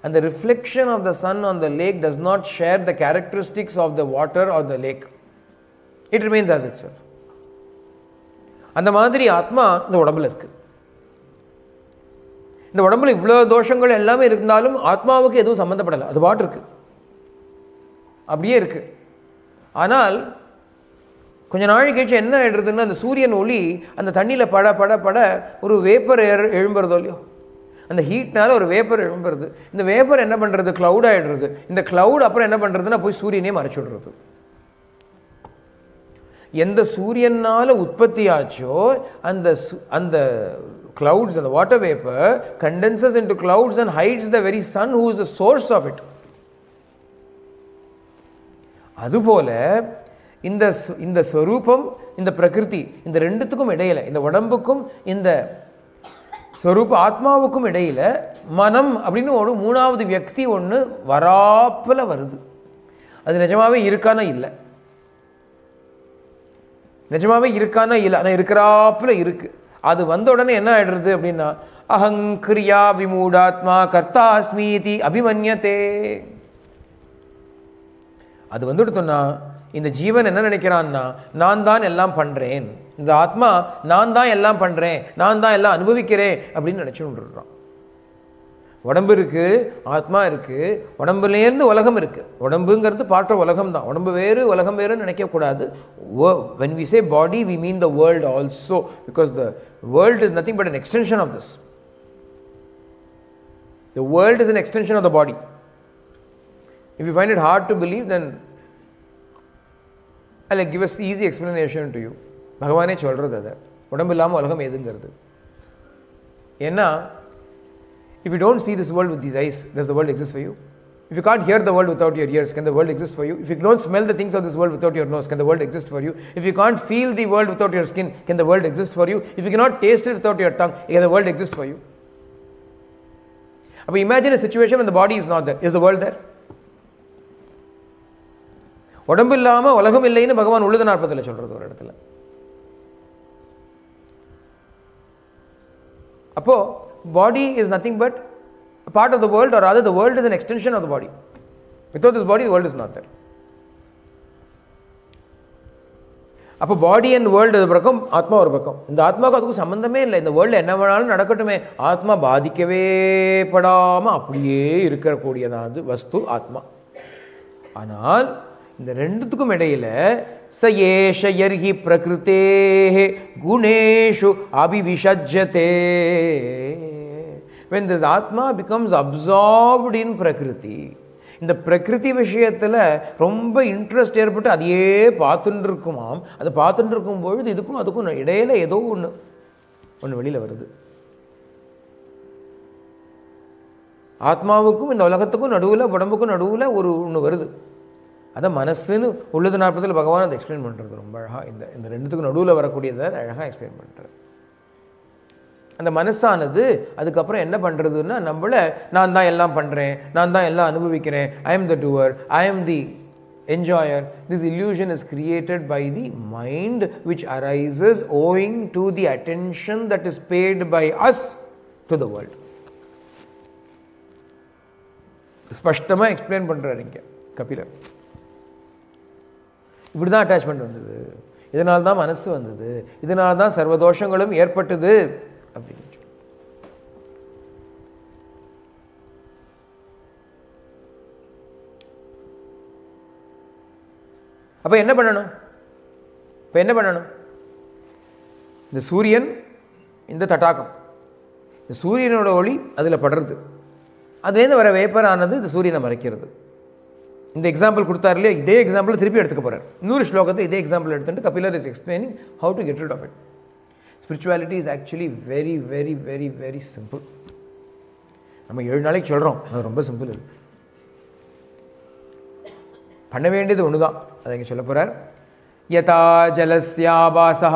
And the reflection of the sun on the lake does not share the characteristics of the water or the lake. It remains as itself. அந்த மாதிரி ஆத்மா இந்த உடம்புல இருக்கு. இந்த உடம்புல இவ்வளோ தோஷங்கள் எல்லாமே இருந்தாலும் ஆத்மாவுக்கு எதுவும் சம்மந்தப்படலை, அது பாட்டு இருக்கு, அப்படியே இருக்கு. ஆனால் கொஞ்ச நாள் கழிச்சு என்ன ஆயிடுறதுன்னா அந்த சூரியன் ஒளி அந்த தண்ணியில் பட பட பட ஒரு வேப்பர் எழும்புறதோ இல்லையோ, அந்த ஹீட்னால ஒரு வேப்பர் எழும்புறது. இந்த வேப்பர் என்ன பண்ணுறது, கிளவுட் ஆகிடுறது. இந்த கிளவுட் அப்புறம் என்ன பண்ணுறதுன்னா போய் சூரியனே மறைச்சு விடுறது. எந்த சூரியனால் உற்பத்தி ஆச்சோ அந்த clouds and the water vapor condenses into clouds and hides the very sun who is the source of it. அதுபோல இந்த ஸ்வரூபம், இந்த பிரகிருதி, இந்த ரெண்டுத்துக்கும் இடையில, இந்த உடம்புக்கும் இந்த ஸ்வரூப ஆத்மாவுக்கும் இடையில மனம் அப்படின்னு ஒரு மூணாவது வியக்தி ஒன்று வராப்புல வருது. அது நிஜமாவே இருக்கானா இல்லை, நிஜமாவே இருக்கானா இல்லை, ஆனால் இருக்கிறாப்புல இருக்கு. அது வந்த உடனே என்ன ஆயிடுறது அப்படின்னா அஹங்கிரியா விமூடாத்மா கர்த்தாஸ்மீதி அபிமன்யதே. அது வந்துடுத்தோன்னா இந்த ஜீவன் என்ன நினைக்கிறான்னா, நான் தான் எல்லாம் பண்றேன், இந்த ஆத்மா நான் தான் எல்லாம் பண்றேன், நான் தான் எல்லாம் அனுபவிக்கிறேன் அப்படின்னு நினைச்சுடுறான். உடம்பு இருக்கு, ஆத்மா இருக்கு, உடம்புலேருந்து உலகம் இருக்கு. உடம்புங்கிறது பார்ட் ஆஃப் உலகம் தான். உடம்பு வேறு உலகம் வேறுன்னு நினைக்கக்கூடாது. when we say body we mean the world also, because the world is nothing but an extension of this. The world is an extension of the body. If you find it hard to believe, then I'll give us easy explanation to you. பகவானே சொல்றது அதை, உடம்பு இல்லாமல் உலகம் எதுங்கிறது. ஏன்னா if you don't see this world with these eyes, does the world exist for you? If you can't hear the world without your ears, can the world exist for you? If you don't smell the things of this world without your nose, can the world exist for you? If you can't feel the world without your skin, can the world exist for you? If you cannot taste it without your tongue, can the world exist for you? But imagine a situation when the body is not there. Is the world there? உடம்பு இல்லாமல் உலகம் இல்லைன்னு பகவான் உள்ளது 40 சொல்றது ஒரு இடத்துல. அப்போ body is nothing but a part of the world, or rather the world is an extension of the body. Without this body the world is not there. அப்போ பாடி அண்ட் வேர்ல்டு ஒரு பக்கம், ஆத்மா ஒரு பக்கம். இந்த ஆத்மாவுக்கு அதுக்கும் சம்பந்தமே இல்லை. இந்த வேர்ல்டு என்ன வேணாலும் நடக்கட்டுமே, ஆத்மா பாதிக்கவே படாமல் அப்படியே இருக்கக்கூடியதாவது வஸ்து ஆத்மா. ஆனால் இந்த ரெண்டுத்துக்கும் இடையில சயேஷ யர்ஹி பிரகிருதேஹ குணேஷு அபிவிஷஜ்யதே. when this atma becomes absorbed in prakriti, இந்த பிரகிருதி விஷயத்தில் ரொம்ப இன்ட்ரெஸ்ட் ஏற்பட்டு அதையே பார்த்துட்டு இருக்குமாம். அதை பார்த்துட்டு இருக்கும் பொழுது இதுக்கும் அதுக்கும் இடையில ஏதோ ஒன்று வெளியில் வருது. ஆத்மாவுக்கும் இந்த உலகத்துக்கும் நடுவில், உடம்புக்கும் நடுவில் ஒன்று வருது. அதை மனசுன்னு உள்ளது 40 பகவான் அதை எக்ஸ்பிளைன் பண்ணுறது ரொம்ப அழகாக. இந்த ரெண்டுத்துக்கும் நடுவில் வரக்கூடியதை அழகாக எக்ஸ்பிளைன் பண்ணுறது. அந்த மனசானது அதுக்கப்புறம் என்ன பண்ணுறதுன்னா, நம்மளை நான் தான் எல்லாம் பண்ணுறேன், நான் தான் எல்லாம் அனுபவிக்கிறேன், I am the doer, I am the enjoyer. This illusion is created by the mind which arises owing to the attention that is paid by us to the world. ஸ்பஷ்டமாக எக்ஸ்பிளைன் பண்ணுறாரு இங்கே கபிலர். இப்படி தான் அட்டாச்மெண்ட் வந்தது, இதனால தான் மனசு வந்தது, இதனால தான் சர்வதோஷங்களும் ஏற்பட்டது அப்படின்னு. அப்போ என்ன பண்ணணும்? இந்த சூரியன், இந்த தட்டாகம், இந்த சூரியனோட ஒளி அதில் படுறது, அதுலேருந்து வர வேப்பரானது இந்த சூரியனை மறைக்கிறது. இந்த எக்ஸாம்பிள் கொடுத்தாரு இல்லையா, இதே எக்ஸாம்பிள் திருப்பி எடுத்துக்க போகிறார். இன்னொரு ஸ்லோகத்தை இதே எக்ஸாம்பிள் எடுத்துட்டு Kapilar is explaining how to get rid of it. Spirituality is actually very very very very simple. நம்ம 7 நாளைக்கு சொல்கிறோம், அது ரொம்ப சிம்பிள். இது பண்ண வேண்டியது ஒன்று தான், அதை இங்கே சொல்ல போகிறார். யதா ஜலஸ்யாபாசா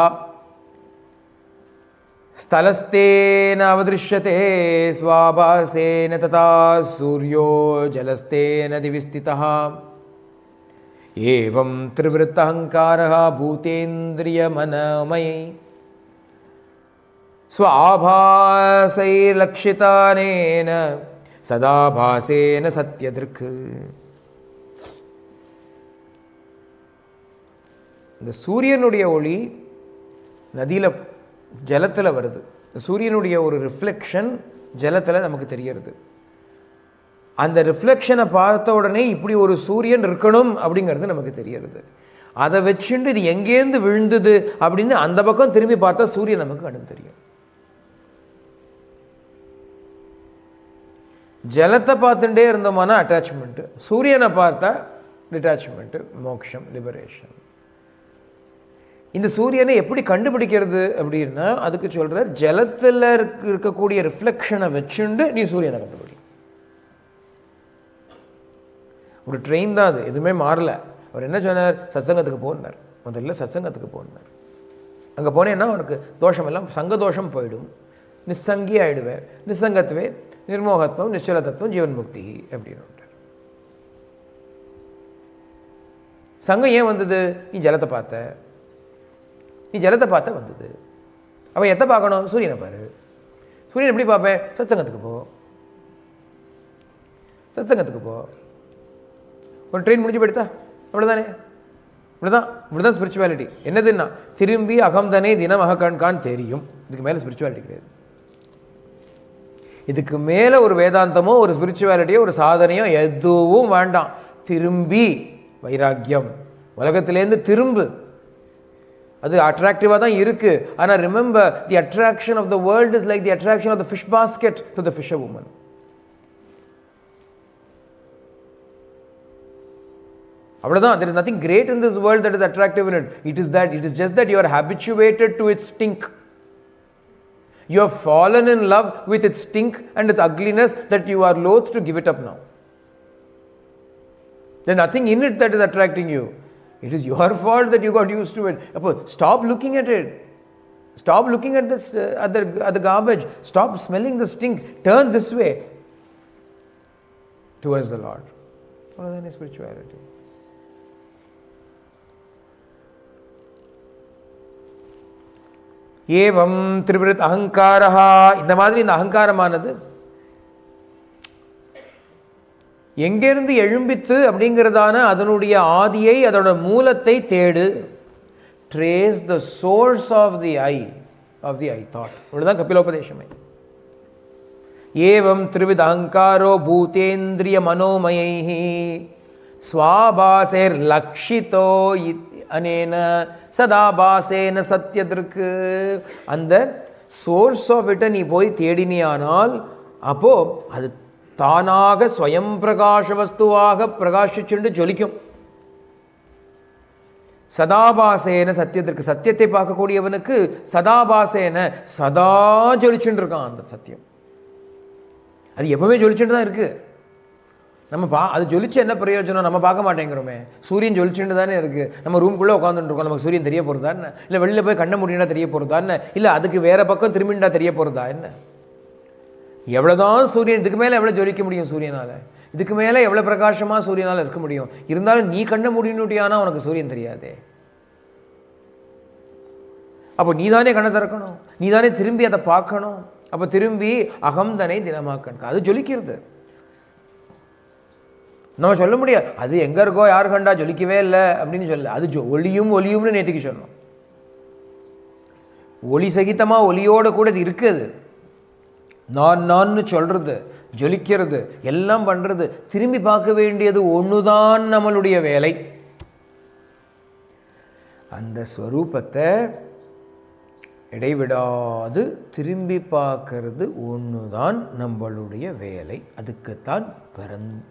ஸ்தலஸ்தேன அவதிருஷ்யதே ஸ்வாபாசேன ததா சூர்யோ ஜலஸ்தேன திவிஸ்திதः ஏவம் த்ரிவிருத்த அஹங்காரः பூதேந்திரியமனமயை ஸ்வாபாசைர்லக்ஷிதானேன சதாபாசேன சத்யதிருக்கு. இந்த சூரியனுடைய ஒளி நதியில் ஜலத்தில் வருது. சூரியனுடைய ஒரு ரிஃப்ளெக்ஷன் ஜலத்தில் நமக்கு தெரியறது. அந்த ரிஃப்ளெக்ஷனை பார்த்த உடனே இப்படி ஒரு சூரியன் இருக்கணும் அப்படிங்கிறது நமக்கு தெரியறது. அதை வச்சுட்டு இது எங்கேருந்து விழுந்தது அப்படின்னு அந்த பக்கம் திரும்பி பார்த்தா சூரியன் நமக்கு கண்ணுக்கு தெரியும். ஜலத்தை பார்த்துட்டே இருந்தோம்னா அட்டாச்மெண்ட்டு, சூரியனை பார்த்தா டிட்டாச்மெண்ட்டு, மோக்ஷம், லிபரேஷன். இந்த சூரியனை எப்படி கண்டுபிடிக்கிறது அப்படின்னா அதுக்கு சொல்கிறார், ஜலத்தில் இருக்கக்கூடிய ரிஃப்ளெக்ஷனை வச்சுண்டு நீ சூரியனை கண்டுபிடி. ஒரு ட்ரெயின் தான் அது, எதுவுமே மாறலை. அவர் என்ன சொன்னார்? சத்சங்கத்துக்கு போனார். முதல்ல சத்சங்கத்துக்கு போனார். அங்கே போனேன்னா அவனுக்கு தோஷமெல்லாம் சங்கதோஷம் போயிடும், நிசங்கி ஆகிடுவேன். நிசங்கத்துவே நிர்மோகத்துவம், நிச்சல தத்துவம், ஜீவன் முக்தி அப்படின்னு. சங்கம் ஏன் வந்தது? நீ ஜலத்தை பார்த்த வந்தது. அவன் எதை பார்க்கணும்? சூரியனை பாரு. சூரியன் எப்படி பார்ப்பேன்? சத்சங்கத்துக்கு போ, சத்சங்கத்துக்கு போ. ஒரு ட்ரெயின் முடிஞ்சு போயிடுதா, அவ்வளோதானே. இப்படிதான் ஸ்பிரிச்சுவாலிட்டி. என்னதுன்னா திரும்பி அகம்தனே தினம் அகக்கான் தெரியும். இதுக்கு மேலே ஸ்பிரிச்சுவாலிட்டி கிடையாது. இதுக்கு மேலே ஒரு வேதாந்தமோ ஒரு ஸ்பிரிச்சுவாலிட்டியோ ஒரு சாதனையோ எதுவும் வேண்டாம். திரும்பி வைராக்கியம், உலகத்திலேருந்து திரும்பு. அது அட்ராக்டிவாக தான் இருக்கு. ஆனால் remember, the attraction of the world is like the attraction of the fish basket to the fisherwoman. அவ்வளோதான். there is nothing great in this world that is attractive in it. It is just that you are habituated to its stink. You have fallen in love with its stink and its ugliness that you are loath to give it up now. There is nothing in it that is attracting you. It is your fault that you got used to it. Stop looking at it. Stop looking at this at the garbage. Stop smelling the stink. Turn this way towards the Lord. What is spirituality? ஏவம் திரிவிருத் அகங்காரஹா. இந்த மாதிரி இந்த அகங்காரமானது எங்கிருந்து எழும்பித்து அப்படிங்கிறதான அதனுடைய ஆதியை, அதோட மூலத்தை தேடு. Trace the source of the I thought. இவ்வளவுதான் கபிலோபதேசமே. ஏவம் திரிவித் அகங்காரோ பூதேந்திரிய மனோமயை ஸ்வாபாசேர் லக்ஷிதோ அனேன சதாபாசேன சத்தியத்திற்கு. அந்த சோர்ஸ் ஆஃப் இட்டை நீ போய் தேடினியானால் அப்போ அது தானாக ஸ்வயம் பிரகாச வஸ்துவாக பிரகாசிச்சுண்டு ஜொலிக்கும். சதாபாசேன சத்தியத்திற்கு. சத்தியத்தை பார்க்கக்கூடியவனுக்கு சதாபாசேன சதா ஜொலிச்சுட்டு இருக்கான் அந்த சத்தியம். அது எப்பவுமே ஜொலிச்சுட்டு தான் இருக்கு. அது ஜொலிச்சு என்ன பிரயோஜனம்? நம்ம பார்க்க மாட்டேங்கிறோமே. சூரியன் ஜொலிச்சுட்டு தானே இருக்குது. நம்ம ரூம்குள்ளே உட்காந்துட்டு இருக்கோம். நமக்கு சூரியன் தெரிய போகிறதா என்ன? இல்லை வெளியில் போய் கண்ண முடியினா தெரிய போகிறதா என்ன? இல்லை அதுக்கு வேறு பக்கம் திரும்பிண்டா தெரிய போகிறதா என்ன? எவ்வளோதான் சூரியன், இதுக்கு மேலே எவ்வளோ ஜொலிக்க முடியும் சூரியனால்? இதுக்கு மேலே எவ்வளோ பிரகாசமாக சூரியனால் இருக்க முடியும்? இருந்தாலும் நீ கண்ண முடியினுட்டியானா உனக்கு சூரியன் தெரியாதே. அப்போ நீ தானே கண்ணை திறக்கணும், நீ தானே திரும்பி அதை பார்க்கணும். அப்போ திரும்பி அகம்தனை தினமாக்கணும். அது ஜொலிக்கிறது. நம்ம சொல்ல முடியாது அது எங்கே இருக்கோ யார் கண்டா ஜொலிக்கவே இல்லை அப்படின்னு சொல்ல. அது ஒளியும்னு நேற்றுக்கு சொன்னோம். ஒளி சகிதமாக ஒளியோட கூட இது இருக்குது. நான் சொல்றது, ஜொலிக்கிறது, எல்லாம் பண்றது. திரும்பி பார்க்க வேண்டியது ஒண்ணுதான் நம்மளுடைய வேலை. அந்த ஸ்வரூபத்தை இடைவிடாது திரும்பி பார்க்கறது ஒண்ணுதான் நம்மளுடைய வேலை. அதுக்குத்தான்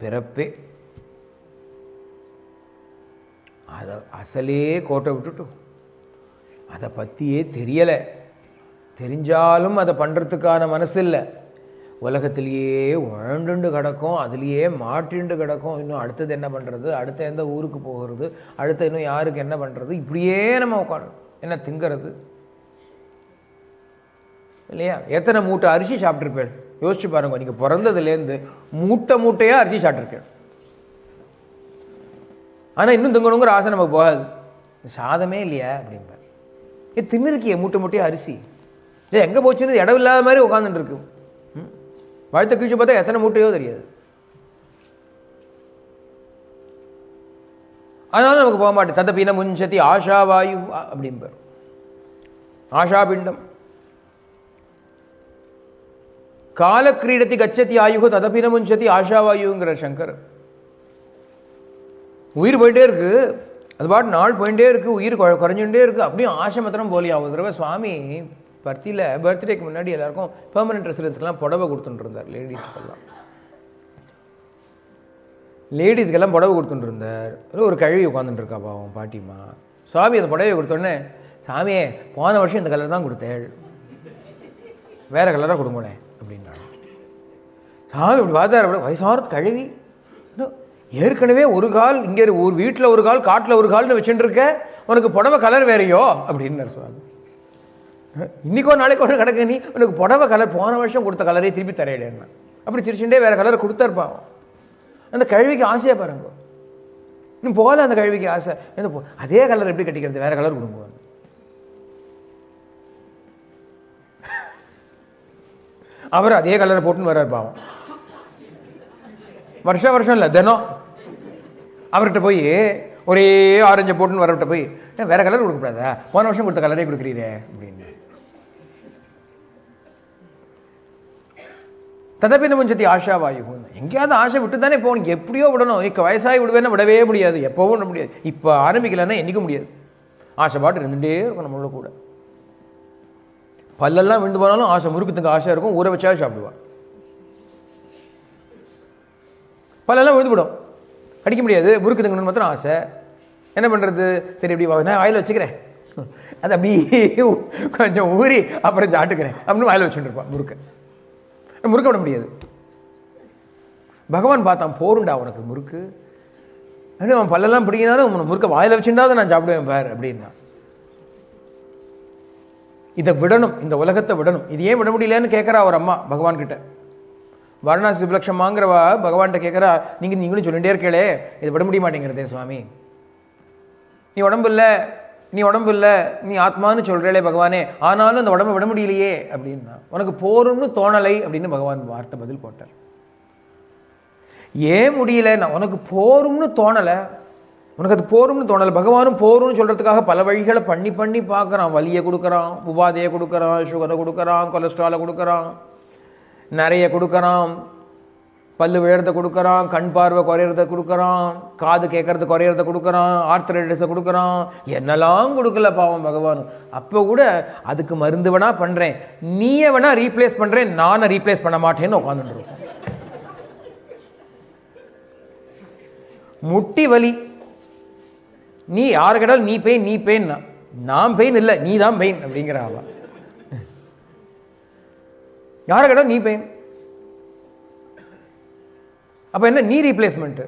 பிறப்பே. அதை அசலே கோட்டை விட்டுட்டோம். அதை பற்றியே தெரியலை. தெரிஞ்சாலும் அதை பண்ணுறதுக்கான மனசு இல்லை. உலகத்திலேயே உழண்டுண்டு கிடக்கும், அதுலேயே மாட்டிண்டு கிடக்கும். இன்னும் அடுத்தது என்ன பண்ணுறது, அடுத்த எந்த ஊருக்கு போகிறது, அடுத்த இன்னும் யாருக்கு என்ன பண்ணுறது, இப்படியே நம்ம உட்காந்து என்ன திங்கிறது இல்லையா? எத்தனை மூட்டை அரிசி சாப்பிட்ருப்பேன் யோசிச்சு பாருங்க. நீங்கள் பிறந்ததுலேருந்து மூட்டையாக அரிசி சாப்பிட்ருக்கேன். ஆனால் இன்னும் திங்கணுங்கிற ஆசை நமக்கு போகாது. சாதமே இல்லையா அப்படின்பேன். திமிருக்கிய மூட்டையாக அரிசி எங்கே போச்சுன்னு இடம் இல்லாத மாதிரி உட்காந்துட்டு இருக்கு. வாழ்த்த கீழ்ச்சி பார்த்தா எத்தனை மூட்டையோ தெரியாது. அதனால நமக்கு போக மாட்டேன். ததபின முஞ்சதி ஆஷாவாயு அப்படிம்பார். ஆஷா பிண்டம். காலக்கிரீடத்தி கச்சதி ஆயுகு ததபின முஞ்சதி ஆஷாவாயுங்கிற சங்கர். உயிர் போயிட்டே இருக்கு, அது பாட்டு நாள் போயிட்டே இருக்கு, உயிர் குறைஞ்சுட்டே இருக்கு. அப்படியும் ஆசை மாத்திரம் போலியா. ஒரு தடவை சுவாமி பர்த்தியில் பர்த்டேக்கு முன்னாடி எல்லாருக்கும் பெர்மனன்ட் ரெசிடென்ஸ்க்கெல்லாம் புடவை கொடுத்துட்டு இருந்தார். லேடிஸ்க்கெல்லாம் புடவை கொடுத்துட்டு இருந்தார். ஒரு கழுவி உட்காந்துட்டு இருக்கா பாவம் பாட்டிமா. சுவாமி அந்த புடவை கொடுத்தோடனே, சாமியே போன வருஷம் இந்த கலர் தான் கொடுத்தேள், வேற கலராக கொடுங்களேன் அப்படின்றாங்க. சாமி இப்படி பார்த்தார். வயசானது கழுவி, ஏற்கனவே ஒரு கால் இங்கே ஒரு வீட்டில் ஒரு கால் காட்டில் ஒரு கால்னு வச்சுட்டு இருக்க, உனக்கு புடவை கலர் வேறையோ அப்படின்னார் சுவாமி. இன்னைக்கோ நாளைக்கோ கிடக்கு, நீ உனக்கு புடவை கலர் போன வருஷம் கொடுத்த கலரே திருப்பி தரையிடேன்னா அப்படி சிரிச்சுட்டே வேற கலரை கொடுத்தாருப்பாங்க. அந்த கழுவிக்கு ஆசையாக பாருங்க. இன்னும் போகல அந்த கழுவிக்கு ஆசை. அதே கலர் எப்படி கட்டிக்கிறது, வேற கலர் கொடுங்க. அவர் அதே கலரை போட்டுன்னு வர்றார் பாவம். வருஷம் இல்லை, தினம் அவர்கிட்ட போய் ஒரே ஆரஞ்சை போட்டுன்னு வரவிட்ட போய் வேற கலர் கொடுக்கக்கூடாதா, போன வருஷம் கொடுத்த கலரே கொடுக்குறீரே அப்படின்னு. ததப்பின முஞ்சத்தி ஆஷா வாயு. எங்கேயாவது ஆசை விட்டு தானே போகணும், எப்படியோ விடணும். இன்னைக்கு வயசாகி விடுவேன்னா விடவே முடியாது, எப்பவும் விட முடியாது. இப்போ ஆரம்பிக்கலன்னா என்றைக்கும் முடியாது. ஆசை பாட்டு இருந்துகிட்டே இருக்கும் நம்மளோட கூட. பல்லெல்லாம் விழுந்து போனாலும் ஆசை, முறுக்குத்துக்கு ஆசை இருக்கும், ஊற வச்சா சாப்பிடுவா. பல்லெல்லாம் விழுந்து விடும், கடிக்க முடியாது, முறுக்கு திங்கணும்னு மாத்திரம் ஆசை. என்ன பண்ணுறது? சரி இப்படி நான் வாயில் வச்சுக்கிறேன், அது அப்படியே கொஞ்சம் ஊறி அப்புறம் சாட்டுக்கிறேன் அப்படின்னு வாயில் வச்சுட்டு இருப்பான். முறுக்க விட முடியாது. பகவான் பார்த்தான், போருண்டா உனக்கு முறுக்கு, அப்படின்னு அவன் பல்லெல்லாம் பிடிக்கினாலும் முறுக்க வாயில் வச்சுட்டாதான் நான் சாப்பிடுவேன் பார் அப்படின்னா. இதை விடணும், இந்த உலகத்தை விடணும். இது ஏன் விட முடியலன்னு கேட்குறா ஒரு அம்மா பகவான் கிட்ட. வாரணாசி சுபலட்சமாங்கிறவா பகவான்கிட்ட கேட்குறா, நீங்களும் சொல்லிகிட்டே இருக்கே, இதை விட முடிய மாட்டேங்கிறதே சுவாமி. நீ உடம்பு இல்லை, நீ ஆத்மான்னு சொல்கிறே பகவானே, ஆனாலும் அந்த உடம்பை விட முடியலையே அப்படின்னா. உனக்கு போரும்னு தோணலை அப்படின்னு பகவான் வார்த்தை பதில் போட்டார். ஏன் முடியல? உனக்கு போரும்னு தோணலை, உனக்கு அது போரும்னு தோணலை. பகவானும் போரும்னு சொல்கிறதுக்காக பல வழிகளை பண்ணி பார்க்குறான். வலியை கொடுக்குறான், உபாதையை கொடுக்குறான், சுகரை கொடுக்குறான், கொலஸ்ட்ராலை கொடுக்குறான், நிறைய கொடுக்குறான், பல்லு விழறதை கொடுக்குறான், கண் பார்வை குறையிறத கொடுக்குறான், காது கேட்கறது குறையிறத கொடுக்குறான், ஆர்த்தரைட்டிஸை கொடுக்குறான், என்னெல்லாம் கொடுக்கல பாவம் பகவான். அப்போ கூட அதுக்கு மருந்து வேணா பண்ணுறேன், நீயே வேணா ரீப்ளேஸ் பண்ணுறேன், நானை ரீப்ளேஸ் பண்ண மாட்டேன்னு உட்காந்துட்டு இருக்கோம். முட்டி வலி, நீ யாரு கேட்டாலும் நீ பெயின், நான் பெயின் இல்லை, நீ தான் பெயின் அப்படிங்கிற ஆவா. யாரை கேட்டாலும் நீ பெயின். அப்போ என்ன? நீ ரீப்ளேஸ்மெண்ட்டு.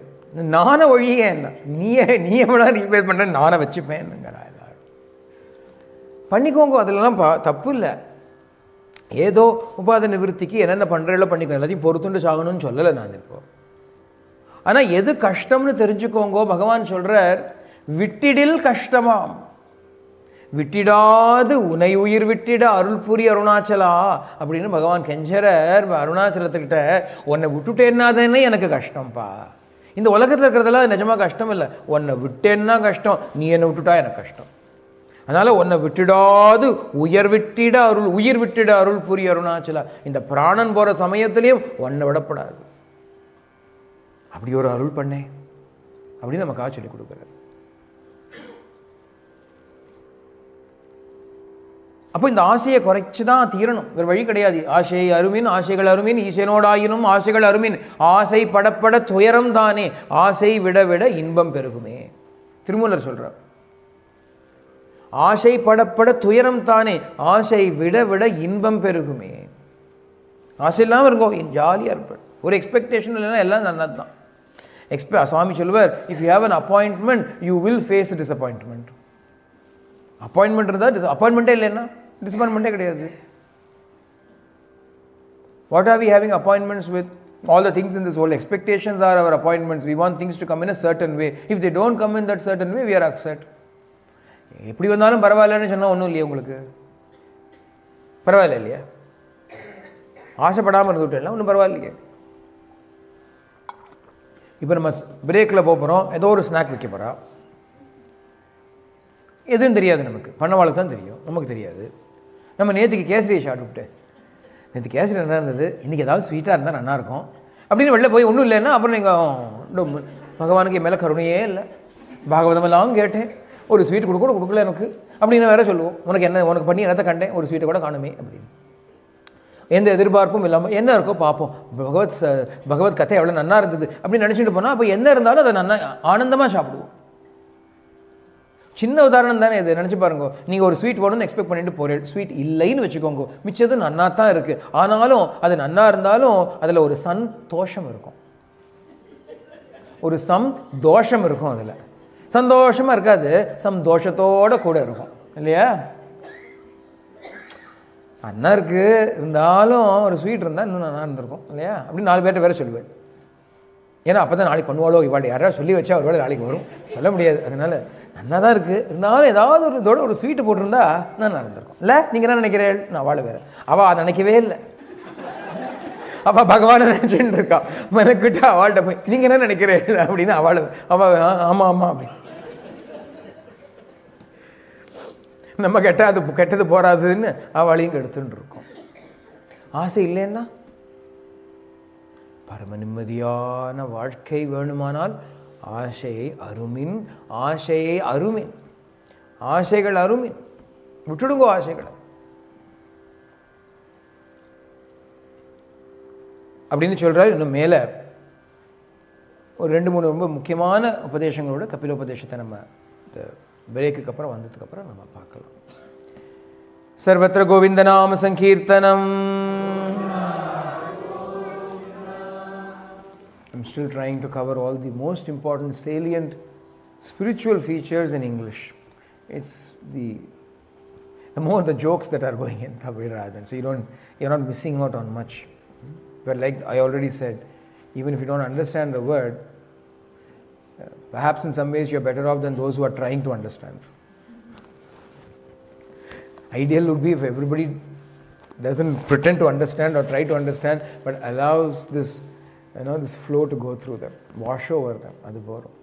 நானை ஒழியே என்ன, நீயே வேணா ரீப்ளேஸ் பண்ணுற, நானை வச்சுப்பேன்னுங்கிறா. எல்லாரும் பண்ணிக்கோங்க, அதிலலாம் தப்பு இல்லை. ஏதோ உபாத நிவர்த்திக்கு என்னென்ன பண்ணுறதோ பண்ணிக்கோ, எல்லாத்தையும் பொறுத்துண்டு சாகணும்னு சொல்லலை நான் இப்போ. ஆனால் எது கஷ்டம்னு தெரிஞ்சுக்கோங்க. பகவான் சொல்கிறார், விட்டிடில் கஷ்டமாம், விட்டிடாது உனை உயிர் விட்டிட அருள் புரி அருணாச்சலா அப்படின்னு பகவான் கெஞ்சரர் அருணாச்சலத்துக்கிட்ட. உன்னை விட்டுட்டேன்னாதானே எனக்கு கஷ்டம்ப்பா. இந்த உலகத்தில் இருக்கிறதெல்லாம் நிஜமாக கஷ்டம் இல்லை, உன்னை விட்டேன்னா கஷ்டம், நீ என்னை விட்டுட்டா எனக்கு கஷ்டம். அதனால் உன்னை விட்டுடாது உயிர் விட்டிட அருள் புரி அருணாச்சலா. இந்த பிராணன் போகிற சமயத்திலையும் உன்னை விடப்படாது, அப்படி ஒரு அருள் பண்ணேன் அப்படின்னு நமக்காக சொல்லிக் கொடுக்குறாரு. அப்போ இந்த ஆசையை குறைச்சி தான் தீரணும், வேறு வழி கிடையாது. ஆசை அருமின் ஆசைகள் அருமின் ஈசனோடாயினும் ஆசைகள் அருமின், ஆசை படப்பட துயரம் தானே, ஆசை விட விட இன்பம் பெருகுமே. திருமூலர் சொல்றார், ஆசை படப்பட துயரம் தானே, ஆசை விட விட இன்பம் பெருகுமே. ஆசை இல்லாமல் இருக்கும், ஜாலியாக இருப்பேன், ஒரு எக்ஸ்பெக்டேஷன் இல்லைன்னா எல்லாம் நல்லது தான். சுவாமி சொல்லுவார், if you have an appointment you will face disappointment. Appointment இருந்தால் அப்பாயின்மெண்ட்டே இல்லைன்னா டிசப்பாயின்மெண்ட்டே கிடையாது. What are we having appointments with? all the things in this world, expectations are our appointments. We want things to come in a certain way. If they don't come in that certain way, we are upset. எப்படி வந்தாலும் பரவாயில்லன்னு சொன்னால் ஒன்றும் இல்லையா உங்களுக்கு? பரவாயில்ல இல்லையா? ஆசைப்படாமல் இருந்துவிட்டேன்னா ஒன்றும் பரவாயில்லையே. இப்போ நம்ம பிரேக்கில் போகிறோம், ஏதோ ஒரு ஸ்நாக் வைக்க போகிறோம், எதுவும் தெரியாது நமக்கு, பண்ணவாளுக்கு தான் தெரியும், நமக்கு தெரியாது. நம்ம நேற்றுக்கு கேசரியை சாப்பிட்டுவிட்டு, நேற்று கேசரி நல்லா இருந்தது, இன்றைக்கி ஏதாவது ஸ்வீட்டாக இருந்தால் நல்லாயிருக்கும் அப்படின்னு வெளில போய் ஒன்றும் இல்லைன்னா அப்புறம் நீங்கள் பகவானுக்கு என் மேலே கருணையே இல்லை, பாகவதமெல்லாம் கேட்டேன், ஒரு ஸ்வீட் கூட கொடுக்கல எனக்கு அப்படின்னு வேற சொல்லுவோம். உனக்கு பண்ணி என்னத்தை கண்டேன், ஒரு ஸ்வீட்டை கூட காணுமே அப்படின்னு. எந்த எதிர்பார்ப்பும் இல்லாமல் என்ன இருக்கோ பார்ப்போம், பகவத் கதை எவ்வளோ நல்லா இருந்தது அப்படின்னு நினச்சிட்டு போனால் அப்போ என்ன இருந்தாலும் அதை நல்லா ஆனந்தமாக சாப்பிடுவோம். சின்ன உதாரணம் தானே இது, நினச்சி பாருங்க. நீங்கள் ஒரு ஸ்வீட் வேணும்னு எக்ஸ்பெக்ட் பண்ணிட்டு போகிறேன், ஸ்வீட் இல்லைன்னு வச்சுக்கோங்க, மிச்சது நன்னா தான் இருக்குது, ஆனாலும் அது நன்னா இருந்தாலும் அதில் ஒரு சந்தோஷம் இருக்கும், ஒரு தோஷம் இருக்கும், அதில் சந்தோஷமாக இருக்காது, தோஷத்தோடு கூட இருக்கும் இல்லையா? அண்ணா இருக்குது இருந்தாலும் ஒரு ஸ்வீட் இருந்தால் இன்னும் நல்லா இருந்திருக்கும் இல்லையா அப்படின்னு 4 பேர்ட்ட வேறு சொல்லுவேன். ஏன்னா அப்போ தான் நாளைக்கு பண்ணுவாளோ இவாள் யாராவது சொல்லி வச்சா ஒரு வேளை நாளைக்கு வரும், சொல்ல முடியாது. அதனால் நல்லா தான் இருக்குது இருந்தாலும் ஏதாவது ஒரு இதோட ஒரு ஸ்வீட்டு போட்டிருந்தா நல்லா இருந்திருக்கும் இல்லை? நீங்கள் என்ன நினைக்கிறேன்? நான் வாழ வேறு அவள் அதை நினைக்கவே இல்லை. அப்போ பகவானை நினச்சிட்டு இருக்கா. மெனக்கிட்டு அவள்கிட்ட போய் நீங்கள் என்ன நினைக்கிறேன் அப்படின்னு அவள் ஆமாம் ஆமாம் அப்படி. நம்ம கெட்டது போறாதுன்னு அவளையும் கெடுத்துட்டு இருக்கோம். ஆசை இல்லைன்னா பரம நிம்மதியான வாழ்க்கை வேணுமானால் ஆசையை அருமின், ஆசையை அருமின், ஆசைகள் அருமின், விட்டுடுங்கோ ஆசைகளை அப்படின்னு சொல்றாரு. இன்னும் மேல ஒரு 2-3 ரொம்ப முக்கியமான உபதேசங்களோட கபிலோபதேசத்தை நம்ம பிரேக்குக்கு அப்புறம் வந்ததுக்கு அப்புறம் நம்ம பார்க்கலாம். சர்வத்திர கோவிந்த நாம சங்கீர்த்தனம். I'm still trying to cover all the most important salient spiritual features in English. It's the more the jokes that are going in Tamil rather than, so you're not missing out on much. But like I already said, even if you don't understand the word, perhaps in some ways you're better off than those who are trying to understand. Ideal would be if everybody doesn't pretend to understand or try to understand, but allows this, this flow to go through them, wash over them. Adu porum.